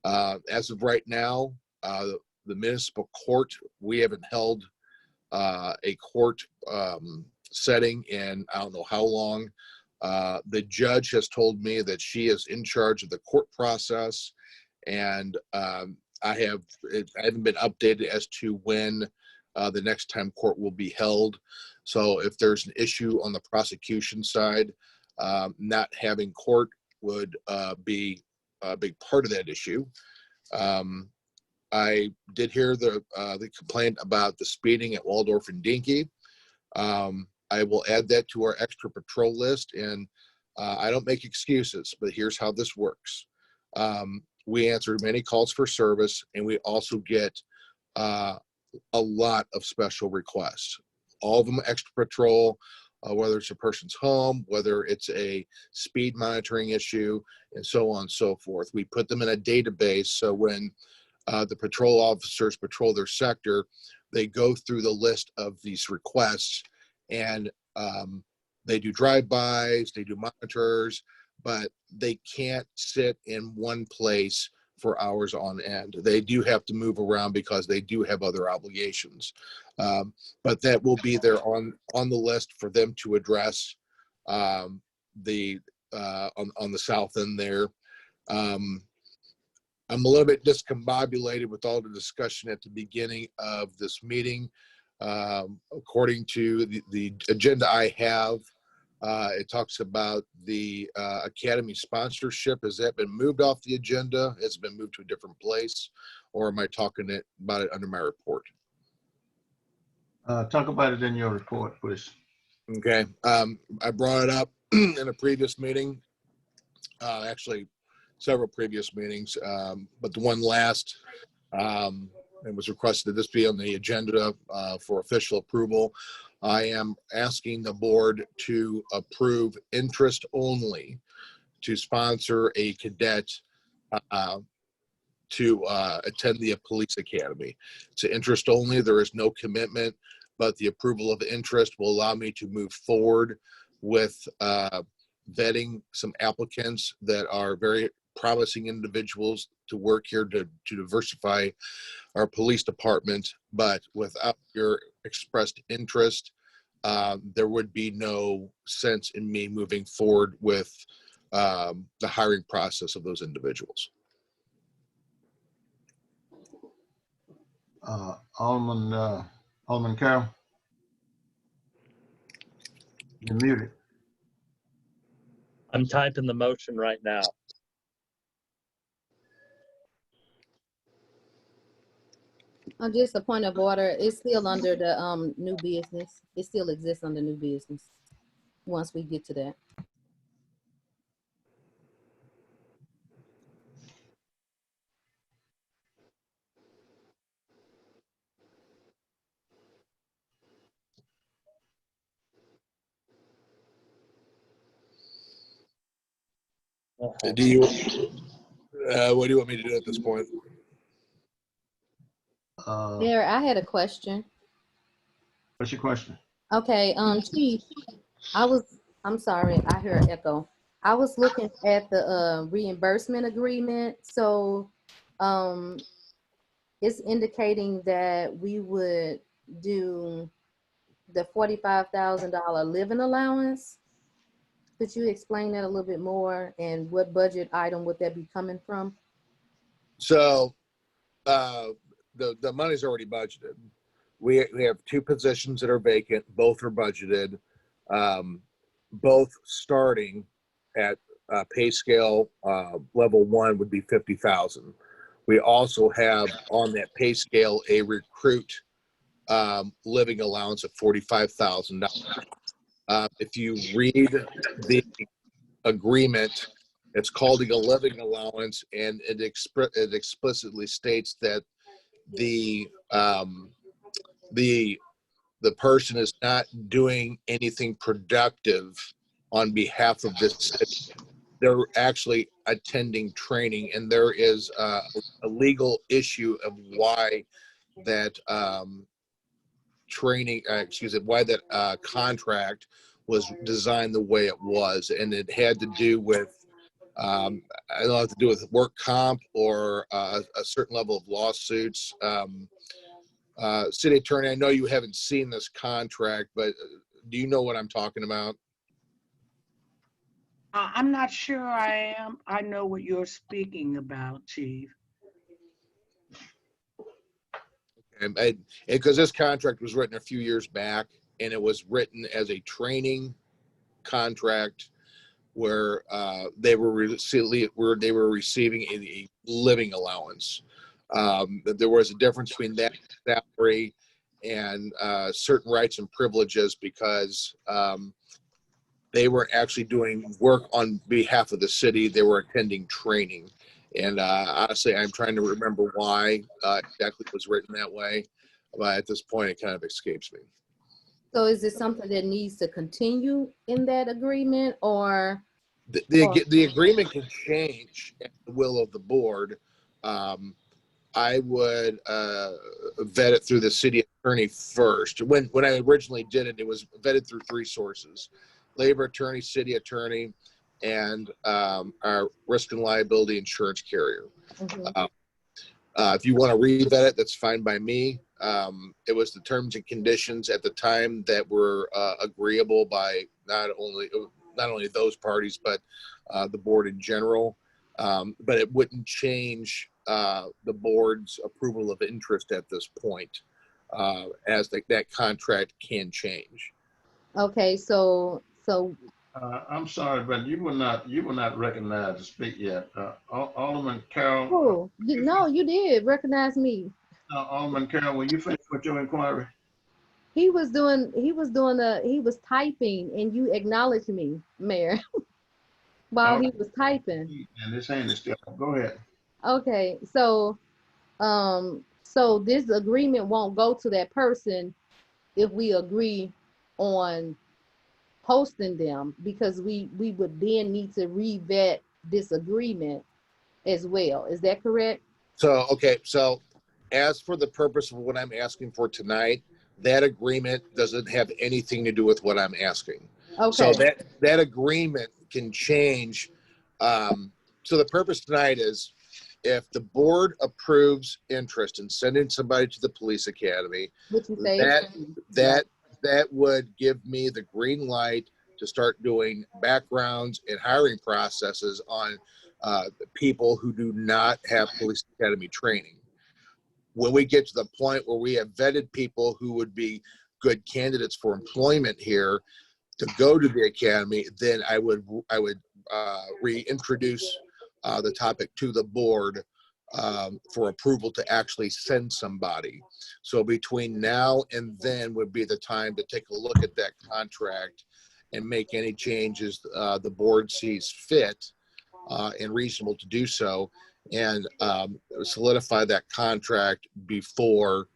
Speaker 8: As of right now, the municipal court, we haven't held a court setting in I don't know how long. The judge has told me that she is in charge of the court process, and I haven't been updated as to when the next time court will be held. So if there's an issue on the prosecution side, not having court would be a big part of that issue. I did hear the complaint about the speeding at Waldorf and Dinky. I will add that to our extra patrol list, and I don't make excuses, but here's how this works. We answer many calls for service, and we also get a lot of special requests. All of them extra patrol, whether it's a person's home, whether it's a speed monitoring issue, and so on and so forth. We put them in a database, so when the patrol officers patrol their sector, they go through the list of these requests, and they do drive-bys, they do monitors, but they can't sit in one place for hours on end. They do have to move around because they do have other obligations. But that will be there on the list for them to address on the south end there. I'm a little bit discombobulated with all the discussion at the beginning of this meeting. According to the agenda I have, it talks about the Academy sponsorship. Has that been moved off the agenda? Has it been moved to a different place? Or am I talking about it under my report?
Speaker 4: Talk about it in your report, please.
Speaker 8: Okay. I brought it up in a previous meeting, actually several previous meetings, but the one last, it was requested that this be on the agenda for official approval. I am asking the board to approve interest only to sponsor a cadet to attend the police academy. It's interest only. There is no commitment, but the approval of interest will allow me to move forward with vetting some applicants that are very promising individuals to work here to diversify our police department. But without your expressed interest, there would be no sense in me moving forward with the hiring process of those individuals.
Speaker 4: Alderman Carroll, you're muted.
Speaker 6: I'm typing the motion right now.
Speaker 7: Just a point of order. It's still under the new business. It still exists under new business. Once we get to that.
Speaker 8: Do you? What do you want me to do at this point?
Speaker 7: Mayor, I had a question.
Speaker 4: What's your question?
Speaker 7: Okay, Chief, I'm sorry, I hear an echo. I was looking at the reimbursement agreement. So it's indicating that we would do the $45,000 living allowance. Could you explain that a little bit more, and what budget item would that be coming from?
Speaker 8: So the money's already budgeted. We have two positions that are vacant. Both are budgeted. Both starting at pay scale level 1 would be 50,000. We also have on that pay scale a recruit living allowance of $45,000. If you read the agreement, it's called a living allowance, and it explicitly states that the person is not doing anything productive on behalf of this city. They're actually attending training, and there is a legal issue of why that why that contract was designed the way it was, and it had to do with I don't know, have to do with work comp or a certain level of lawsuits. City Attorney, I know you haven't seen this contract, but do you know what I'm talking about?
Speaker 9: I'm not sure I know what you're speaking about, Chief.
Speaker 8: And because this contract was written a few years back, and it was written as a training contract where they were receiving a living allowance. There was a difference between that salary and certain rights and privileges because they weren't actually doing work on behalf of the city. They were attending training. And honestly, I'm trying to remember why exactly it was written that way. But at this point, it kind of escapes me.
Speaker 7: So is it something that needs to continue in that agreement, or?
Speaker 8: The agreement can change at the will of the board. I would vet it through the city attorney first. When I originally did it, it was vetted through 3 sources: labor attorney, city attorney, and our risk and liability insurance carrier.
Speaker 7: Mm-hmm.
Speaker 8: If you want to revet it, that's fine by me. It was the terms and conditions at the time that were agreeable by not only those parties, but the board in general. But it wouldn't change the board's approval of interest at this point, as that contract can change.
Speaker 7: Okay, so
Speaker 4: I'm sorry, but you were not recognized to speak yet. Alderman Carroll.
Speaker 7: oh, no, you did recognize me.
Speaker 4: Alderman Carroll, will you finish with your inquiry?
Speaker 7: He was typing and you acknowledged me, Mayor, while
Speaker 4: Oh,
Speaker 7: he was typing.
Speaker 4: and this hand is still, go ahead.
Speaker 7: Okay, so so this agreement won't go to that person if we agree on posting them, because we would then need to revet this agreement as well. Is that correct?
Speaker 8: So, okay, so as for the purpose of what I'm asking for tonight, that agreement doesn't have anything to do with what I'm asking. So
Speaker 7: Okay.
Speaker 8: that agreement can change. So the purpose tonight is if the board approves interest in sending somebody to the police academy,
Speaker 7: Which you say
Speaker 8: that would give me the green light to start doing backgrounds and hiring processes on people who do not have police academy training. When we get to the point where we have vetted people who would be good candidates for employment here to go to the academy, then I would reintroduce the topic to the board for approval to actually send somebody. So between now and then would be the time to take a look at that contract and make any changes the board sees fit and reasonable to do so, and solidify that contract before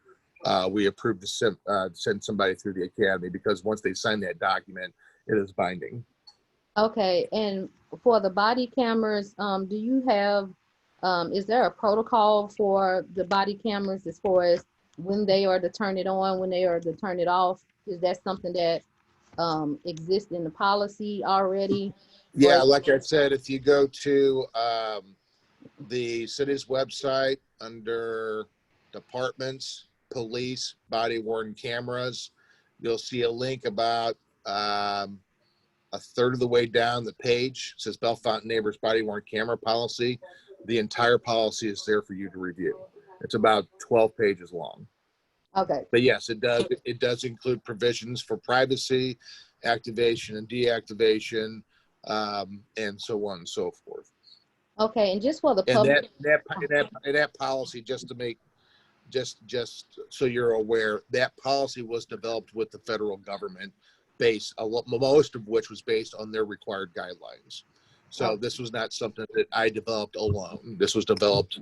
Speaker 8: we approve to send somebody through the academy, because once they sign that document, it is binding.
Speaker 7: Okay, and for the body cameras, do you have, is there a protocol for the body cameras as far as when they are to turn it on, when they are to turn it off? Is that something that exists in the policy already?
Speaker 8: Yeah, like I said, if you go to the city's website under departments, police, body worn cameras, you'll see a link about a third of the way down the page. It says Bellefonte Neighbors body worn camera policy. The entire policy is there for you to review. It's about 12 pages long.
Speaker 7: Okay.
Speaker 8: But yes, it does include provisions for privacy, activation and deactivation, and so on and so forth.
Speaker 7: Okay, and just for the
Speaker 8: And
Speaker 7: public.
Speaker 8: that policy, just to make, just so you're aware, that policy was developed with the federal government, most of which was based on their required guidelines. So this was not something that I developed alone. This was developed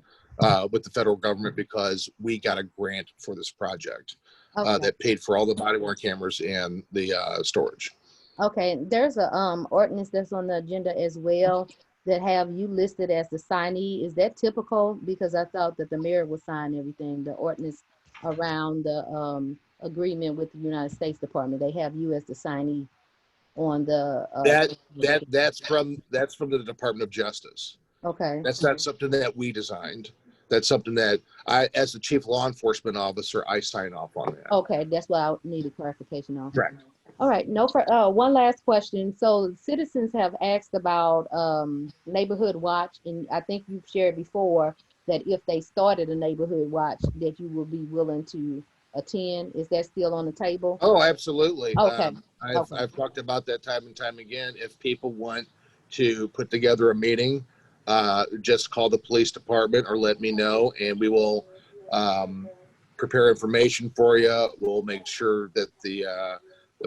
Speaker 8: with the federal government because we got a grant for this project that paid for all the body worn cameras and the storage.
Speaker 7: Okay, there's a ordinance that's on the agenda as well that have you listed as the signee. Is that typical? Because I thought that the mayor would sign everything, the ordinance around the agreement with the United States Department. They have you as the signee on the
Speaker 8: that's from the Department of Justice.
Speaker 7: Okay.
Speaker 8: That's not something that we designed. That's something that I, as the chief law enforcement officer, I sign off on that.
Speaker 7: Okay, that's what I needed clarification on.
Speaker 8: Correct.
Speaker 7: All right, one last question. So citizens have asked about neighborhood watch, and I think you've shared before that if they started a neighborhood watch, that you will be willing to attend. Is that still on the table?
Speaker 8: Oh, absolutely.
Speaker 7: Okay.
Speaker 8: I've talked about that time and time again. If people want to put together a meeting, just call the police department or let me know, and we will prepare information for you. We'll make sure that the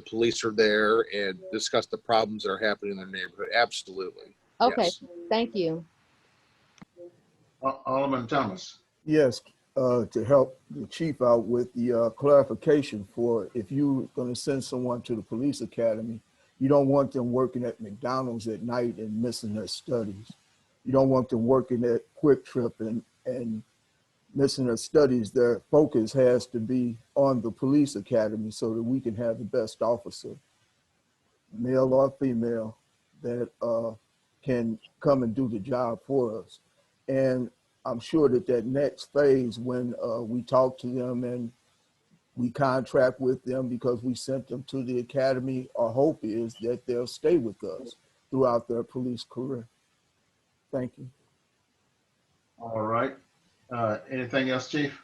Speaker 8: police are there and discuss the problems that are happening in the neighborhood. Absolutely.
Speaker 7: Okay.
Speaker 8: Yes.
Speaker 7: Thank you.
Speaker 4: Alderman Thomas.
Speaker 1: Yes, to help the chief out with the clarification for if you're going to send someone to the police academy, you don't want them working at McDonald's at night and missing their studies. You don't want them working at Quick Trip and missing their studies. Their focus has to be on the police academy so that we can have the best officer, male or female, that can come and do the job for us. And I'm sure that next phase, when we talk to them and we contract with them because we sent them to the academy, our hope is that they'll stay with us throughout their police career. Thank you.
Speaker 4: All right. Anything else, Chief?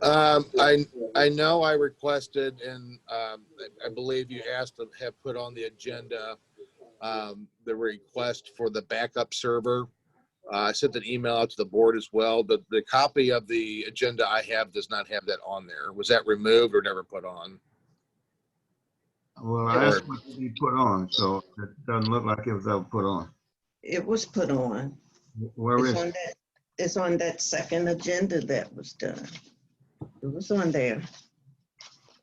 Speaker 8: I know I requested, and I believe you asked to have put on the agenda the request for the backup server I sent an email out to the board as well. The copy of the agenda I have does not have that on there. Was that removed or never put on?
Speaker 4: Well, I asked what to be put on, so it doesn't look like it was ever put on.
Speaker 5: It was put on.
Speaker 4: Where is
Speaker 5: It's on
Speaker 4: it?
Speaker 5: that, it's on that second agenda that was done. It was on there.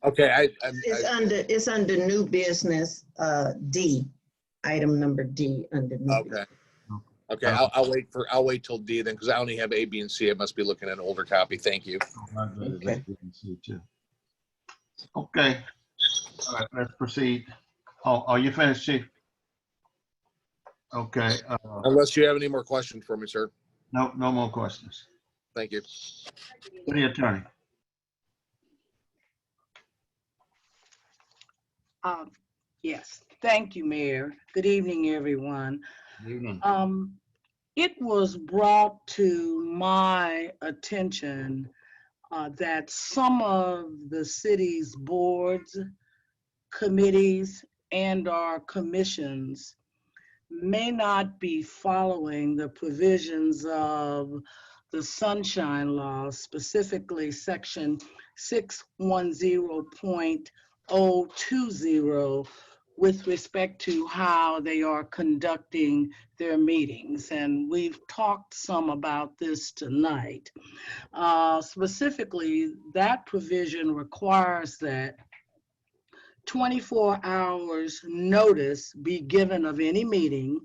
Speaker 8: Okay,
Speaker 5: It's under new business, D, item number D under new business.
Speaker 8: Okay. I'll wait till D then, because I only have A, B, and C. I must be looking at an older copy. Thank you.
Speaker 5: Okay.
Speaker 4: Okay. All right, let's proceed. Oh, are you finished, Chief? Okay.
Speaker 8: Unless you have any more questions for me, sir.
Speaker 4: No more questions.
Speaker 8: Thank you.
Speaker 4: City Attorney.
Speaker 9: Yes, thank you, Mayor. Good evening, everyone.
Speaker 4: Good evening.
Speaker 9: It was brought to my attention that some of the city's boards, committees, and/or commissions may not be following the provisions of the Sunshine Law, specifically Section 610.020, with respect to how they are conducting their meetings. And we've talked some about this tonight. Specifically, that provision requires that 24 hours notice be given of any meeting,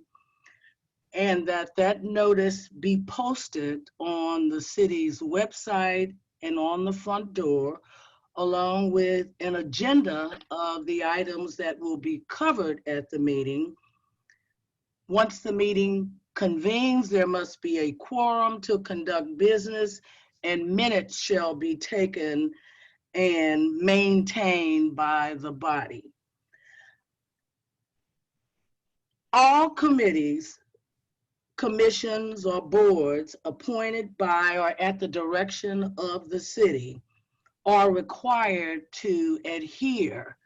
Speaker 9: and that notice be posted on the city's website and on the front door, along with an agenda of the items that will be covered at the meeting. Once the meeting convenes, there must be a quorum to conduct business, and minutes shall be taken and maintained by the body. All committees, commissions, or boards appointed by or at the direction of the city are required to adhere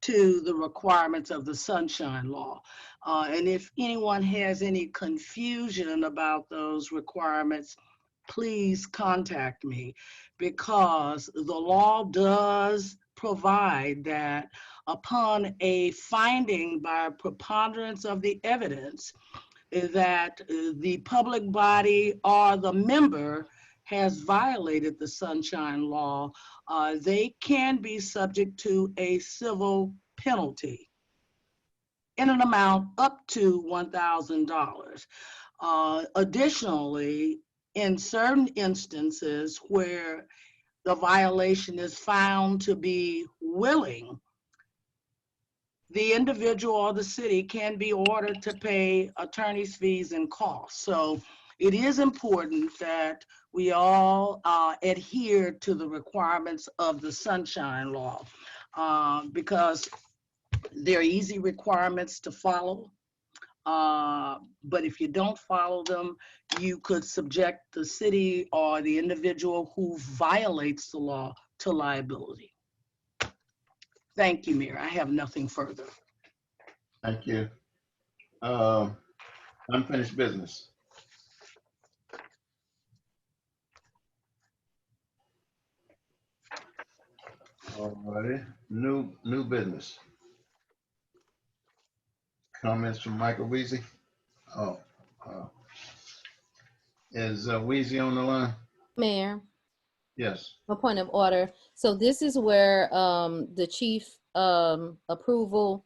Speaker 9: to the requirements of the Sunshine Law. And if anyone has any confusion about those requirements, please contact me, because the law does provide that upon a finding by preponderance of the evidence that the public body or the member has violated the Sunshine Law, they can be subject to a civil penalty in an amount up to $1,000. Additionally, in certain instances where the violation is found to be willing, the individual or the city can be ordered to pay attorney's fees and costs. So it is important that we all adhere to the requirements of the Sunshine Law, because they're easy requirements to follow. But if you don't follow them, you could subject the city or the individual who violates the law to liability. Thank you, Mayor. I have nothing further.
Speaker 4: Thank you. Unfinished business. All righty. New business. Comments from Michael Weezy? Is Weezy on the line?
Speaker 7: Mayor,
Speaker 4: Yes.
Speaker 7: a point of order. So this is where the chief approval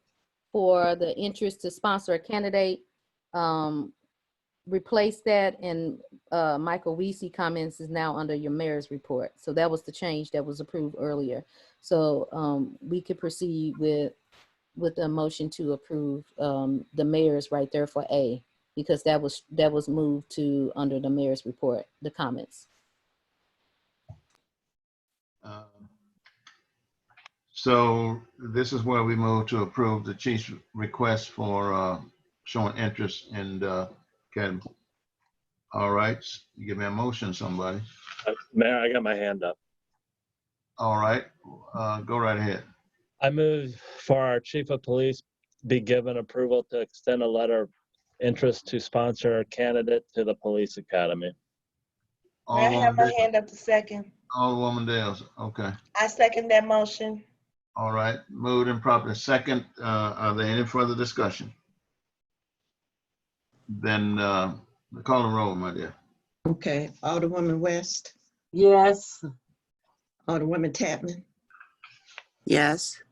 Speaker 7: for the interest to sponsor a candidate replace that, and Michael Weezy comments is now under your mayor's report. So that was the change that was approved earlier. So we could proceed with a motion to approve the mayor's right there for A, because that was moved to under the mayor's report, the comments.
Speaker 4: So this is where we move to approve the chief's request for showing interest in the academy. All right, you give me a motion, somebody.
Speaker 6: Mayor, I got my hand up.
Speaker 4: All right, go right ahead.
Speaker 6: I move for our chief of police be given approval to extend a letter of interest to sponsor a candidate to the police academy.
Speaker 10: May I have my hand up to second?
Speaker 4: Alderwoman Dales, okay.
Speaker 10: I second that motion.
Speaker 4: All right, moved and properly second. Are there any further discussion? Then call the roll, my dear.
Speaker 5: Okay, Alderwoman West,
Speaker 3: Yes.
Speaker 5: Alderwoman Tapman,
Speaker 2: Yes.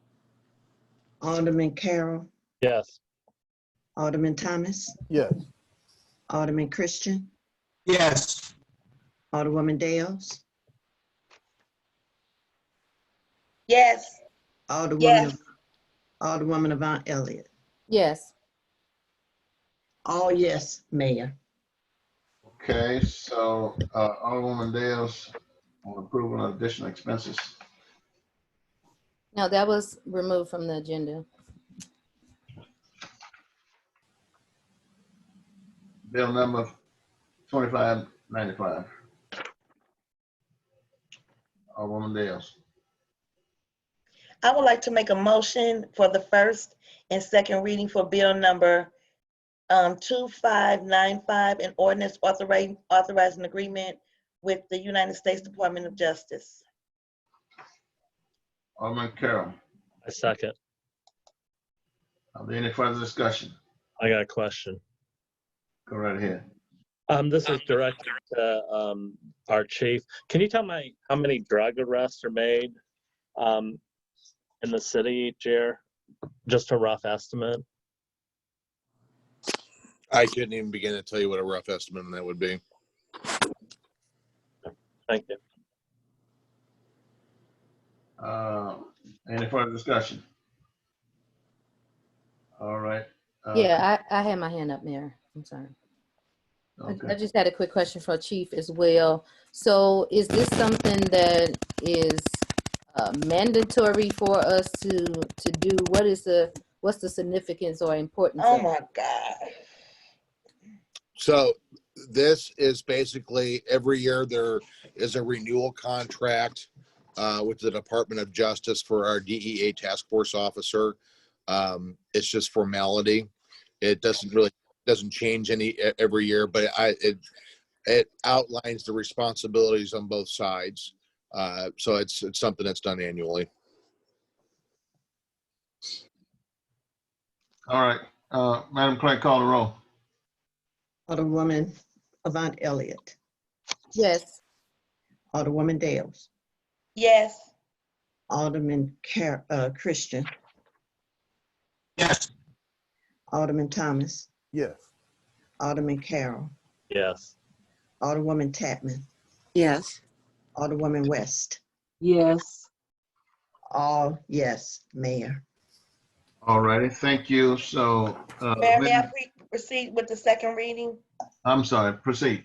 Speaker 5: Alderman Carroll,
Speaker 6: Yes.
Speaker 5: Alderman Thomas,
Speaker 1: Yes.
Speaker 5: Alderman Christian,
Speaker 19: Yes.
Speaker 5: Alderwoman Dales,
Speaker 10: Yes.
Speaker 5: Alderwoman Avant Elliott.
Speaker 7: Yes.
Speaker 5: All yes, Mayor.
Speaker 4: Okay, so Alderwoman Dales on approval of additional expenses.
Speaker 7: No, that was removed from the agenda.
Speaker 4: Bill number 2595. Alderwoman Dales.
Speaker 10: I would like to make a motion for the first and second reading for bill number 2595, an ordinance authorizing agreement with the United States Department of Justice.
Speaker 4: Alderman Carroll.
Speaker 6: I second.
Speaker 4: Are there any further discussion?
Speaker 6: I got a question.
Speaker 4: Go right ahead.
Speaker 6: This is directed to our chief. Can you tell me how many drug arrests are made in the city each year? Just a rough estimate.
Speaker 8: I couldn't even begin to tell you what a rough estimate on that would be.
Speaker 6: Thank you.
Speaker 4: Any further discussion? All right.
Speaker 7: Yeah, I had my hand up, Mayor. I'm sorry.
Speaker 4: Okay.
Speaker 7: I just had a quick question for Chief as well. So is this something that is mandatory for us to do? What's the significance or importance?
Speaker 10: Oh
Speaker 7: of
Speaker 10: my God.
Speaker 8: So this is basically every year there is a renewal contract with the Department of Justice for our DEA task force officer. It's just formality. It doesn't change every year, but it outlines the responsibilities on both sides. So it's something that's done annually.
Speaker 4: All right. Madam Clerk, call the roll.
Speaker 5: Alderwoman Avant Elliott,
Speaker 7: Yes.
Speaker 5: Alderwoman Dales,
Speaker 10: Yes.
Speaker 5: Alderman Christian,
Speaker 19: Yes.
Speaker 5: Alderman Thomas,
Speaker 1: Yes.
Speaker 5: Alderman Carroll,
Speaker 6: Yes.
Speaker 5: Alderwoman Tapman,
Speaker 2: Yes.
Speaker 5: Alderwoman West.
Speaker 3: Yes.
Speaker 5: All yes, Mayor.
Speaker 4: All righty. Thank you. So,
Speaker 10: Mayor, may I proceed with the second reading?
Speaker 4: I'm sorry. Proceed.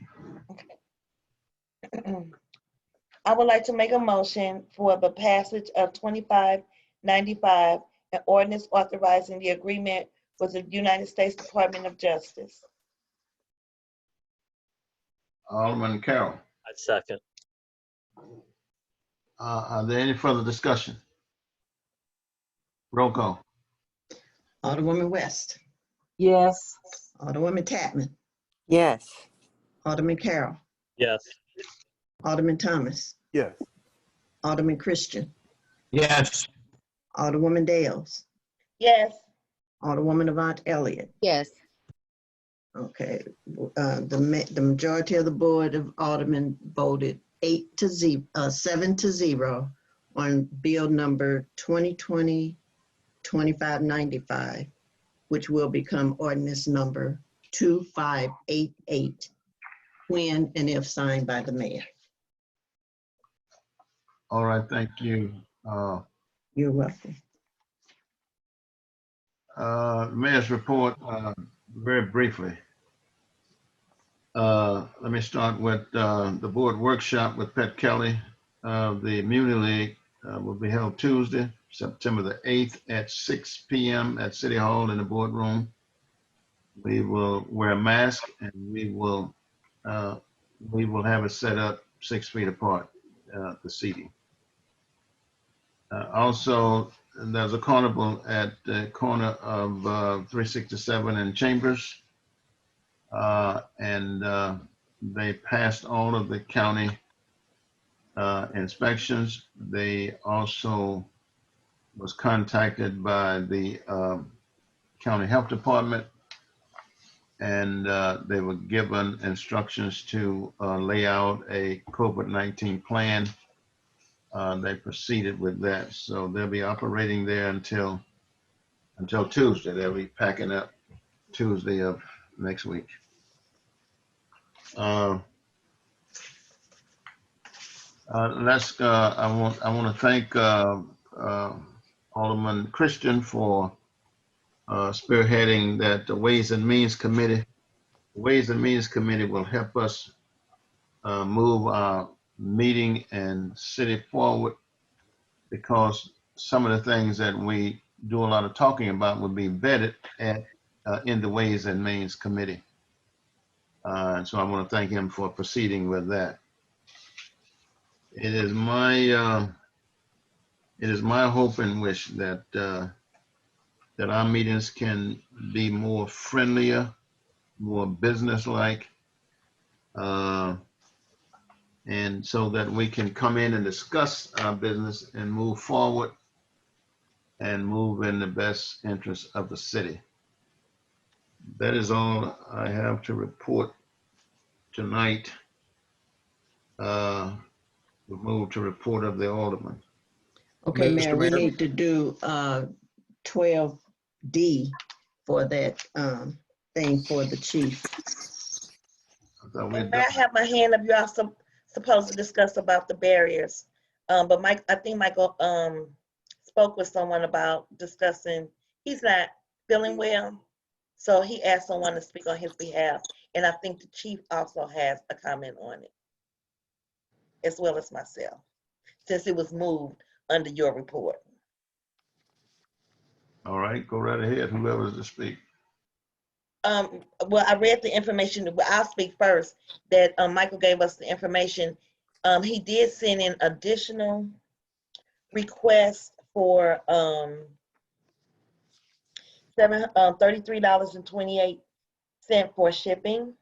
Speaker 10: I would like to make a motion for the passage of 2595, an ordinance authorizing the agreement with the United States Department of Justice.
Speaker 4: Alderman Carroll.
Speaker 6: I second.
Speaker 4: Are there any further discussion? Roll call.
Speaker 5: Alderwoman West,
Speaker 3: Yes.
Speaker 5: Alderwoman Tapman,
Speaker 2: Yes.
Speaker 5: Alderman Carroll,
Speaker 6: Yes.
Speaker 5: Alderman Thomas,
Speaker 1: Yes.
Speaker 5: Alderman Christian,
Speaker 19: Yes.
Speaker 5: Alderwoman Dales,
Speaker 10: Yes.
Speaker 5: Alderwoman Avant Elliott.
Speaker 7: Yes.
Speaker 5: Okay, the majority of the Board of Aldermen voted 7-0 on bill number 2020-2595, which will become ordinance number 2588, when and if signed by the mayor.
Speaker 4: All right. Thank you.
Speaker 5: You're welcome.
Speaker 4: Mayor's report, very briefly. Let me start with the board workshop with Pat Kelly of the Muni League will be held Tuesday, September the 8th at 6 p.m. at City Hall in the boardroom. We will wear a mask and we will have it set up 6 feet apart, the seating. Also, there's a carnival at the corner of 367 and Chambers and they passed all of the county inspections. They also was contacted by the county health department, and they were given instructions to lay out a COVID-19 plan. They proceeded with that, so they'll be operating there until Tuesday. They'll be packing up Tuesday of next week. I want to thank Alderman Christian for spearheading that the Ways and Means Committee. The Ways and Means Committee will help us move our meeting and city forward, because some of the things that we do a lot of talking about will be vetted in the Ways and Means Committee. And so I want to thank him for proceeding with that. It is my hope and wish that that our meetings can be more friendlier, more business-like, and so that we can come in and discuss our business and move forward and move in the best interest of the city. That is all I have to report tonight. We'll move to report of the alderman.
Speaker 5: Okay,
Speaker 8: Mr.
Speaker 5: Mayor, we
Speaker 8: Mayor?
Speaker 5: need to do 12D for that thing for the chief.
Speaker 10: May I have my hand up? You're also supposed to discuss about the barriers. But I think Michael spoke with someone about discussing, he's not feeling well. So he asked someone to speak on his behalf. And I think the chief also has a comment on it, as well as myself, since it was moved under your report.
Speaker 4: All right, go right ahead, whoever's to speak.
Speaker 10: Well, I read the information. I'll speak first. That Michael gave us the information. He did send in additional requests for $33.28 for shipping,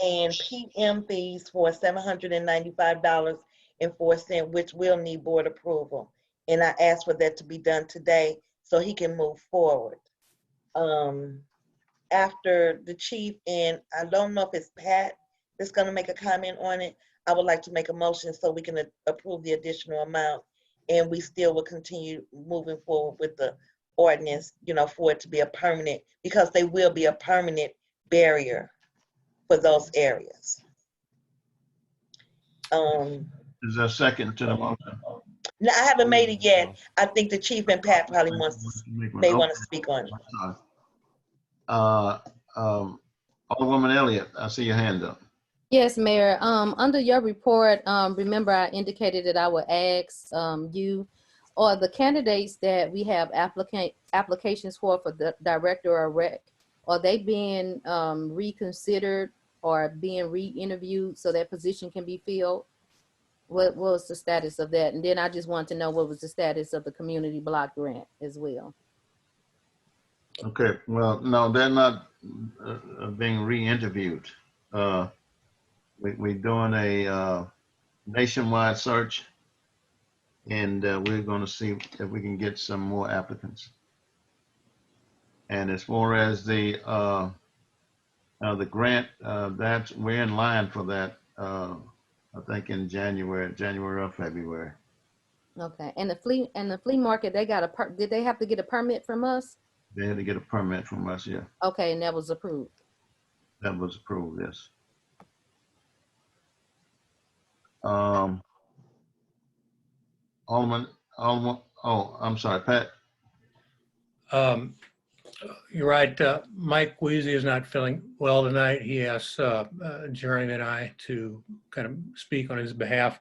Speaker 10: and PM fees for $795.04, which will need board approval. And I asked for that to be done today so he can move forward. After the chief, and I don't know if it's Pat that's going to make a comment on it, I would like to make a motion so we can approve the additional amount, and we still will continue moving forward with the ordinance, for it to be a permanent, because they will be a permanent barrier for those areas.
Speaker 4: Is there a second to the motion?
Speaker 10: No, I haven't made it yet. I think the chief and Pat probably may want to speak on it.
Speaker 4: Alderwoman Elliott, I see your hand up.
Speaker 7: Yes, Mayor. Under your report, remember I indicated that I would ask you or the candidates that we have applications for the director or rec, are they being reconsidered or being re-interviewed so that position can be filled? What was the status of that? And then I just want to know what was the status of the community block grant as well.
Speaker 4: Okay, well, no, they're not being re-interviewed. We're doing a nationwide search, and we're going to see if we can get some more applicants. And as far as the grant, we're in line for that. I think in January or February.
Speaker 7: Okay, and the flea market, did they have to get a permit from us?
Speaker 4: They had to get a permit from us, yeah.
Speaker 7: Okay, and that was approved.
Speaker 4: That was approved, yes. Alderman, I'm sorry, Pat.
Speaker 18: You're right. Mike Weezy is not feeling well tonight. He asked Jeremy and I to kind of speak on his behalf.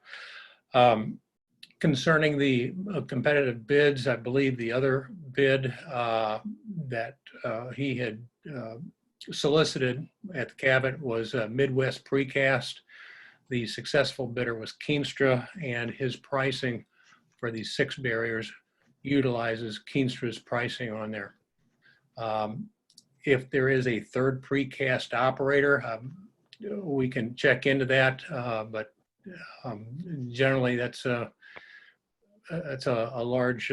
Speaker 18: Concerning the competitive bids, I believe the other bid that he had solicited at the cabinet was Midwest Precast. The successful bidder was Keenstra, and his pricing for these 6 barriers utilizes Keenstra's pricing on there. if there is a third precast operator, we can check into that. But generally, that's a large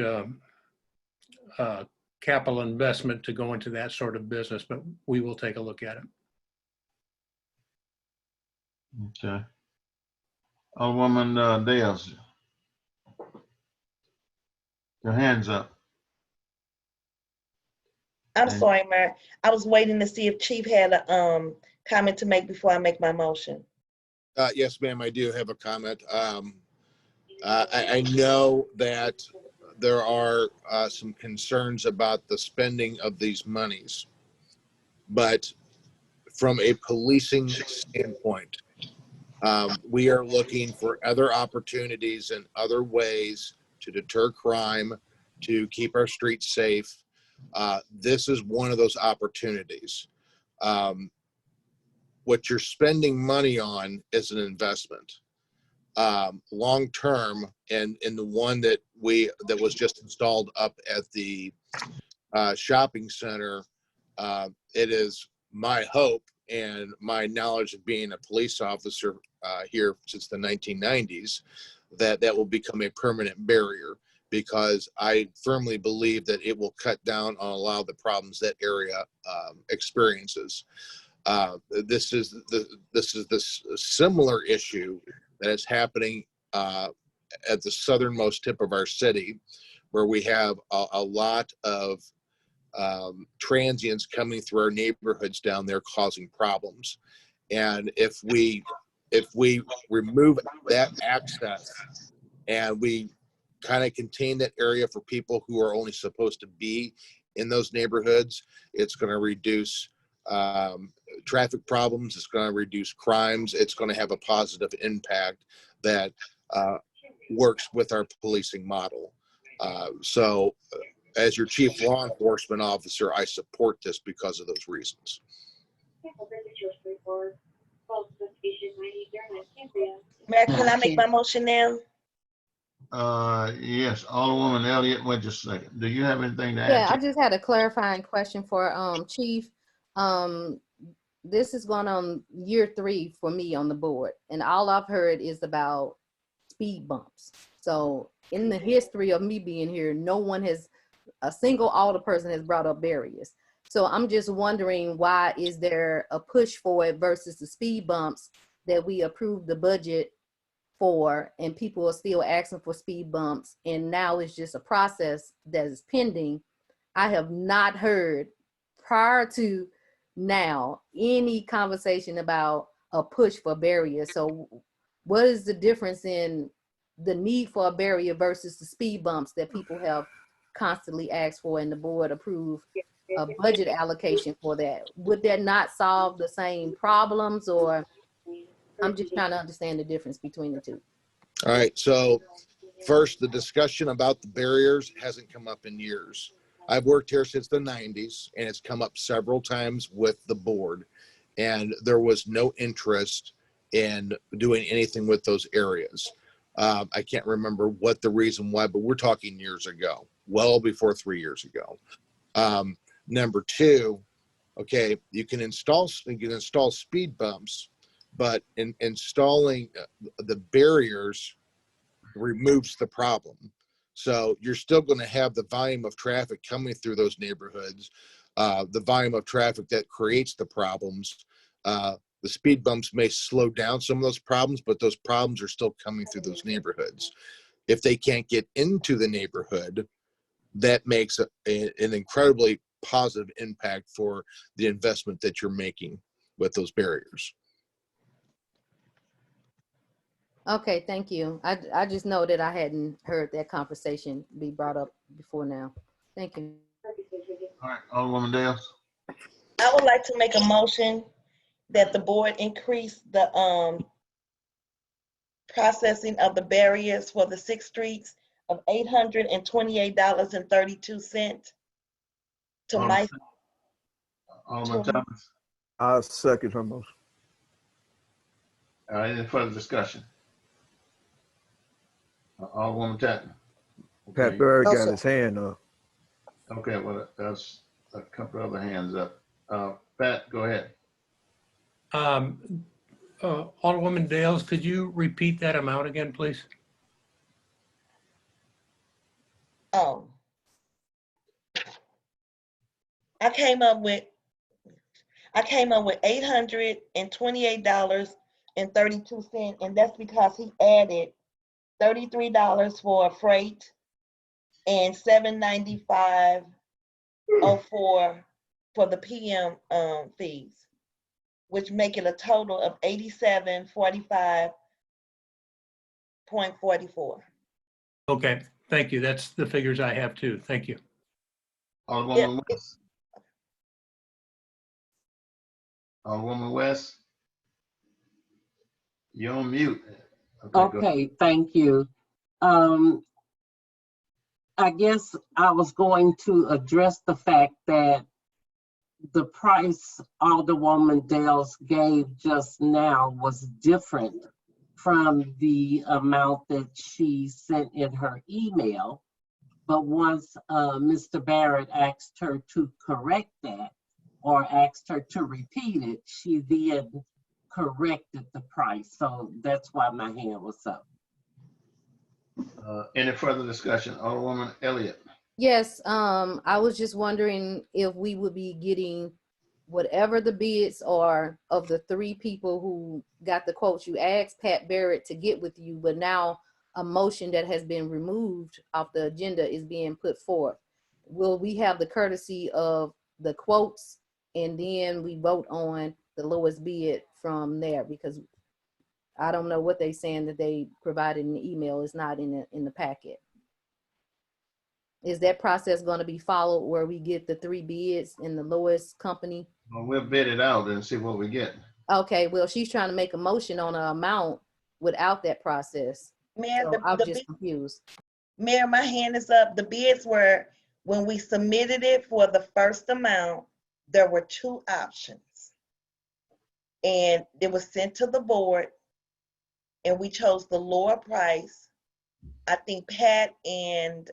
Speaker 18: capital investment to go into that sort of business, but we will take a look at it.
Speaker 4: Okay. Alderwoman Dales. Your hand's up.
Speaker 10: I'm sorry, Mayor. I was waiting to see if Chief had a comment to make before I make my motion.
Speaker 8: Yes, ma'am, I do have a comment. I know that there are some concerns about the spending of these monies, but from a policing standpoint, we are looking for other opportunities and other ways to deter crime, to keep our streets safe. This is one of those opportunities. What you're spending money on is an investment. Long term, and in the one that was just installed up at the shopping center, it is my hope and my knowledge of being a police officer here since the 1990s that will become a permanent barrier, because I firmly believe that it will cut down on a lot of the problems that area experiences. This is this similar issue that is happening at the southernmost tip of our city, where we have a lot of transients coming through our neighborhoods down there causing problems. And if we remove that access and we kind of contain that area for people who are only supposed to be in those neighborhoods, it's going to reduce traffic problems. It's going to reduce crimes. It's going to have a positive impact that works with our policing model. So as your chief law enforcement officer, I support this because of those reasons.
Speaker 10: Mayor, can I make my motion now?
Speaker 4: Yes, Alderwoman Elliott, wait just a second. Do you have anything to add?
Speaker 7: Yeah, I just had a clarifying question for Chief. This is going on year 3 for me on the board, and all I've heard is about speed bumps. So in the history of me being here, no one has, a single alderperson has brought up barriers. So I'm just wondering, why is there a push for it versus the speed bumps that we approved the budget for, and people are still asking for speed bumps, and now it's just a process that is pending. I have not heard prior to now any conversation about a push for barriers. So what is the difference in the need for a barrier versus the speed bumps that people have constantly asked for, and the board approved a budget allocation for that? Would that not solve the same problems, or I'm just trying to understand the difference between the two.
Speaker 8: All right, so first, the discussion about the barriers hasn't come up in years. I've worked here since the 90s, and it's come up several times with the board, and there was no interest in doing anything with those areas. I can't remember what the reason why, but we're talking years ago, well before 3 years ago. Number two, okay, you can install speed bumps, but installing the barriers removes the problem. So you're still going to have the volume of traffic coming through those neighborhoods, the volume of traffic that creates the problems. The speed bumps may slow down some of those problems, but those problems are still coming through those neighborhoods. If they can't get into the neighborhood, that makes an incredibly positive impact for the investment that you're making with those barriers.
Speaker 7: Okay, thank you. I just know that I hadn't heard that conversation be brought up before now. Thank you.
Speaker 4: All right, Alderwoman Dales.
Speaker 10: I would like to make a motion that the board increase the processing of the barriers for the 6 streets of $828.32 to my.
Speaker 4: Alderman Thomas.
Speaker 1: I second her motion.
Speaker 4: All right, any further discussion? Alderwoman Tatman. Okay.
Speaker 1: Pat Barry got his hand up.
Speaker 4: Okay, well, that's a couple other hands up. Pat, go ahead.
Speaker 18: Alderwoman Dales, could you repeat that amount again, please?
Speaker 10: Oh, I came up with $828.32, and that's because he added $33 for freight and $795.04 for the PM fees, which make it a total of $8745.44.
Speaker 18: Okay, thank you. That's the figures I have too. Thank you.
Speaker 4: Alderwoman West. Alderwoman West. You're on mute.
Speaker 3: Okay, thank you. I guess I was going to address the fact that the price Alderwoman Dales gave just now was different from the amount that she sent in her email. But once Mr. Barrett asked her to correct that or asked her to repeat it, she then corrected the price. So that's why my hand was up.
Speaker 4: Any further discussion? Alderwoman Elliott.
Speaker 7: Yes, I was just wondering if we would be getting whatever the bids are of the 3 people who got the quotes. You asked Pat Barrett to get with you, but now a motion that has been removed off the agenda is being put forth. Will we have the courtesy of the quotes and then we vote on the lowest bid from there? Because I don't know what they're saying that they provided in the email is not in the packet. Is that process going to be followed where we get the 3 bids and the lowest company?
Speaker 4: Well, we'll bid it out and see what we get.
Speaker 7: Okay, well, she's trying to make a motion on an amount without that process.
Speaker 10: Mayor,
Speaker 7: So I'm just confused.
Speaker 10: Mayor, my hand is up. The bids were, when we submitted it for the first amount, there were 2 options. And it was sent to the board and we chose the lower price. I think Pat and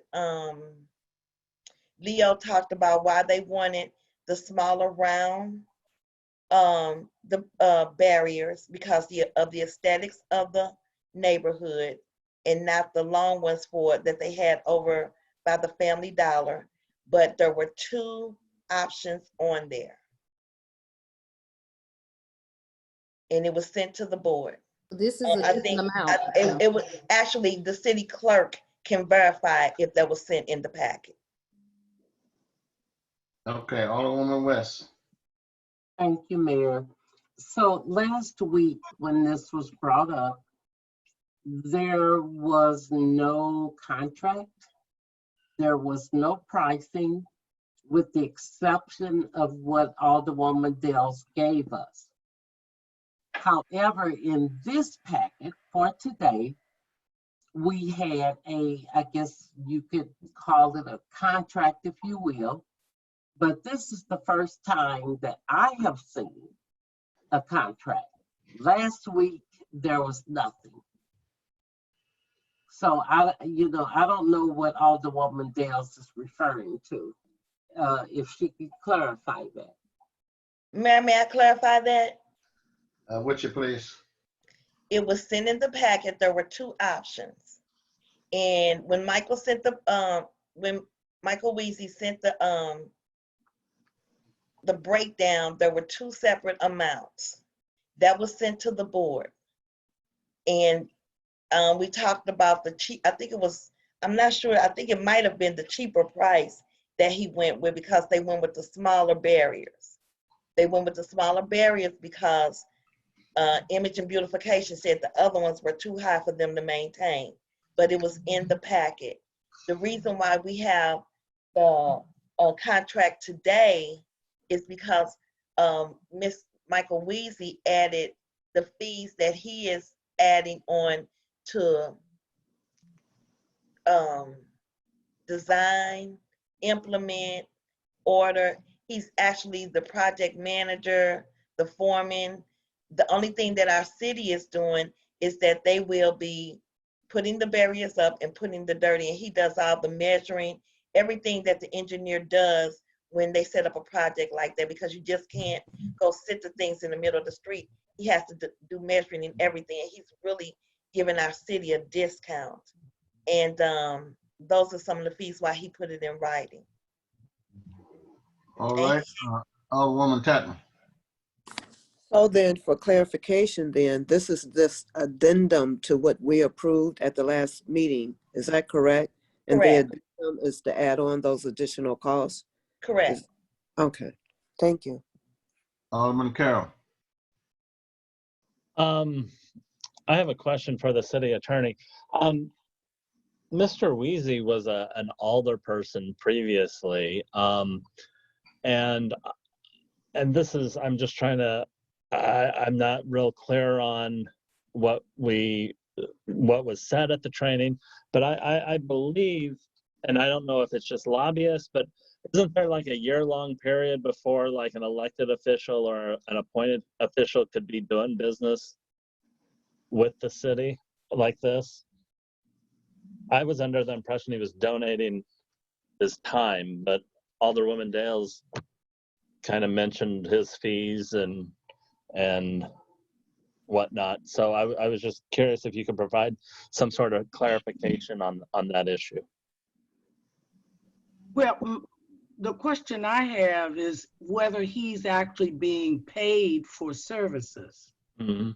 Speaker 10: Leo talked about why they wanted the smaller round barriers because of the aesthetics of the neighborhood, and not the long ones that they had over by the Family Dollar. But there were 2 options on there. And it was sent to the board.
Speaker 7: This is a different amount.
Speaker 10: It was actually, the city clerk can verify if that was sent in the packet.
Speaker 4: Okay, Alderwoman West.
Speaker 3: Thank you, Mayor. So last week when this was brought up, there was no contract. There was no pricing with the exception of what Alderwoman Dales gave us. However, in this packet for today, we had I guess you could call it a contract, if you will, but this is the first time that I have seen a contract. Last week, there was nothing. So I don't know what Alderwoman Dales is referring to. If she could clarify that.
Speaker 10: Mayor, may I clarify that?
Speaker 4: Would you please?
Speaker 10: It was sent in the packet. There were 2 options. And when Michael sent when Michael Weezy sent the breakdown, there were 2 separate amounts that was sent to the board. And we talked about the cheap, I think it was, I'm not sure, I think it might have been the cheaper price that he went with because they went with the smaller barriers. They went with the smaller barriers because Image and Beautification said the other ones were too high for them to maintain, but it was in the packet. The reason why we have the contract today is because Ms. Michael Weezy added the fees that he is adding on to design, implement, order. He's actually the project manager, the foreman. The only thing that our city is doing is that they will be putting the barriers up and putting the dirt in. He does all the measuring, everything that the engineer does when they set up a project like that, because you just can't go sit the things in the middle of the street. He has to do measuring and everything. And he's really giving our city a discount. And those are some of the fees why he put it in writing.
Speaker 4: All right, Alderwoman Tatman.
Speaker 2: So then for clarification then, this is this addendum to what we approved at the last meeting. Is that correct? And the
Speaker 10: Correct.
Speaker 2: addendum is to add on those additional costs?
Speaker 10: Correct.
Speaker 2: Okay, thank you.
Speaker 4: Alderman Carroll.
Speaker 6: I have a question for the city attorney. Mr. Weezy was an alder person previously, and this is, I'm just trying to, I'm not real clear on what was said at the training, but I believe, and I don't know if it's just lobbyists, but isn't there like a year-long period before like an elected official or an appointed official could be doing business with the city like this? I was under the impression he was donating his time, but Alderwoman Dales kind of mentioned his fees and whatnot. So I was just curious if you could provide some sort of clarification on that issue.
Speaker 9: Well, the question I have is whether he's actually being paid for services.
Speaker 6: Mm-hmm.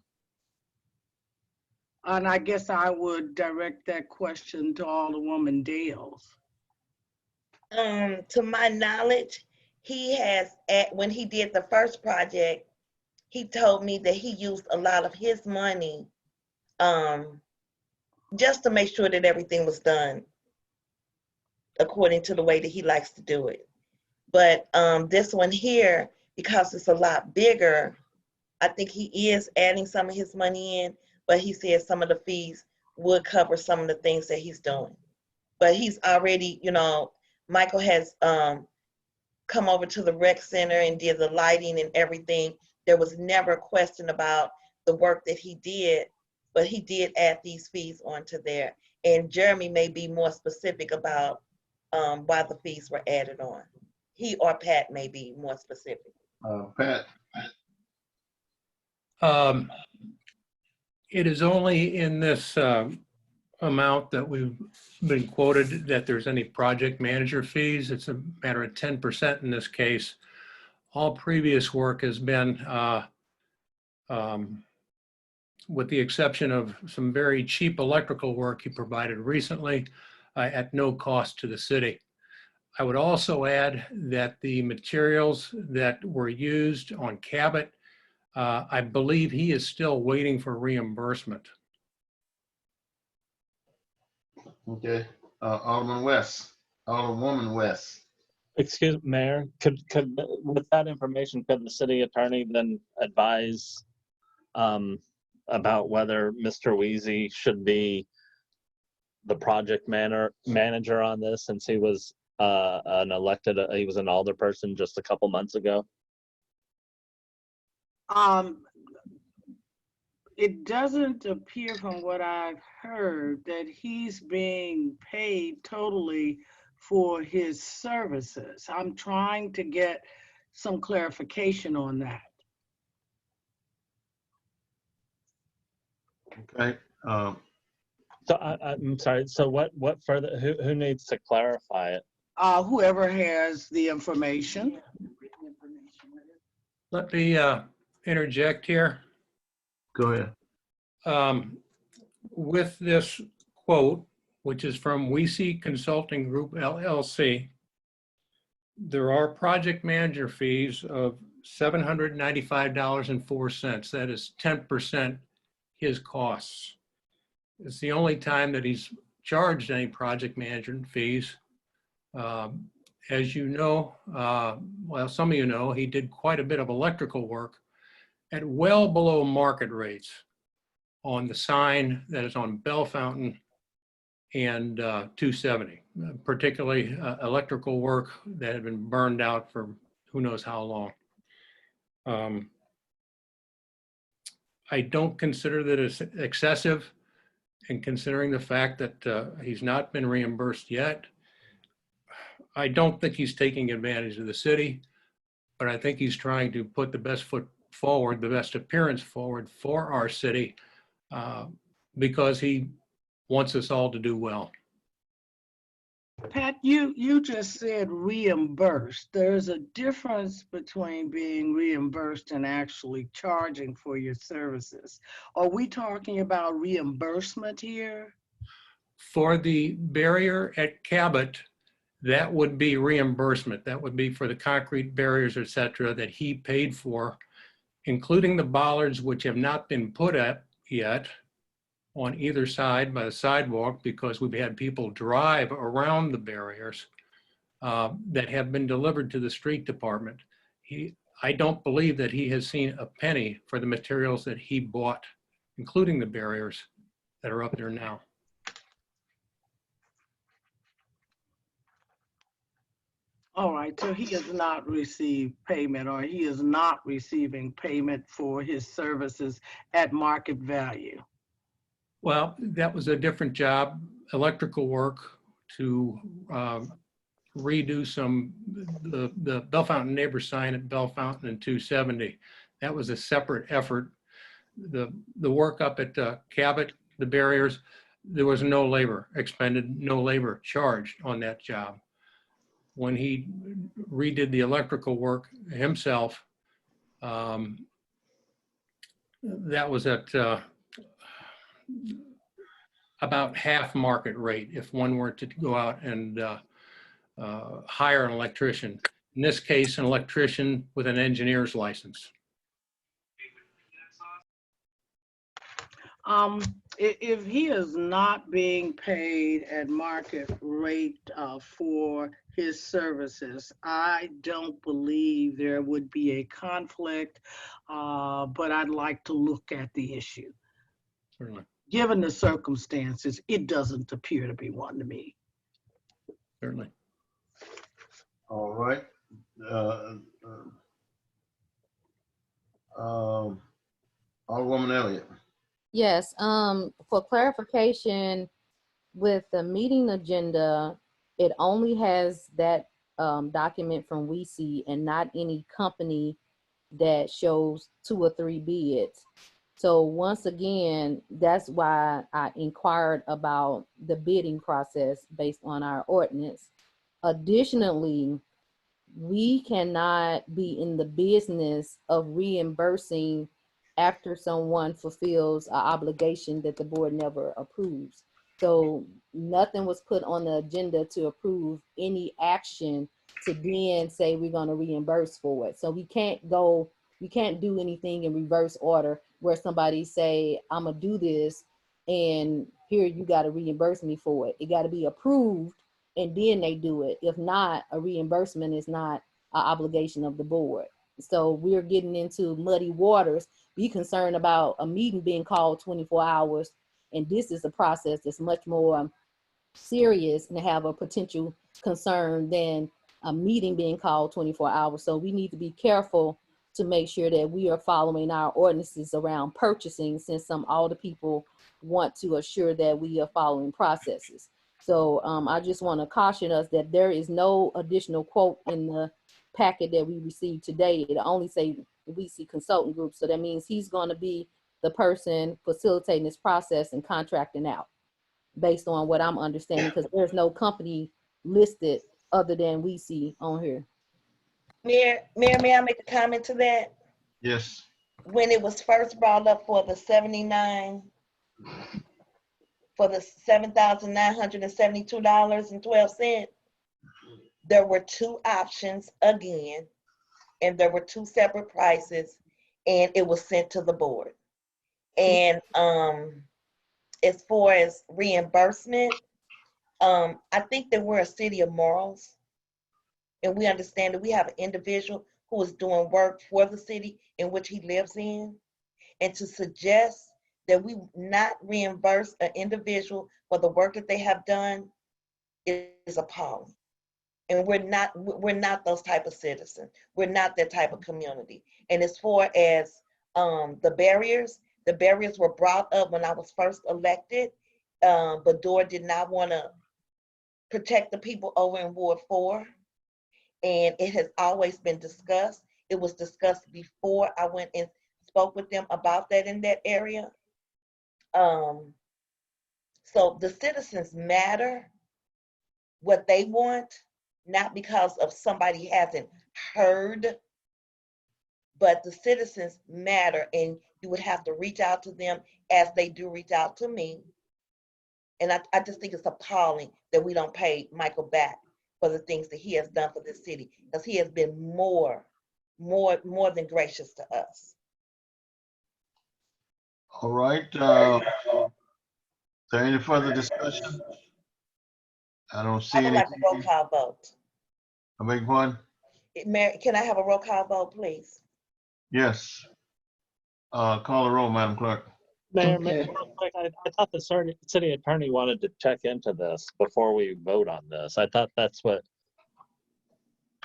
Speaker 9: And I guess I would direct that question to Alderwoman Dales.
Speaker 10: To my knowledge, he has, when he did the first project, he told me that he used a lot of his money just to make sure that everything was done according to the way that he likes to do it. But this one here, because it's a lot bigger, I think he is adding some of his money in, but he says some of the fees would cover some of the things that he's doing. But he's already, you know, Michael has come over to the rec center and did the lighting and everything. There was never a question about the work that he did, but he did add these fees onto there. And Jeremy may be more specific about why the fees were added on. He or Pat may be more specific.
Speaker 4: Pat.
Speaker 18: It is only in this amount that we've been quoted that there's any project manager fees. It's a matter of 10% in this case. All previous work has been, with the exception of some very cheap electrical work he provided recently, at no cost to the city. I would also add that the materials that were used on Cabot, I believe he is still waiting for reimbursement.
Speaker 4: Okay, Alderman West, Alderwoman West.
Speaker 6: Excuse me, Mayor, could with that information, could the city attorney then advise about whether Mr. Weezy should be the project manager on this, since he was he was an alder person just a couple months ago?
Speaker 9: It doesn't appear from what I've heard that he's being paid totally for his services. I'm trying to get some clarification on that.
Speaker 4: Okay.
Speaker 6: So I'm sorry. So what further? Who needs to clarify it?
Speaker 9: Whoever has the information.
Speaker 18: Let me interject here.
Speaker 4: Go ahead.
Speaker 18: With this quote, which is from Weezy Consulting Group, LLC, there are project manager fees of $795.04. That is 10% his costs. It's the only time that he's charged any project management fees. As you know, well, some of you know, he did quite a bit of electrical work at well below market rates on the sign that is on Bell Fountain and 270, particularly electrical work that had been burned out for who knows how long. I don't consider that as excessive, and considering the fact that he's not been reimbursed yet, I don't think he's taking advantage of the city, but I think he's trying to put the best foot forward, the best appearance forward for our city, because he wants us all to do well.
Speaker 9: Pat, you just said reimbursed. There's a difference between being reimbursed and actually charging for your services. Are we talking about reimbursement here?
Speaker 18: For the barrier at Cabot, that would be reimbursement. That would be for the concrete barriers, et cetera, that he paid for, including the bollards, which have not been put up yet on either side by the sidewalk, because we've had people drive around the barriers that have been delivered to the street department. I don't believe that he has seen a penny for the materials that he bought, including the barriers that are up there now.
Speaker 9: All right, so he has not received payment, or he is not receiving payment for his services at market value.
Speaker 18: Well, that was a different job, electrical work to redo the Bell Fountain neighbor sign at Bell Fountain and 270. That was a separate effort. The work up at Cabot, the barriers, there was no labor expended, no labor charged on that job. When he redid the electrical work himself, that was at about half market rate if one were to go out and hire an electrician. In this case, an electrician with an engineer's license.
Speaker 9: If he is not being paid at market rate for his services, I don't believe there would be a conflict, but I'd like to look at the issue.
Speaker 18: Certainly.
Speaker 9: Given the circumstances, it doesn't appear to be one to me.
Speaker 18: Certainly.
Speaker 4: All right. Alderwoman Elliott.
Speaker 7: Yes, for clarification, with the meeting agenda, it only has that document from WEC and not any company that shows 2 or 3 bids. So once again, that's why I inquired about the bidding process based on our ordinance. Additionally, we cannot be in the business of reimbursing after someone fulfills an obligation that the board never approves. So nothing was put on the agenda to approve any action to then say we're going to reimburse for it. So we can't do anything in reverse order where somebody say, I'm gonna do this and here you got to reimburse me for it. It got to be approved and then they do it. If not, a reimbursement is not an obligation of the board. So we're getting into muddy waters. Be concerned about a meeting being called 24 hours. And this is a process that's much more serious and have a potential concern than a meeting being called 24 hours. So we need to be careful to make sure that we are following our ordinances around purchasing, since all the people want to assure that we are following processes. So I just want to caution us that there is no additional quote in the packet that we received today. It only say WEC Consultant Group. So that means he's going to be the person facilitating this process and contracting out, based on what I'm understanding, because there's no company listed other than WEC on here.
Speaker 10: Mayor, may I make a comment to that?
Speaker 4: Yes.
Speaker 10: When it was first brought up for the 79, for the $7,972.12, there were 2 options again, and there were 2 separate prices, and it was sent to the board. And as far as reimbursement, I think that we're a city of morals, and we understand that we have an individual who is doing work for the city in which he lives in, and to suggest that we not reimburse an individual for the work that they have done is appalling. And we're not those type of citizens. We're not that type of community. And as far as the barriers were brought up when I was first elected. Bador did not want to protect the people over in Ward 4. And it has always been discussed. It was discussed before I went and spoke with them about that in that area. So the citizens matter what they want, not because of somebody hasn't heard, but the citizens matter, and you would have to reach out to them as they do reach out to me. And I just think it's appalling that we don't pay Michael back for the things that he has done for this city, because he has been more than gracious to us.
Speaker 4: All right. Is there any further discussion? I don't see
Speaker 10: I would
Speaker 4: any.
Speaker 10: like a roll call vote.
Speaker 4: I beg your pardon?
Speaker 10: Mary, can I have a roll call vote, please?
Speaker 4: Yes. Call the roll, Madam Clerk.
Speaker 6: Mayor,
Speaker 5: Okay.
Speaker 6: real quick, I thought the city attorney wanted to check into this before we vote on this. I thought that's what,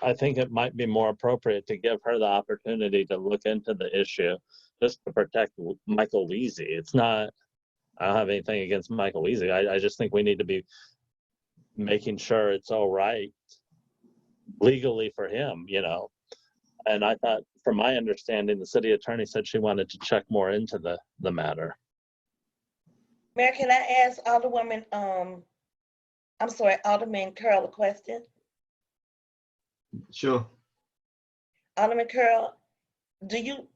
Speaker 6: I think it might be more appropriate to give her the opportunity to look into the issue just to protect Michael Weezy. It's not, I don't have anything against Michael Weezy. I just think we need to be making sure it's all right legally for him, you know. And I thought, from my understanding, the city attorney said she wanted to check more into the matter.
Speaker 10: Mayor, can I ask Alderwoman, Alderman Curl a question?
Speaker 4: Sure.
Speaker 10: Alderman Curl, do you,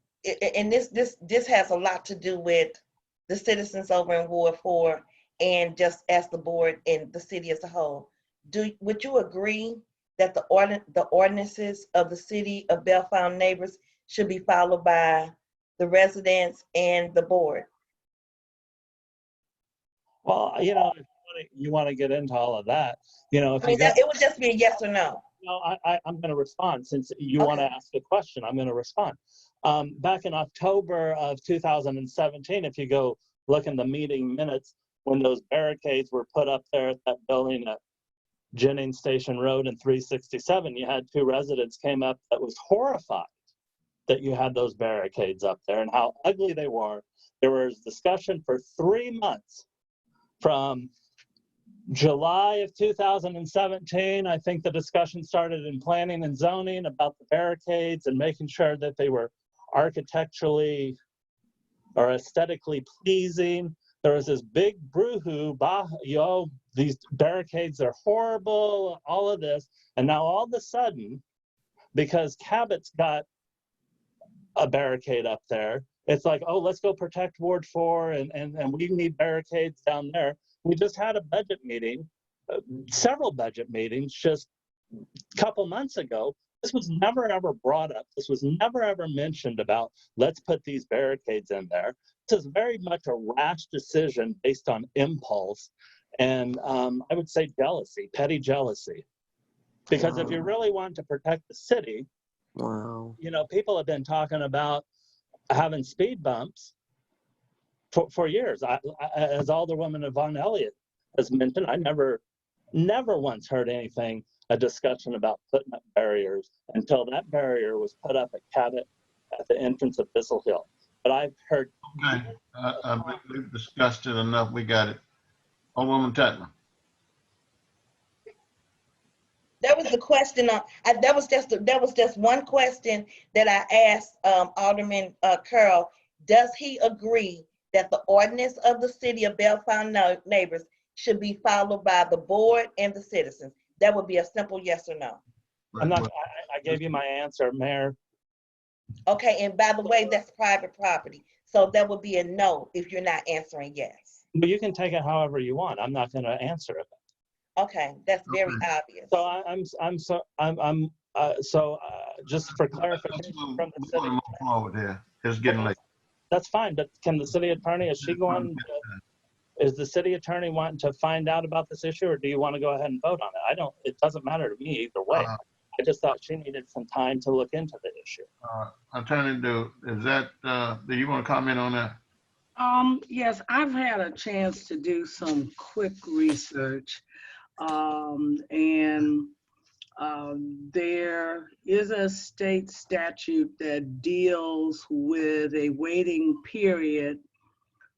Speaker 10: and this has a lot to do with the citizens over in Ward 4 and just as the board and the city as a whole. Would you agree that the ordinances of the city of Bellefonte Neighbors should be followed by the residents and the board?
Speaker 6: Well, you know, if you want to get into all of that, you know, if
Speaker 10: I mean, it would just be a yes or no.
Speaker 6: No, I'm going to respond. Since you want to ask a question, I'm going to respond. Back in October of 2017, if you go look in the meeting minutes, when those barricades were put up there at that building at Jennings Station Road and 367, you had two residents came up that was horrified that you had those barricades up there and how ugly they were. There was discussion for 3 months from July of 2017, I think the discussion started in planning and zoning about the barricades and making sure that they were architecturally or aesthetically pleasing. There was this big brouhaha, these barricades are horrible, all of this. And now all of a sudden, because Cabot's got a barricade up there, it's like, oh, let's go protect Ward 4 and we need barricades down there. We just had a budget meeting, several budget meetings just a couple months ago. This was never ever brought up. This was never ever mentioned about, let's put these barricades in there. This is very much a rash decision based on impulse and I would say jealousy, petty jealousy. Because if you really want to protect the city, you know, people have been talking about having speed bumps for years. As Alderwoman Yvonne Elliott has mentioned, I never once heard anything, a discussion about putting up barriers until that barrier was put up at Cabot at the entrance of Thistle Hill. But I've heard.
Speaker 4: Okay, we've discussed it enough. We got it. Alderwoman Tutman.
Speaker 10: That was the question. That was just one question that I asked Alderman Curl. Does he agree that the ordinance of the city of Bellefonte Neighbors should be followed by the board and the citizens? That would be a simple yes or no.
Speaker 6: I'm not. I gave you my answer, Mayor.
Speaker 10: Okay, and by the way, that's private property, so that would be a no if you're not answering yes.
Speaker 6: But you can take it however you want. I'm not going to answer it.
Speaker 10: Okay, that's very obvious.
Speaker 6: So just for clarification from the city.
Speaker 4: Move forward here. It's getting late.
Speaker 6: That's fine, but can the city attorney, is the city attorney wanting to find out about this issue, or do you want to go ahead and vote on it? It doesn't matter to me either way. I just thought she needed some time to look into the issue.
Speaker 4: Attorney, do you want to comment on that?
Speaker 9: Yes, I've had a chance to do some quick research, and there is a state statute that deals with a waiting period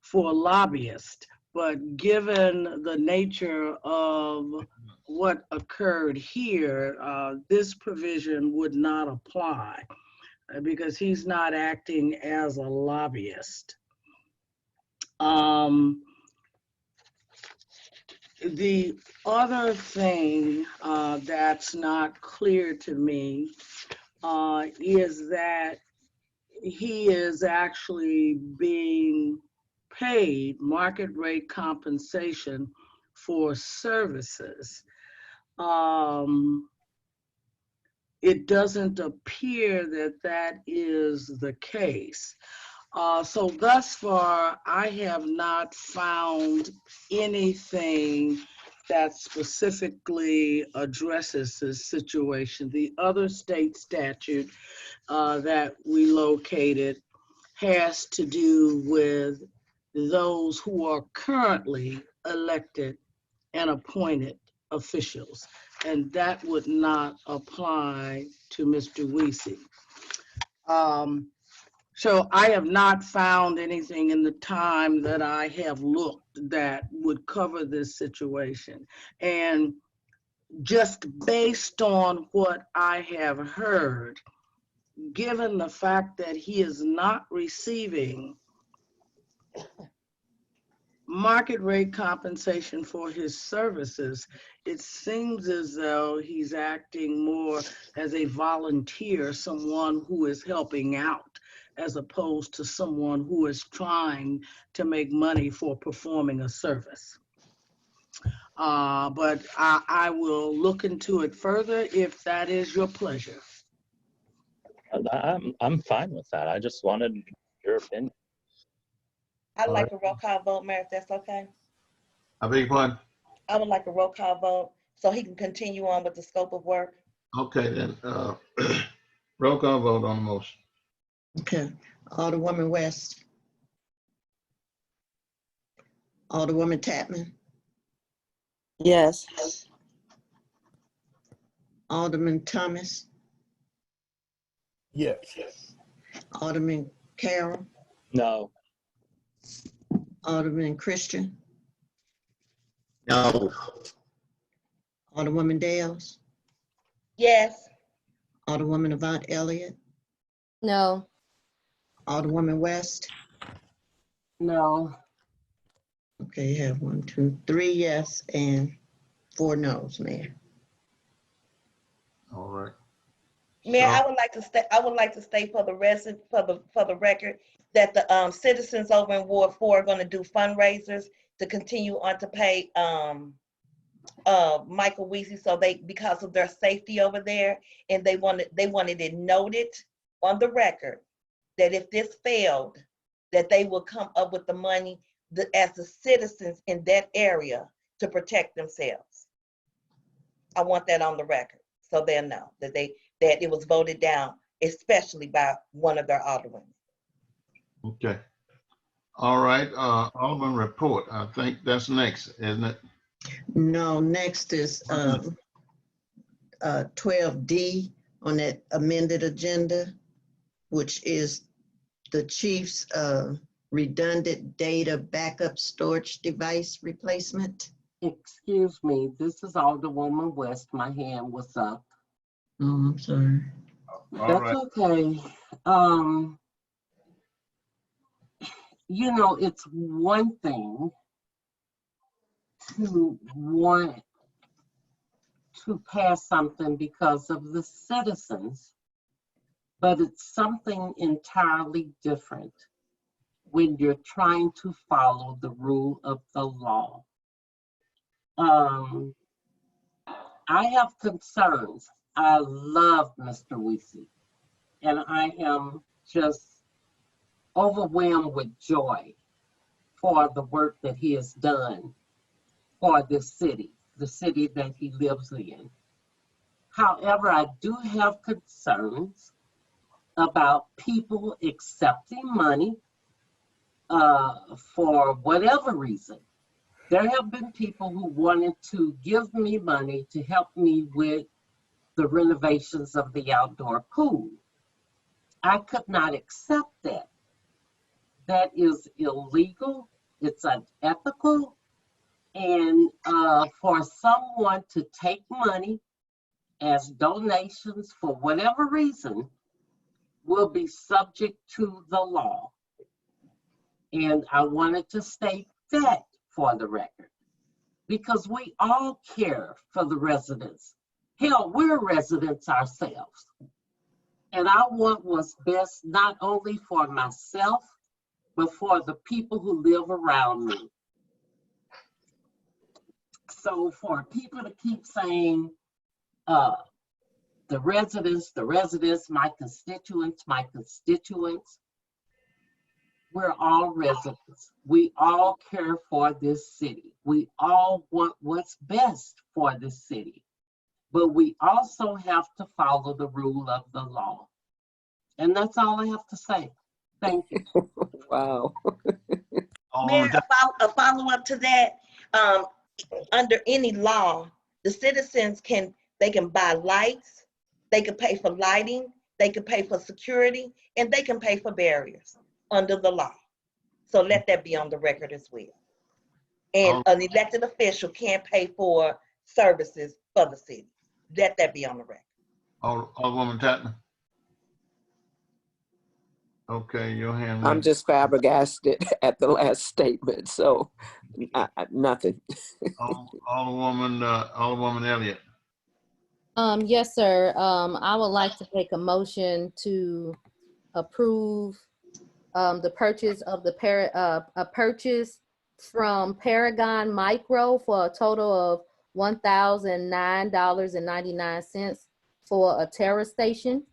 Speaker 9: for lobbyists, but given the nature of what occurred here, this provision would not apply because he's not acting as a lobbyist. The other thing that's not clear to me is that he is actually being paid market rate compensation for services. It doesn't appear that that is the case. So thus far, I have not found anything that specifically addresses this situation. The other state statute that we located has to do with those who are currently elected and appointed officials, and that would not apply to Mr. Weesey. So I have not found anything in the time that I have looked that would cover this situation. And just based on what I have heard, given the fact that he is not receiving market rate compensation for his services, it seems as though he's acting more as a volunteer, someone who is helping out, as opposed to someone who is trying to make money for performing a service. But I will look into it further if that is your pleasure.
Speaker 6: I'm fine with that. I just wanted your opinion.
Speaker 10: I'd like a roll call vote, Mayor, if that's okay.
Speaker 4: I beg your pardon?
Speaker 10: I would like a roll call vote so he can continue on with the scope of work.
Speaker 4: Okay, then, roll call vote on the motion.
Speaker 5: Okay, Alderwoman West. Alderwoman Tapman.
Speaker 2: Yes.
Speaker 5: Alderman Thomas.
Speaker 1: Yes.
Speaker 5: Alderman Carroll.
Speaker 6: No.
Speaker 5: Alderman Christian.
Speaker 19: No.
Speaker 5: Alderwoman Dales.
Speaker 10: Yes.
Speaker 5: Alderwoman Avant Elliott.
Speaker 7: No.
Speaker 5: Alderwoman West.
Speaker 3: No.
Speaker 5: Okay, you have 1, 2, 3 yes and 4 no's, Mayor.
Speaker 4: All right.
Speaker 10: Mayor,
Speaker 4: So-
Speaker 10: I would like to state for the record that the citizens over in Ward 4 are going to do fundraisers to continue on to pay Michael Weesey, so because of their safety over there, and they wanted it noted on the record that if this failed, that they will come up with the money as the citizens in that area to protect themselves. I want that on the record so they'll know that it was voted down, especially by one of their aldermen.
Speaker 4: Okay. All right, Alderman report. I think that's next, isn't it?
Speaker 5: No, next is 12D on that amended agenda, which is the chief's redundant data backup storage device replacement.
Speaker 3: Excuse me, this is Alderwoman West. My hand was up.
Speaker 5: Oh, I'm sorry.
Speaker 3: That's
Speaker 4: right.
Speaker 3: okay. You know, it's one thing to want to pass something because of the citizens, but it's something entirely different when you're trying to follow the rule of the law. I have concerns. I love Mr. Weesey, and I am just overwhelmed with joy for the work that he has done for this city, the city that he lives in. However, I do have concerns about people accepting money for whatever reason. There have been people who wanted to give me money to help me with the renovations of the outdoor pool. I could not accept that. That is illegal, it's unethical, And for someone to take money as donations for whatever reason will be subject to the law. And I wanted to state that for the record, because we all care for the residents. Hell, we're residents ourselves. And I want what's best not only for myself, but for the people who live around me. So for people to keep saying, the residents, my constituents, we're all residents. We all care for this city. We all want what's best for this city. But we also have to follow the rule of the law. And that's all I have to say. Thank you.
Speaker 2: Wow.
Speaker 10: Mayor, a follow-up to that, under any law, the citizens can buy lights, they can pay for lighting, they can pay for security, and they can pay for barriers under the law. So let that be on the record as well. And an elected official can't pay for services for the city. Let that be on the record.
Speaker 4: Alderwoman Tatman. Okay, your hand.
Speaker 2: I'm just flabbergasted at the last statement, so nothing.
Speaker 4: Alderwoman Elliott.
Speaker 7: Yes, sir. I would like to make a motion to approve the purchase of a purchase from Paragon Micro for a total of $1,009.99 for a terror station.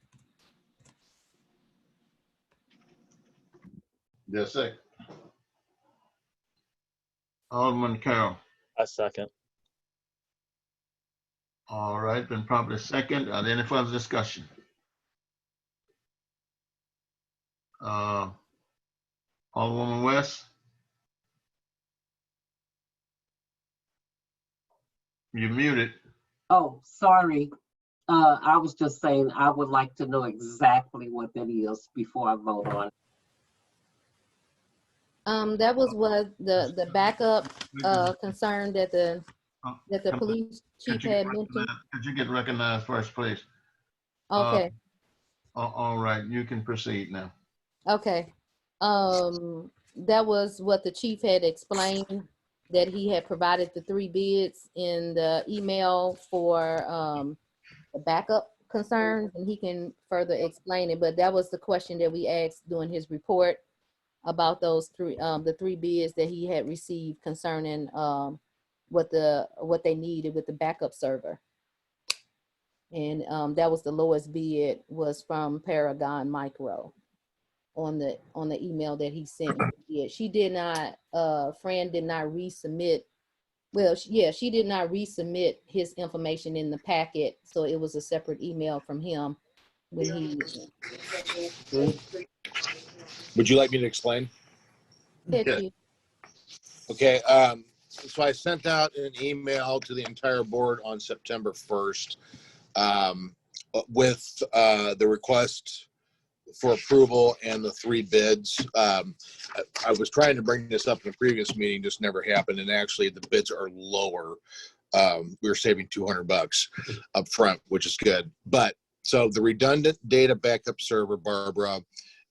Speaker 4: Yes, sir. Alderman Carroll.
Speaker 6: A second.
Speaker 4: All right, been properly second. Are there any further discussion? Alderwoman West. You're muted.
Speaker 3: Oh, sorry. I was just saying I would like to know exactly what that is before I vote on it.
Speaker 7: That was what the backup concern that the police chief had mentioned.
Speaker 4: Could you get recognized first, please?
Speaker 7: Okay.
Speaker 4: All right, you can proceed now.
Speaker 7: Okay. That was what the chief had explained, that he had provided the 3 bids in the email for the backup concerns, and he can further explain it. But that was the question that we asked during his report about those the 3 bids that he had received concerning what they needed with the backup server. And that was the lowest bid was from Paragon Micro on the email that he sent. She did not, Fran did not resubmit. Well, she did not resubmit his information in the packet. So it was a separate email from him when he.
Speaker 8: Would you like me to explain? Okay. So I sent out an email to the entire board on September 1st with the request for approval and the 3 bids. I was trying to bring this up in a previous meeting, just never happened. And actually the bids are lower. We were saving $200 up front, which is good. But so the redundant data backup server, Barbara,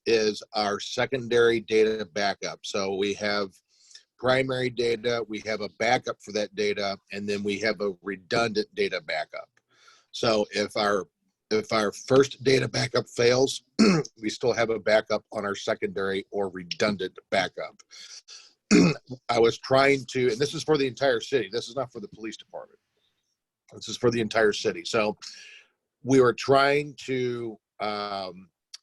Speaker 8: is our secondary data backup. So we have primary data, we have a backup for that data, and then we have a redundant data backup. So if our first data backup fails, we still have a backup on our secondary or redundant backup. I was trying to, and this is for the entire city. This is not for the police department. This is for the entire city. So we were trying to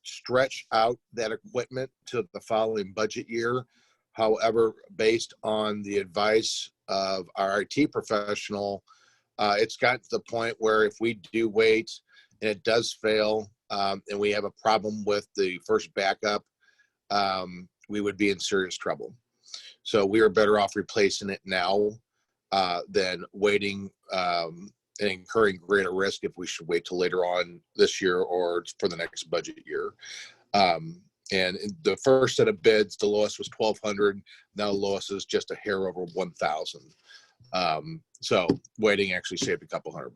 Speaker 8: stretch out that equipment to the following budget year. However, based on the advice of our IT professional, it's gotten to the point where if we do wait and it does fail and we have a problem with the first backup, we would be in serious trouble. So we are better off replacing it now than waiting and incurring greater risk if we should wait till later on this year or for the next budget year. And the first set of bids, the lowest was $1,200. Now the lowest is just a hair over $1,000. So waiting actually saved a couple $100.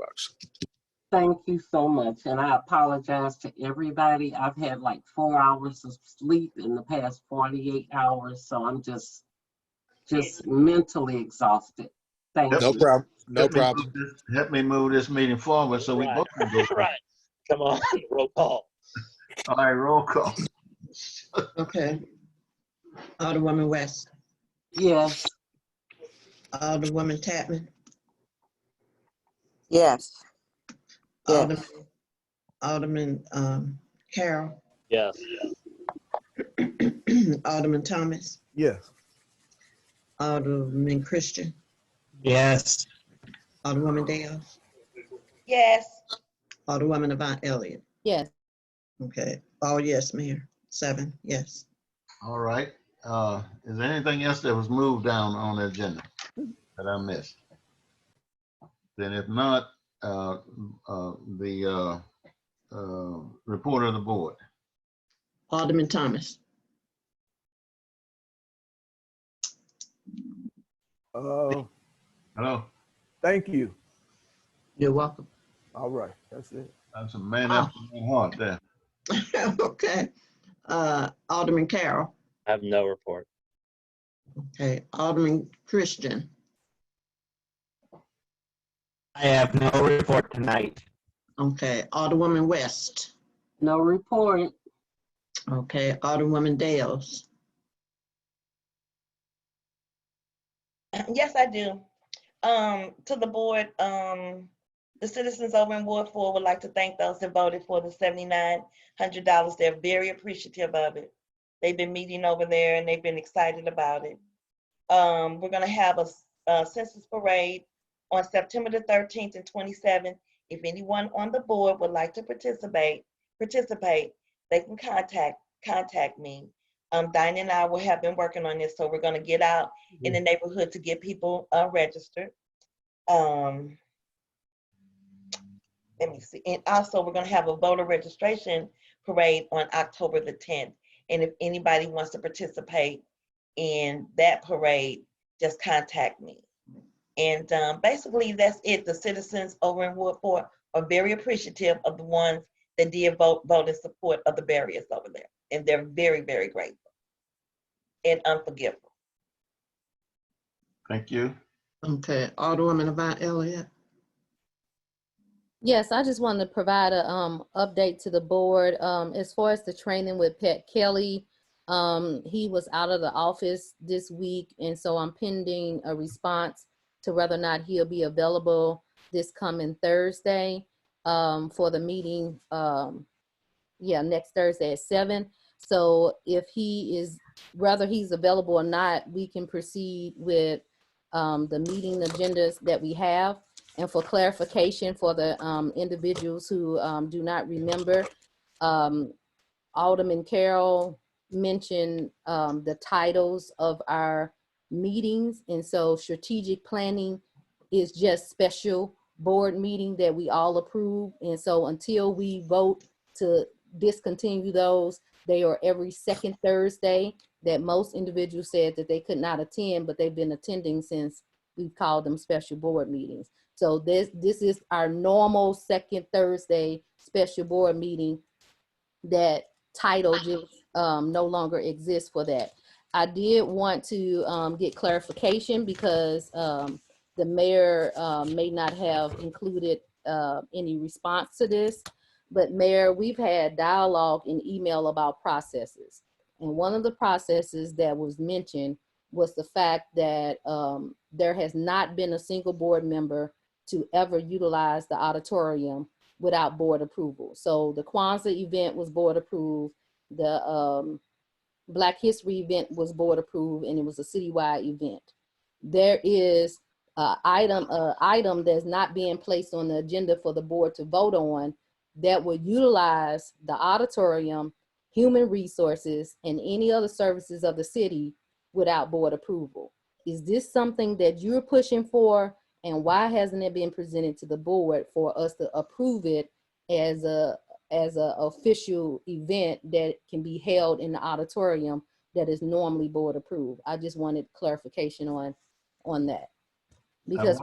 Speaker 3: Thank you so much. And I apologize to everybody. I've had like 4 hours of sleep in the past 48 hours. So I'm just mentally exhausted. Thank
Speaker 8: No
Speaker 3: you.
Speaker 8: problem. No problem.
Speaker 4: Help me move this meeting forward so we both can go.
Speaker 6: Right. Come on, roll call.
Speaker 4: All right, roll call.
Speaker 5: Okay. Alderwoman West.
Speaker 3: Yes.
Speaker 5: Alderwoman Tapman.
Speaker 2: Yes.
Speaker 5: Alderman, Alderman Carroll.
Speaker 6: Yes.
Speaker 5: Alderman Thomas.
Speaker 1: Yes.
Speaker 5: Alderman Christian.
Speaker 19: Yes.
Speaker 5: Alderwoman Dales.
Speaker 10: Yes.
Speaker 5: Alderwoman Avant Elliott.
Speaker 7: Yes.
Speaker 5: Okay. All yes, Mayor. 7 yes.
Speaker 4: All right. Is there anything else that was moved down on the agenda that I missed? Then if not, the report of the board.
Speaker 5: Alderman Thomas.
Speaker 4: Hello.
Speaker 1: Thank you.
Speaker 5: You're welcome.
Speaker 1: All right, that's it.
Speaker 4: That's a man after my heart there.
Speaker 5: Okay. Alderman Carroll.
Speaker 6: I have no report.
Speaker 5: Okay. Alderman Christian.
Speaker 19: I have no report tonight.
Speaker 5: Okay. Alderwoman West.
Speaker 3: No report.
Speaker 5: Okay. Alderwoman Dales.
Speaker 10: Yes, I do. To the board, the citizens over in Ward 4 would like to thank those that voted for the $7,900. They're very appreciative of it. They've been meeting over there and they've been excited about it. We're gonna have a census parade on September the 13th and 27th. If anyone on the board would like to participate, they can contact me. Dinah and I will have been working on this, so we're gonna get out in the neighborhood to get people registered. Let me see. And also we're gonna have a voter registration parade on October the 10th. And if anybody wants to participate in that parade, just contact me. And basically that's it. The citizens over in Ward 4 are very appreciative of the ones that did vote in support of the barriers over there. And they're very, very grateful and unforgivable.
Speaker 4: Thank you.
Speaker 5: Okay. Alderwoman Avant Elliott.
Speaker 7: Yes, I just wanted to provide a update to the board. As far as the training with Pat Kelly, he was out of the office this week, and so I'm pending a response to whether or not he'll be available this coming Thursday for the meeting. Next Thursday at 7. So if he is, whether he's available or not, we can proceed with the meeting agendas that we have. And for clarification for the individuals who do not remember, Alderman Carroll mentioned the titles of our meetings. And so strategic planning is just special board meeting that we all approve. And so until we vote to discontinue those, they are every second Thursday. That most individuals said that they could not attend, but they've been attending since we've called them special board meetings. So this is our normal second Thursday special board meeting. That title just no longer exists for that. I did want to get clarification because the mayor may not have included any response to this, but Mayor, we've had dialogue in email about processes. And one of the processes that was mentioned was the fact that there has not been a single board member to ever utilize the auditorium without board approval. So the Kwanzaa event was board approved, the Black History event was board approved, and it was a citywide event. There is an item that's not being placed on the agenda for the board to vote on that will utilize the auditorium, human resources, and any other services of the city without board approval. Is this something that you're pushing for? And why hasn't it been presented to the board for us to approve it as a official event that can be held in the auditorium that is normally board approved? I just wanted clarification on that. because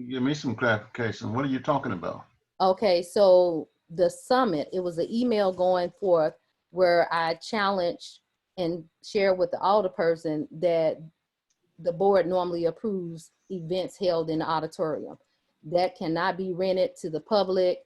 Speaker 4: Give me some clarification. What are you talking about?
Speaker 7: okay, so the summit, it was an email going forth where I challenged and shared with the alderperson that the board normally approves events held in the auditorium. That cannot be rented to the public.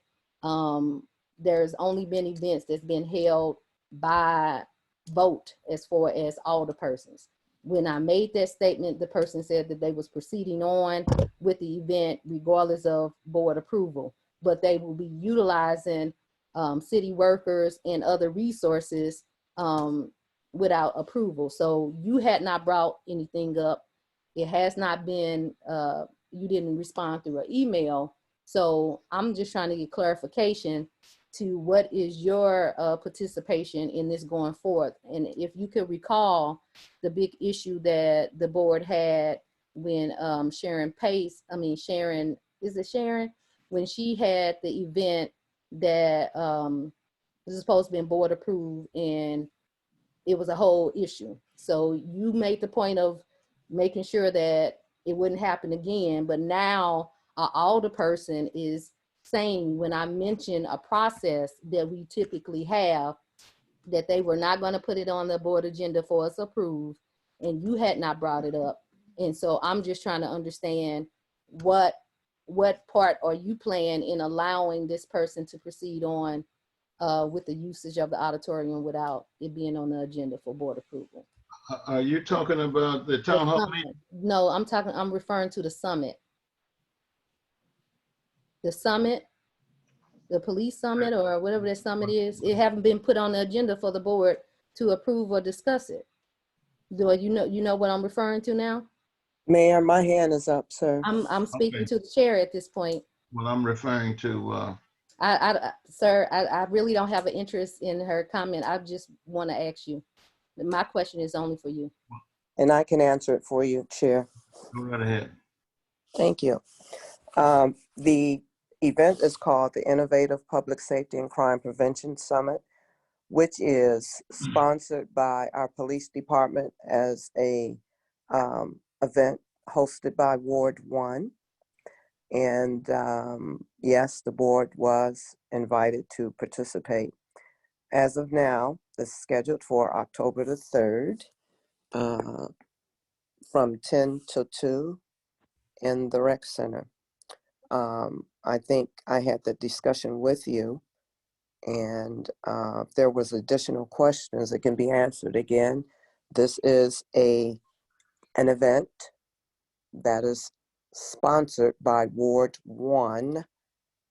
Speaker 7: There's only been events that's been held by vote as far as alderpersons. When I made that statement, the person said that they was proceeding on with the event regardless of board approval, but they will be utilizing city workers and other resources without approval. So you had not brought anything up. It has not been, you didn't respond through an email. So I'm just trying to get clarification to what is your participation in this going forth. And if you could recall the big issue that the board had when Sharon, is it Sharon? When she had the event that was supposed to be board approved and it was a whole issue. So you made the point of making sure that it wouldn't happen again, but now an alderperson is saying when I mention a process that we typically have, that they were not going to put it on the board agenda for us approved, and you had not brought it up. And so I'm just trying to understand what part are you playing in allowing this person to proceed on with the usage of the auditorium without it being on the agenda for board approval.
Speaker 4: Are you talking about the town hall meeting?
Speaker 7: No, I'm referring to the summit. The summit, the police summit or whatever that summit is, it haven't been put on the agenda for the board to approve or discuss it. Do you know what I'm referring to now?
Speaker 2: Mayor, my hand is up, sir.
Speaker 7: I'm speaking
Speaker 4: Okay.
Speaker 7: to the chair at this point.
Speaker 4: Well, I'm referring to,
Speaker 7: Sir, I really don't have an interest in her comment. I just want to ask you. My question is only for you.
Speaker 2: And I can answer it for you, Chair.
Speaker 4: go right ahead.
Speaker 2: Thank you. The event is called the Innovative Public Safety and Crime Prevention Summit, which is sponsored by our police department as a event hosted by Ward 1. And yes, the board was invited to participate. As of now, it's scheduled for October the 3rd from 10 to 2 in the rec center. I think I had the discussion with you, and if there was additional questions that can be answered again. This is an event that is sponsored by Ward 1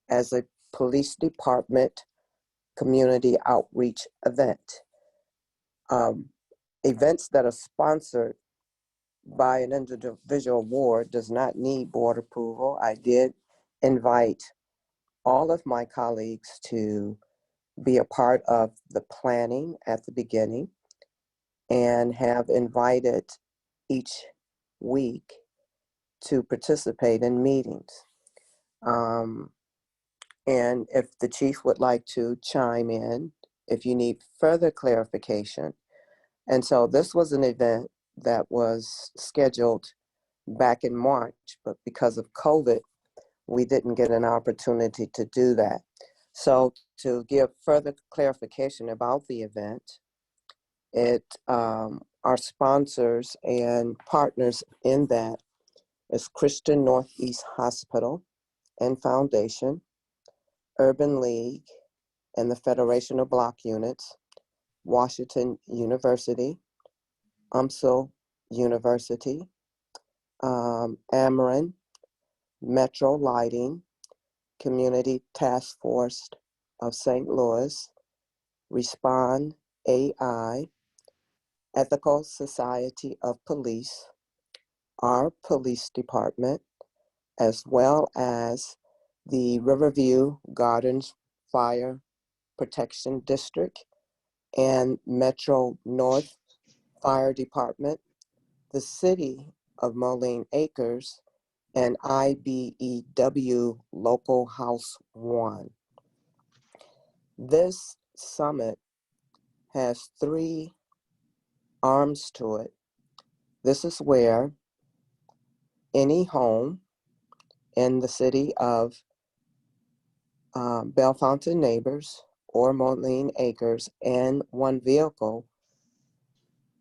Speaker 2: as a police department community outreach event. Events that are sponsored by an individual ward does not need board approval. I did invite all of my colleagues to be a part of the planning at the beginning and have invited each week to participate in meetings. And if the chief would like to chime in, if you need further clarification. And so this was an event that was scheduled back in March, but because of COVID, we didn't get an opportunity to do that. So to give further clarification about the event, our sponsors and partners in that is Christian Northeast Hospital and Foundation, Urban League and the Federation of Block Units, Washington University, UMSL University, Ameren, Metro Lighting, Community Task Force of St. Louis, Respond AI, Ethical Society of Police, our police department, as well as the Riverview Gardens Fire Protection District and Metro North Fire Department, the City of Moline Acres, and IBEW Local House 1. This summit has 3 arms to it. This is where any home in the city of Bellefontaine Neighbors or Moline Acres and one vehicle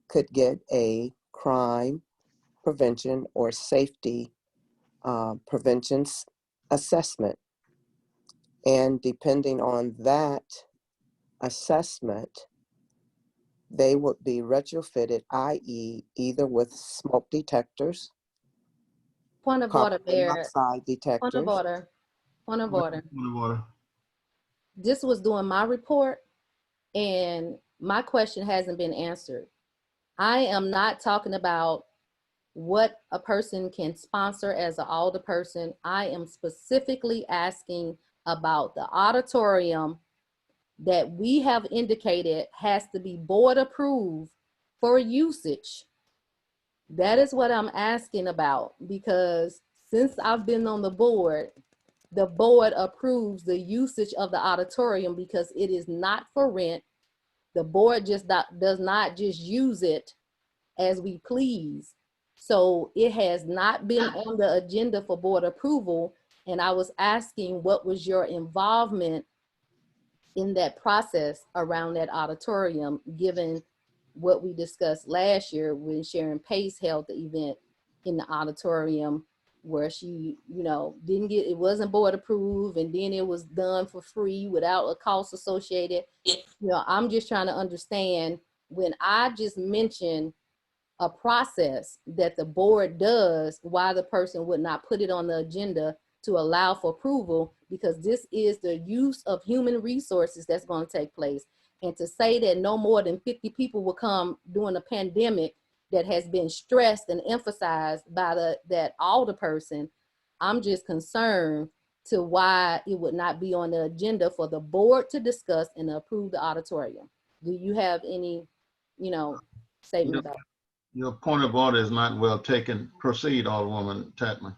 Speaker 2: could get a crime prevention or safety prevention assessment. And depending on that assessment, they would be retrofitted, i.e. either with smoke detectors,
Speaker 7: Point of order,
Speaker 2: carbon
Speaker 7: Mayor.
Speaker 2: monoxide detectors.
Speaker 7: Point of order. Point of order.
Speaker 4: Point of order.
Speaker 7: This was doing my report, and my question hasn't been answered. I am not talking about what a person can sponsor as an alderperson. I am specifically asking about the auditorium that we have indicated has to be board approved for usage. That is what I'm asking about, because since I've been on the board approves the usage of the auditorium because it is not for rent. The board just does not just use it as we please. So it has not been on the agenda for board approval. And I was asking, what was your involvement in that process around that auditorium, given what we discussed last year when Sharon Pace held the event in the auditorium, where she, didn't get, it wasn't board approved, and then it was done for free without a cost associated. I'm just trying to understand, when I just mentioned a process that the board does, why the person would not put it on the agenda to allow for approval, because this is the use of human resources that's going to take place. And to say that no more than 50 people will come during a pandemic that has been stressed and emphasized by that alderperson, I'm just concerned to why it would not be on the agenda for the board to discuss and approve the auditorium. Do you have any, statement about it?
Speaker 4: Your point of order is not well taken. Proceed, Alderwoman Tatman.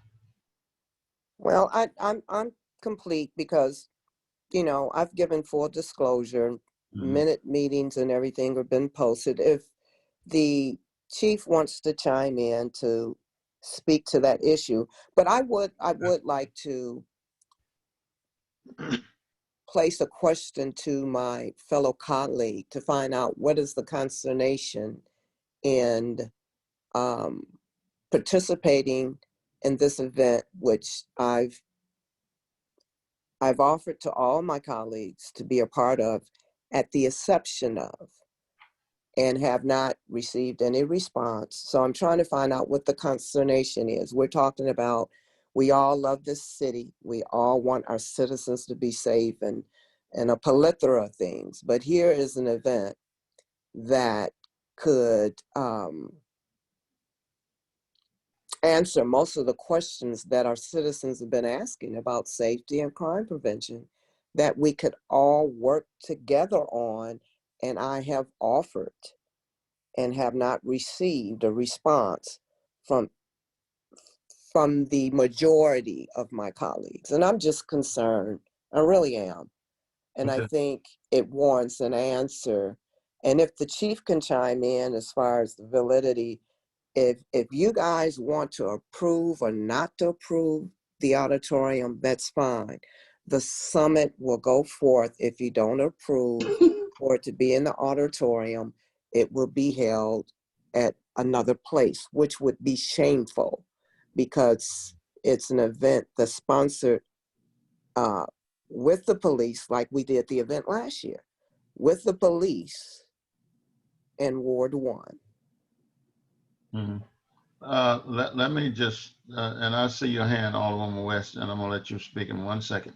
Speaker 2: Well, I'm complete because, I've given full disclosure, minute meetings and everything have been posted. If the chief wants to chime in to speak to that issue, but I would like to place a question to my fellow colleague to find out what is the consternation in participating in this event, which I've offered to all my colleagues to be a part of at the exception of, and have not received any response. So I'm trying to find out what the consternation is. We're talking about, we all love this city. We all want our citizens to be safe and a plethora of things. But here is an event that could answer most of the questions that our citizens have been asking about safety and crime prevention, that we could all work together on. And I have offered and have not received a response from the majority of my colleagues. And I'm just concerned. I really am. And okay. I think it warrants an answer. And if the chief can chime in as far as the validity, if you guys want to approve or not to approve the auditorium, that's fine. The summit will go forth. If you don't approve for it to be in the auditorium, it will be held at another place, which would be shameful because it's an event that's sponsored with the police, like we did the event last year, with the police in Ward 1.
Speaker 4: Mm-hmm. Let me just, and I see your hand, Alderwoman West, and I'm gonna let you speak in 1 second.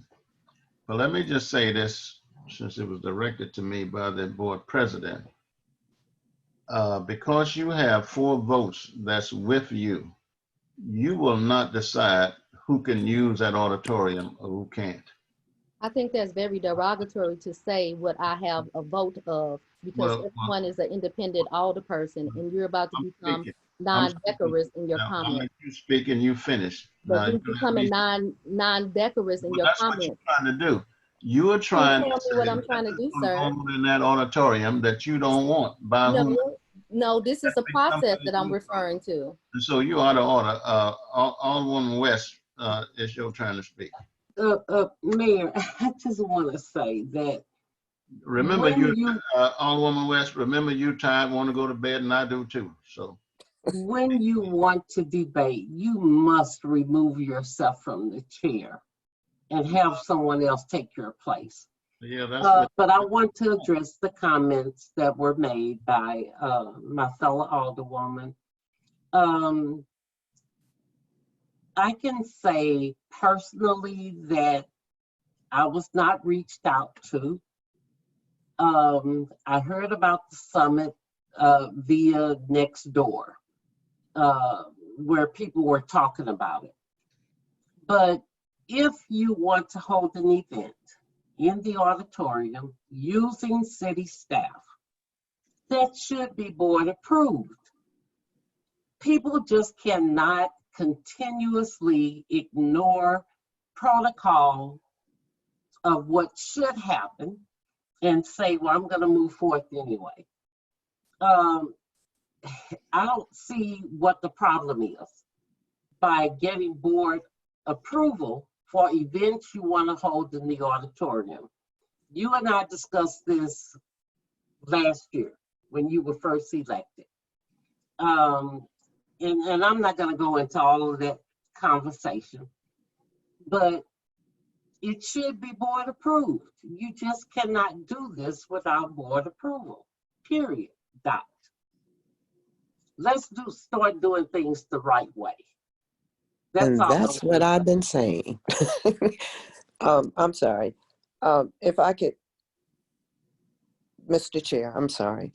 Speaker 4: But let me just say this, since it was directed to me by the board president. Because you have 4 votes that's with you, you will not decide who can use that auditorium or who can't.
Speaker 7: I think that's very derogatory to say what I have a vote of, because everyone is an independent alderperson, and you're about to become non-decorous in your comment.
Speaker 4: I'll let you speak and you finish.
Speaker 7: But you're becoming non-decorous in your
Speaker 4: that's
Speaker 7: comment.
Speaker 4: What you're trying to do. You are trying to
Speaker 7: tell me what I'm trying to do, sir.
Speaker 4: In that auditorium that you don't want. By
Speaker 7: no,
Speaker 4: whom?
Speaker 7: No, this is a process that I'm referring to.
Speaker 4: So you out of order. Alderwoman West, it's your turn to speak.
Speaker 3: Mayor, I just want to say that
Speaker 4: Remember
Speaker 3: when
Speaker 4: Alderwoman West, remember you tired, want to go to bed, and I do too, so.
Speaker 3: when you want to debate, you must remove yourself from the chair and have someone else take your place.
Speaker 4: Yeah, that's
Speaker 3: but I want to address the comments that were made by my fellow alderwoman. I can say personally that I was not reached out to. I heard about the summit via Nextdoor, where people were talking about it. But if you want to hold an event in the auditorium using city staff, that should be board approved. People just cannot continuously ignore protocol of what should happen and say, well, I'm going to move forth anyway. I don't see what the problem is by getting board approval for events you want to hold in the auditorium. You and I discussed this last year when you were first elected. And I'm not going to go into all of that conversation, but it should be board approved. You just cannot do this without board approval, period, dot. Let's start doing things the right way.
Speaker 2: And that's what I've been saying. I'm sorry. If I could, Mr. Chair, I'm sorry.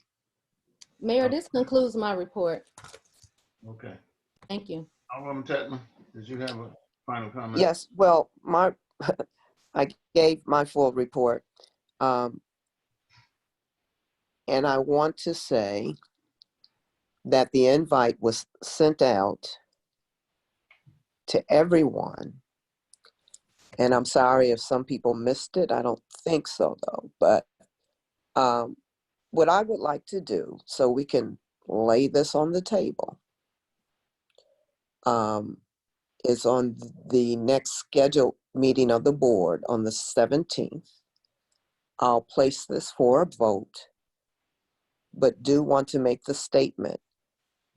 Speaker 7: Mayor, this concludes my report.
Speaker 4: Okay.
Speaker 7: Thank you.
Speaker 4: Alderwoman Tetman, did you have a final comment?
Speaker 2: Yes, well, I gave my full report. And I want to say that the invite was sent out to everyone. And I'm sorry if some people missed it. I don't think so, though. But what I would like to do, so we can lay this on the table, is on the next scheduled meeting of the board on the 17th. I'll place this for a vote, but do want to make the statement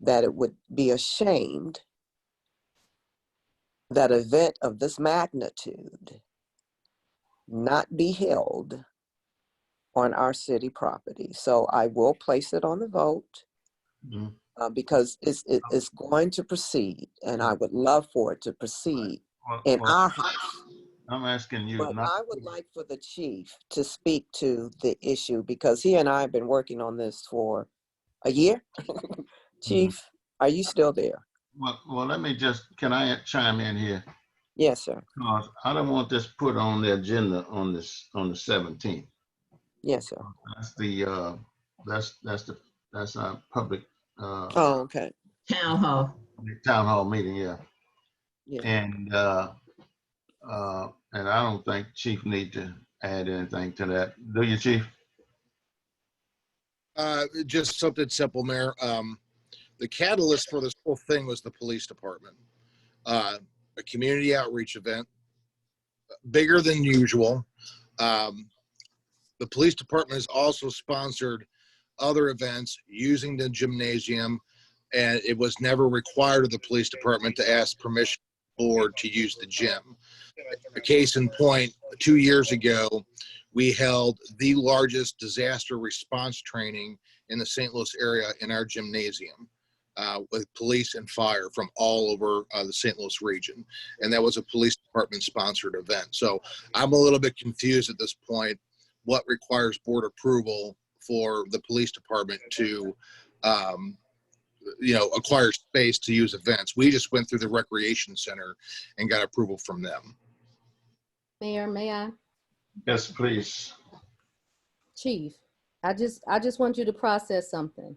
Speaker 2: that it would be ashamed that an event of this magnitude not be held on our city property. So I will place it on the vote because it's going to proceed, and I would love for it to proceed in our house.
Speaker 4: I'm asking you.
Speaker 2: But I would like for the chief to speak to the issue because he and I have been working on this for a year. Chief, are you still there?
Speaker 4: Well, let me can I chime in here?
Speaker 2: Yes, sir.
Speaker 4: Because I don't want this put on the agenda on the 17th.
Speaker 2: Yes, sir.
Speaker 4: That's our public.
Speaker 2: Oh, okay.
Speaker 5: Town hall
Speaker 4: meeting, yeah. And I don't think Chief need to add anything to that. Do you, Chief?
Speaker 8: Just something simple, Mayor. The catalyst for this whole thing was the police department. A community outreach event, bigger than usual. The police department has also sponsored other events using the gymnasium, and it was never required of the police department to ask permission from the board to use the gym. A case in point, 2 years ago, we held the largest disaster response training in the St. Louis area in our gymnasium with police and fire from all over the St. Louis region. And that was a police department sponsored event. So I'm a little bit confused at this point what requires board approval for the police department to acquire space to use events. We just went through the recreation center and got approval from them.
Speaker 7: Mayor, may I?
Speaker 4: Yes, please.
Speaker 7: Chief, I just want you to process something.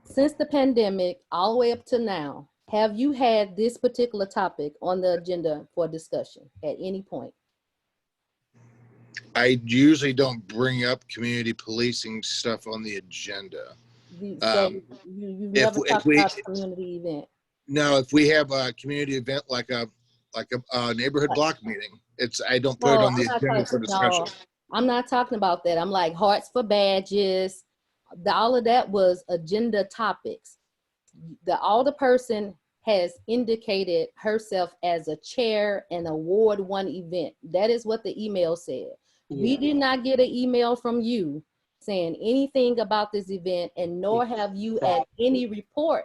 Speaker 7: Since the pandemic, all the way up to now, have you had this particular topic on the agenda for discussion at any point?
Speaker 8: I usually don't bring up community policing stuff on the agenda.
Speaker 7: So you've never talked about the community event.
Speaker 8: No, if we have a community event like a neighborhood block meeting, I don't put it on the agenda for discussion.
Speaker 7: No, I'm not talking about that. I'm like hearts for badges. All of that was agenda topics. The alderperson has indicated herself as a chair and award one event. That is what the email said. Yeah. We did not get an email from you saying anything about this event, and nor have you at any report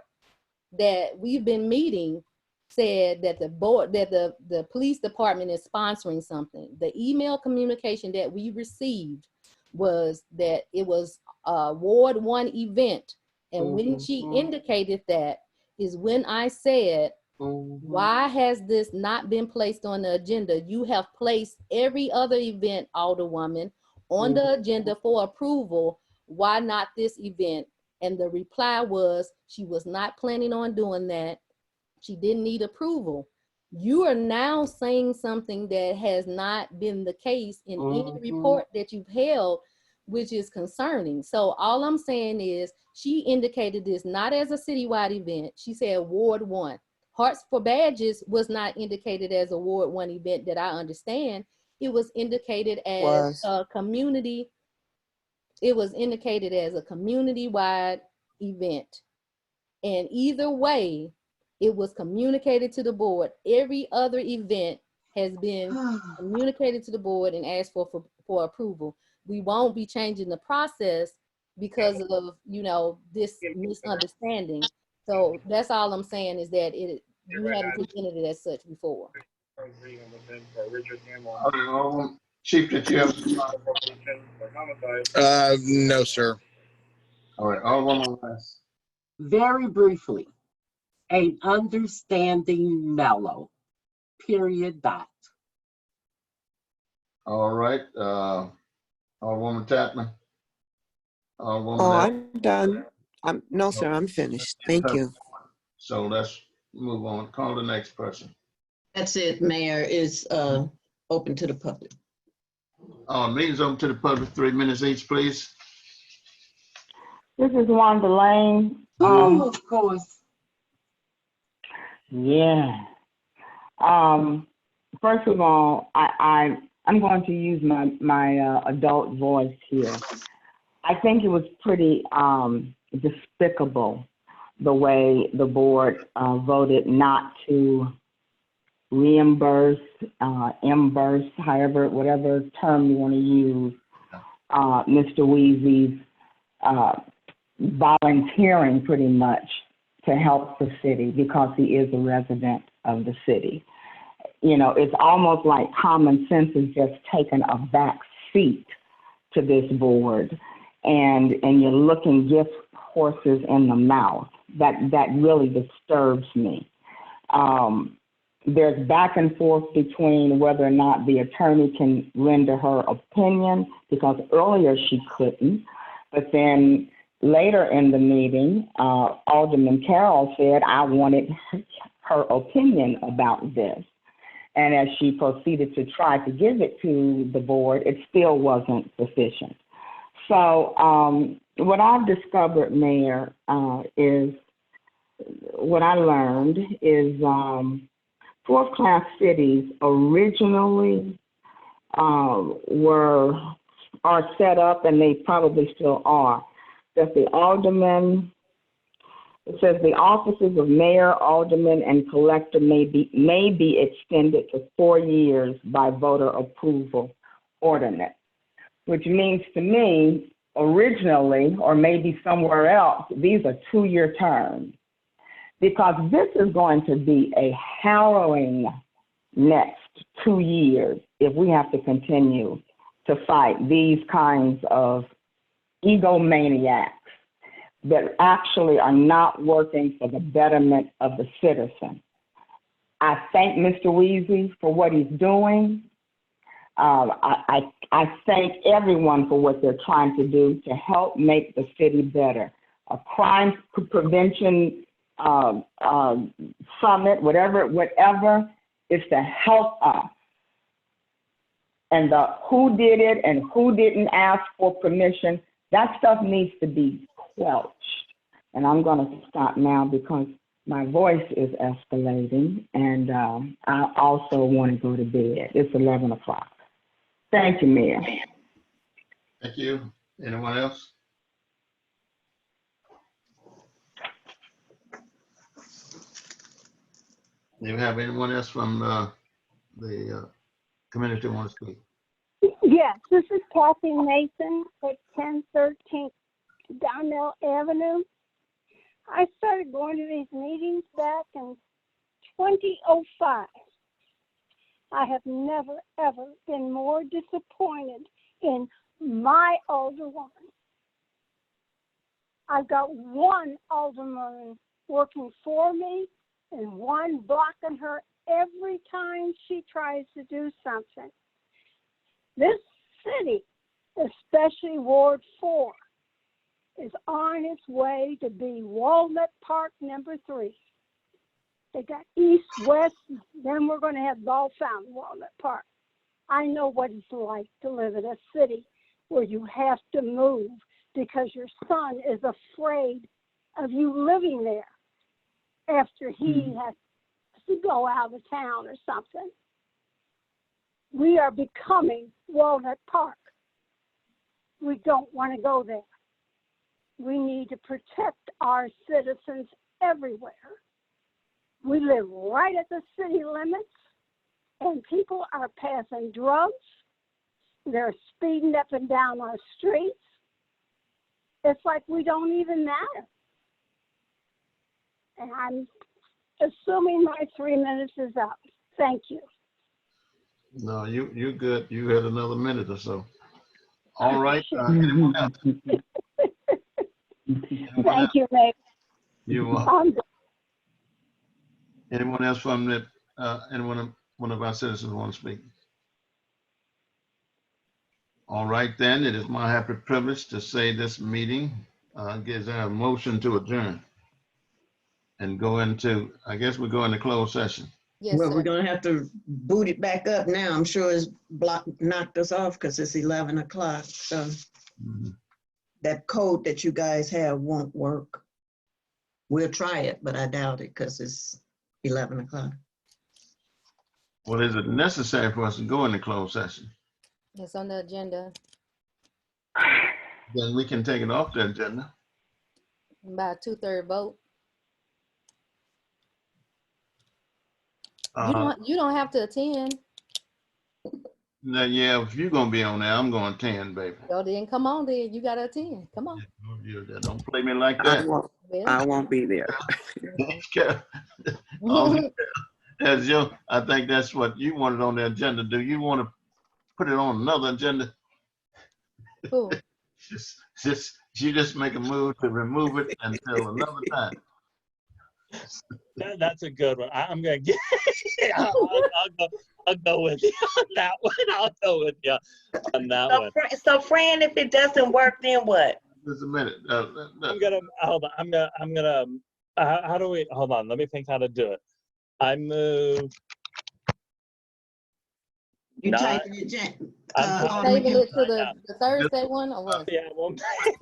Speaker 7: that we've been meeting said that the board, that the police department is sponsoring something. The email communication that we received was that it was a Ward 1 event. And when she indicated that is when I said, why has this not been placed on the agenda? You have placed every other event, Alderwoman, on the agenda for approval. Why not this event? And the reply was she was not planning on doing that. She didn't need approval. You are now saying something that has not been the case in any report that you've held, which is concerning. So all I'm saying is she indicated this not as a citywide event. She said Ward 1. Hearts for Badges was not indicated as a Ward 1 event that I understand. It was indicated as a community. It was indicated as a community-wide event. And either way, it was communicated to the board. Every other event has been communicated to the board and asked for approval. We won't be changing the process because of, you know, this misunderstanding. So that's all I'm saying is that you haven't presented it as such before.
Speaker 4: Chief, did you have?
Speaker 8: No, sir.
Speaker 4: All right, Alderwoman West.
Speaker 3: Very briefly, an understanding mellow, period, dot.
Speaker 4: All right, Alderwoman Tatman.
Speaker 2: I'm done. No, sir, I'm finished. Thank you.
Speaker 4: So let's move on. Call the next person.
Speaker 5: That's it, Mayor, is open to the public.
Speaker 4: Meeting's open to the public, 3 minutes each, please.
Speaker 13: This is Wanda Lane.
Speaker 3: Of course.
Speaker 13: Yeah. First of all, I'm going to use my adult voice here. I think it was pretty despicable the way the board voted not to reimburse, however, whatever term you want to use, Mr. Weezy's volunteering pretty much to help the city because he is a resident of the city. You know, it's almost like common sense is just taking a back seat to this board, and you're looking gift horses in the mouth. That really disturbs me. There's back and forth between whether or not the attorney can render her opinion, because earlier she couldn't, but then later in the meeting, Alderman Carroll said, I wanted her opinion about this. And as she proceeded to try to give it to the board, it still wasn't sufficient. So what I've discovered, Mayor, is what I learned is fourth-class cities originally are set up, and they probably still are, that the alderman, it says the offices of mayor, alderman, and collector may be extended to 4 years by voter approval ordinance, which means to me, originally, or maybe somewhere else, these are 2-year terms, because this is going to be a harrowing next 2 years if we have to continue to fight these kinds of egomaniacs that actually are not working for the betterment of the citizen. I thank Mr. Weezy for what he's doing. I thank everyone for what they're trying to do to help make the city better. A crime prevention summit, whatever is to help us. And the who did it and who didn't ask for permission, that stuff needs to be squelched. And I'm going to stop now because my voice is escalating, and I also want to go to bed. It's 11 o'clock. Thank you, Mayor.
Speaker 4: Thank you. Anyone else? Do you have anyone else from the community who wants to speak?
Speaker 14: Yes, this is Kathy Mason at 1013 Darnell Avenue. I started going to these meetings back in 2005. I have never, ever been more disappointed in my alderwoman. I've got one alderman working for me and one blocking her every time she tries to do something. This city, especially Ward 4, is on its way to be Walnut Park #3. They got east, west, then we're going to have Ball Fountain, Walnut Park. I know what it's like to live in a city where you have to move because your son is afraid of you living there after he has to go out of town or something. We are becoming Walnut Park. We don't want to go there. We need to protect our citizens everywhere. We live right at the city limits, and people are passing drugs. They're speeding up and down our streets. It's like we don't even matter. And I'm assuming my 3 minutes is up. Thank you.
Speaker 4: No, you're good. You had another minute or so. All right. Anyone else?
Speaker 14: Thank you, Meg.
Speaker 4: You're welcome. Anyone else from that? One of our citizens want to speak? All right, then. It is my happy privilege to say this meeting gives a motion to adjourn and go into. I guess we go into closed session.
Speaker 7: Yes,
Speaker 5: Well,
Speaker 7: sir.
Speaker 5: we're gonna have to boot it back up now. I'm sure it's knocked us off because it's 11 o'clock. So that code that you guys have won't work. We'll try it, but I doubt it because it's 11 o'clock.
Speaker 4: Well, is it necessary for us to go into closed session?
Speaker 7: It's on the agenda
Speaker 4: Then we can take it off the agenda.
Speaker 7: by a 2/3 vote. You don't have to attend.
Speaker 4: Now, yeah, if you're gonna be on there, I'm going 10, baby.
Speaker 7: So then come on then. You gotta attend. Come on.
Speaker 4: Don't play me like
Speaker 2: I
Speaker 4: that.
Speaker 2: won't be there.
Speaker 4: I think that's what you wanted on the agenda. Do you want to put it on another agenda?
Speaker 7: Who?
Speaker 4: She just make a move to remove it until another time.
Speaker 6: That's a good one. I'm gonna get. I'll go with you on that one. I'll go with you on that one.
Speaker 10: So, Fran, if it doesn't work, then what?
Speaker 4: Just a minute.
Speaker 6: I'm gonna hold on. I'm gonna. How do we? Hold on. Let me think how to do it. I move.
Speaker 5: You
Speaker 6: Not,
Speaker 5: type it,
Speaker 7: Table it to the Thursday one or what?
Speaker 6: Yeah, well, that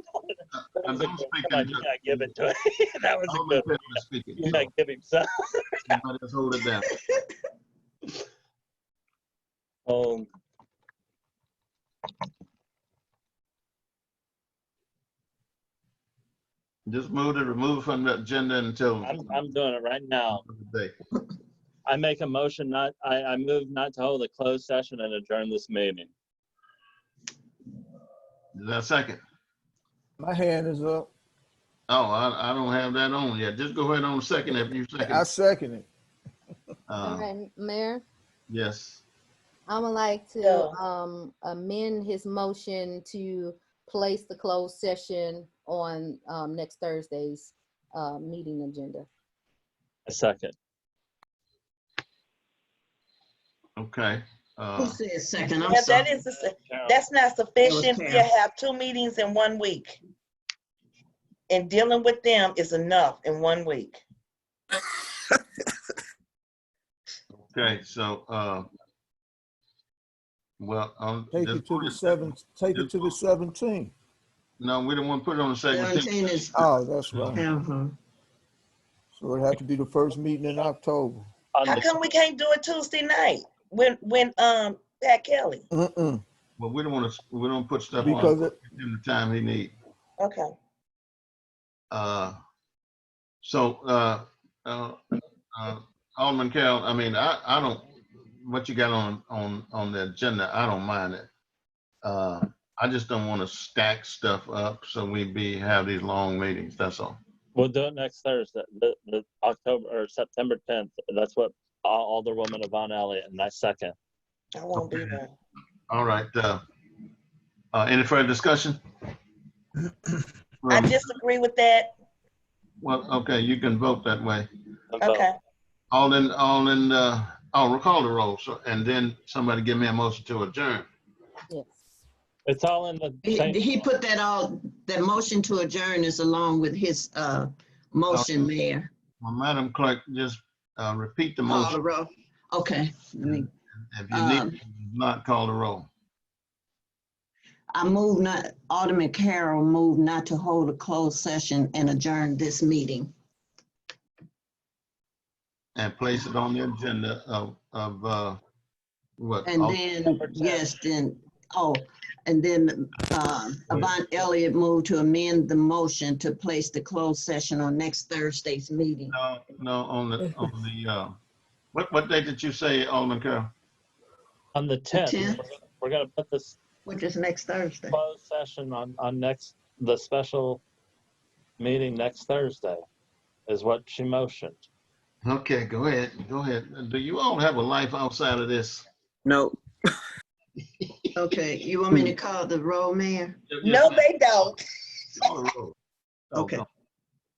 Speaker 6: was a good, come on, you gotta give it to it. That was a good one. You gotta give him some.
Speaker 4: Somebody else hold it down. Just remove it from the agenda until.
Speaker 6: I'm doing it right now. I make a motion I move not to hold a closed session and adjourn this meeting.
Speaker 4: Is that a second?
Speaker 1: My hand is up.
Speaker 4: Oh, I don't have that on yet. Just go ahead on second if you second.
Speaker 1: I second it.
Speaker 7: All right, Mayor.
Speaker 4: Yes.
Speaker 7: I would like to amend his motion to place the closed session on next Thursday's meeting agenda.
Speaker 6: A second.
Speaker 4: Okay.
Speaker 5: Who said second? I'm
Speaker 10: Yeah,
Speaker 5: sorry.
Speaker 10: that's not sufficient. We have 2 meetings in 1 week. And dealing with them is enough in 1 week.
Speaker 4: Okay, so well,
Speaker 1: take it to the 17th.
Speaker 4: No, we don't want to put it on the 17th.
Speaker 5: 17 is,
Speaker 1: Oh, that's right.
Speaker 5: uh-huh.
Speaker 1: So it had to be the first meeting in October.
Speaker 10: How come we can't do it Tuesday night when Pat Kelly?
Speaker 1: Mm-mm.
Speaker 4: Well, we don't put stuff
Speaker 1: Because
Speaker 4: on
Speaker 1: it,
Speaker 4: in the time he need.
Speaker 10: Okay.
Speaker 4: Alderman Carroll, I mean, I don't, what you got on the agenda, I don't mind it. I just don't want to stack stuff up so we have these long meetings, that's all.
Speaker 6: We'll do it next Thursday, the October or September 10th. That's what Alderwoman Yvonne Elliott, and I second.
Speaker 10: I won't be there.
Speaker 4: All right. Any further discussion?
Speaker 10: I disagree with that.
Speaker 4: Well, okay, you can vote that way.
Speaker 10: Okay.
Speaker 4: I'll call the roll, so, and then somebody give me a motion to adjourn.
Speaker 7: Yes.
Speaker 6: It's all in the same.
Speaker 5: He put that motion to adjourn is along with his motion, Mayor.
Speaker 4: Well, Madam Clerk, just repeat the
Speaker 5: Call
Speaker 4: motion.
Speaker 5: the roll. Okay.
Speaker 4: If you need, not call the roll.
Speaker 5: I move not, Alderman Carroll moved not to hold a closed session and adjourn this meeting.
Speaker 4: And place it on the agenda of what?
Speaker 5: And then, yes, then, and then Yvonne Elliott moved to amend the motion to place the closed session on next Thursday's meeting.
Speaker 4: No, on the what date did you say, Alderman Carroll?
Speaker 6: On the 10th,
Speaker 5: 10th?
Speaker 6: we're going to put this
Speaker 5: Which is next Thursday.
Speaker 6: closed session on the special meeting next Thursday, is what she motioned.
Speaker 4: Okay, go ahead. Do you all have a life outside of this?
Speaker 2: No.
Speaker 5: Okay, you want me to call the roll, Mayor?
Speaker 10: No, they don't.
Speaker 4: Call the roll.
Speaker 5: Okay.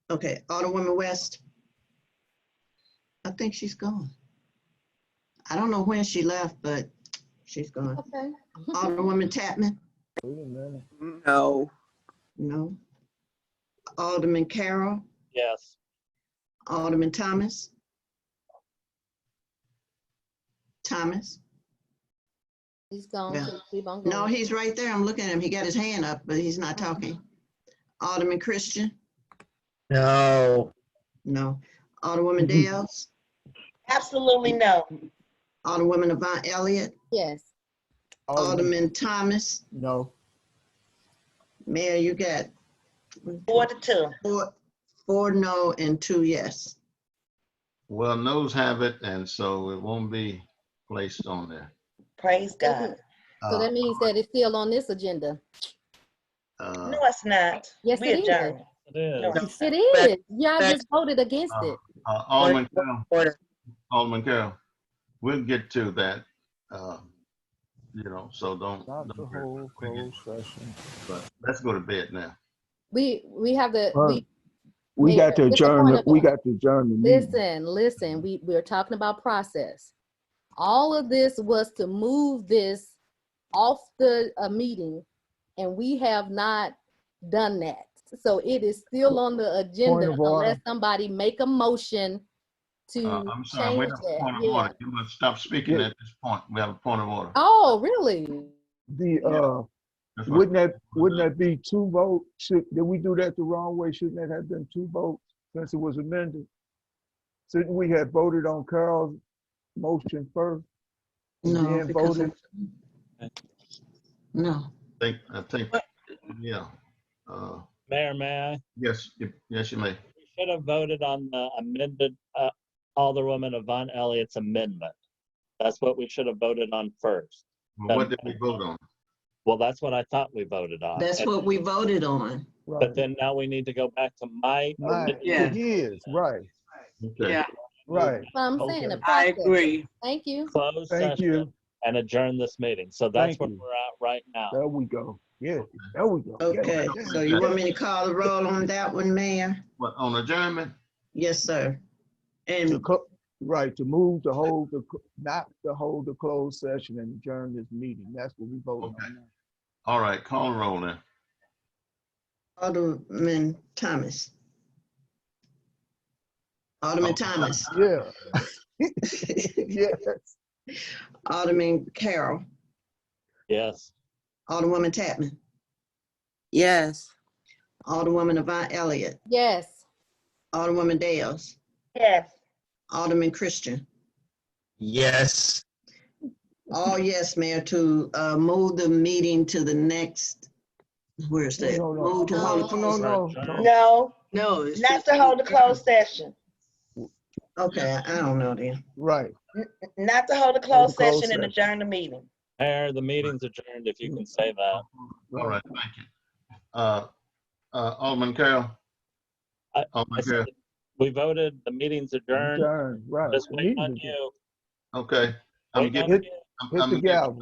Speaker 5: Okay, Alderwoman West. I think she's gone. I don't know when she left, but she's gone.
Speaker 7: Okay.
Speaker 5: Alderwoman Tapman?
Speaker 1: wait a minute.
Speaker 2: No.
Speaker 5: No. Alderman Carroll?
Speaker 6: Yes.
Speaker 5: Alderman Thomas? Thomas?
Speaker 7: He's gone.
Speaker 5: Yeah.
Speaker 7: So keep on
Speaker 5: No,
Speaker 7: going.
Speaker 5: he's right there. I'm looking at him. He got his hand up, but he's not talking. Alderman Christian?
Speaker 19: No.
Speaker 5: No. Alderwoman Dales?
Speaker 10: Absolutely no.
Speaker 5: Alderwoman Yvonne Elliott?
Speaker 7: Yes.
Speaker 5: Alderman Thomas?
Speaker 1: No.
Speaker 5: Mayor, you got
Speaker 10: 4-2.
Speaker 5: Four no and 2 yes.
Speaker 4: Well, no's have it, and so it won't be placed on there.
Speaker 10: Praise God.
Speaker 7: So that means that it's still on this agenda.
Speaker 10: No, it's not.
Speaker 7: Yes,
Speaker 10: We
Speaker 7: it is.
Speaker 10: adjourned.
Speaker 6: It is.
Speaker 10: No,
Speaker 7: Yes, it is. Y'all just voted against it.
Speaker 4: Alderman Carroll, we'll get to that. So don't.
Speaker 1: Not the whole closed session.
Speaker 4: But let's go to bed now.
Speaker 7: We have the
Speaker 1: We got to
Speaker 7: Mayor,
Speaker 1: adjourn. We got to adjourn the meeting.
Speaker 7: Listen. We're talking about process. All of this was to move this off the meeting, and we have not done that. So it is still on the agenda unless somebody make a motion to
Speaker 4: I'm sorry, we
Speaker 7: change
Speaker 4: have a point of order. You must stop speaking at this point. We have a point of order.
Speaker 7: Oh, really?
Speaker 1: Wouldn't that be 2 votes? Did we do that the wrong way? Shouldn't that have been 2 votes since it was amended? Shouldn't we have voted on Carl's motion first?
Speaker 5: No,
Speaker 1: then
Speaker 5: because
Speaker 1: voted?
Speaker 5: No.
Speaker 4: I think, yeah.
Speaker 6: Mayor, may I?
Speaker 4: Yes, you may.
Speaker 6: We should have voted on the amended Alderwoman Yvonne Elliott's amendment. That's what we should have voted on first.
Speaker 4: Well, what did we vote on?
Speaker 6: Well, that's what I thought we voted on.
Speaker 5: That's what we voted on.
Speaker 6: But then now we need to go back to my.
Speaker 1: Yes, right.
Speaker 4: Okay.
Speaker 9: Yeah.
Speaker 1: Right.
Speaker 7: I'm saying the
Speaker 9: I
Speaker 7: process.
Speaker 9: agree.
Speaker 7: Thank you.
Speaker 6: Close
Speaker 1: Thank
Speaker 6: session
Speaker 1: you.
Speaker 6: and adjourn this meeting. So that's
Speaker 1: Thank
Speaker 6: where
Speaker 1: you.
Speaker 6: we're at right now.
Speaker 1: There we go. Yeah, there we go.
Speaker 5: Okay, so you want me to call the roll on that one, Mayor?
Speaker 4: What, on adjournment?
Speaker 5: Yes, sir. And
Speaker 1: To move to hold not to hold the closed session and adjourn this meeting. That's what we voted on.
Speaker 4: All right, call the roll then.
Speaker 5: Alderman Thomas. Alderman Thomas.
Speaker 1: Yeah. Yes.
Speaker 5: Alderman Carroll.
Speaker 6: Yes.
Speaker 5: Alderwoman Tapman.
Speaker 2: Yes.
Speaker 5: Alderwoman Avant Elliott,
Speaker 7: Yes.
Speaker 5: Alderwoman Dales,
Speaker 10: Yes.
Speaker 5: Alderman Christian.
Speaker 19: Yes.
Speaker 5: All yes, Mayor, to move the meeting to the next, where's that?
Speaker 1: No,
Speaker 5: Move to hold a closed session.
Speaker 10: No,
Speaker 9: No, it's
Speaker 10: not
Speaker 9: just
Speaker 10: to hold a closed session.
Speaker 5: Okay, I don't know then.
Speaker 1: Right.
Speaker 10: Not to hold a
Speaker 1: Hold
Speaker 10: closed
Speaker 1: a closed
Speaker 10: session and
Speaker 1: session.
Speaker 10: adjourn the meeting.
Speaker 6: Mayor, the meeting's adjourned if you can say that.
Speaker 4: All right, thank you. Alderman Carroll.
Speaker 6: I
Speaker 4: Alderman
Speaker 6: said
Speaker 4: Carroll.
Speaker 6: we voted, the meeting's adjourned.
Speaker 1: Adjourned, right.
Speaker 6: Just
Speaker 1: The
Speaker 6: waiting
Speaker 1: meeting
Speaker 6: on
Speaker 1: is adjourned.
Speaker 6: you.
Speaker 4: Okay. I'm
Speaker 6: Waiting on
Speaker 4: giving,
Speaker 6: you.
Speaker 1: Hit the gavel.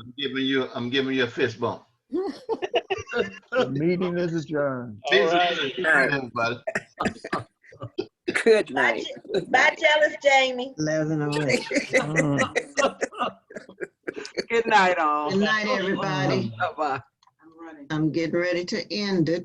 Speaker 4: I'm giving you a fist bump.
Speaker 1: The meeting is adjourned.
Speaker 6: All right.
Speaker 4: Everybody.
Speaker 2: Good night.
Speaker 10: Bye, jealous Jamie.
Speaker 5: 11:08.
Speaker 9: Good night, all.
Speaker 5: Good night, everybody.
Speaker 9: Bye-bye.
Speaker 5: I'm getting ready to end it.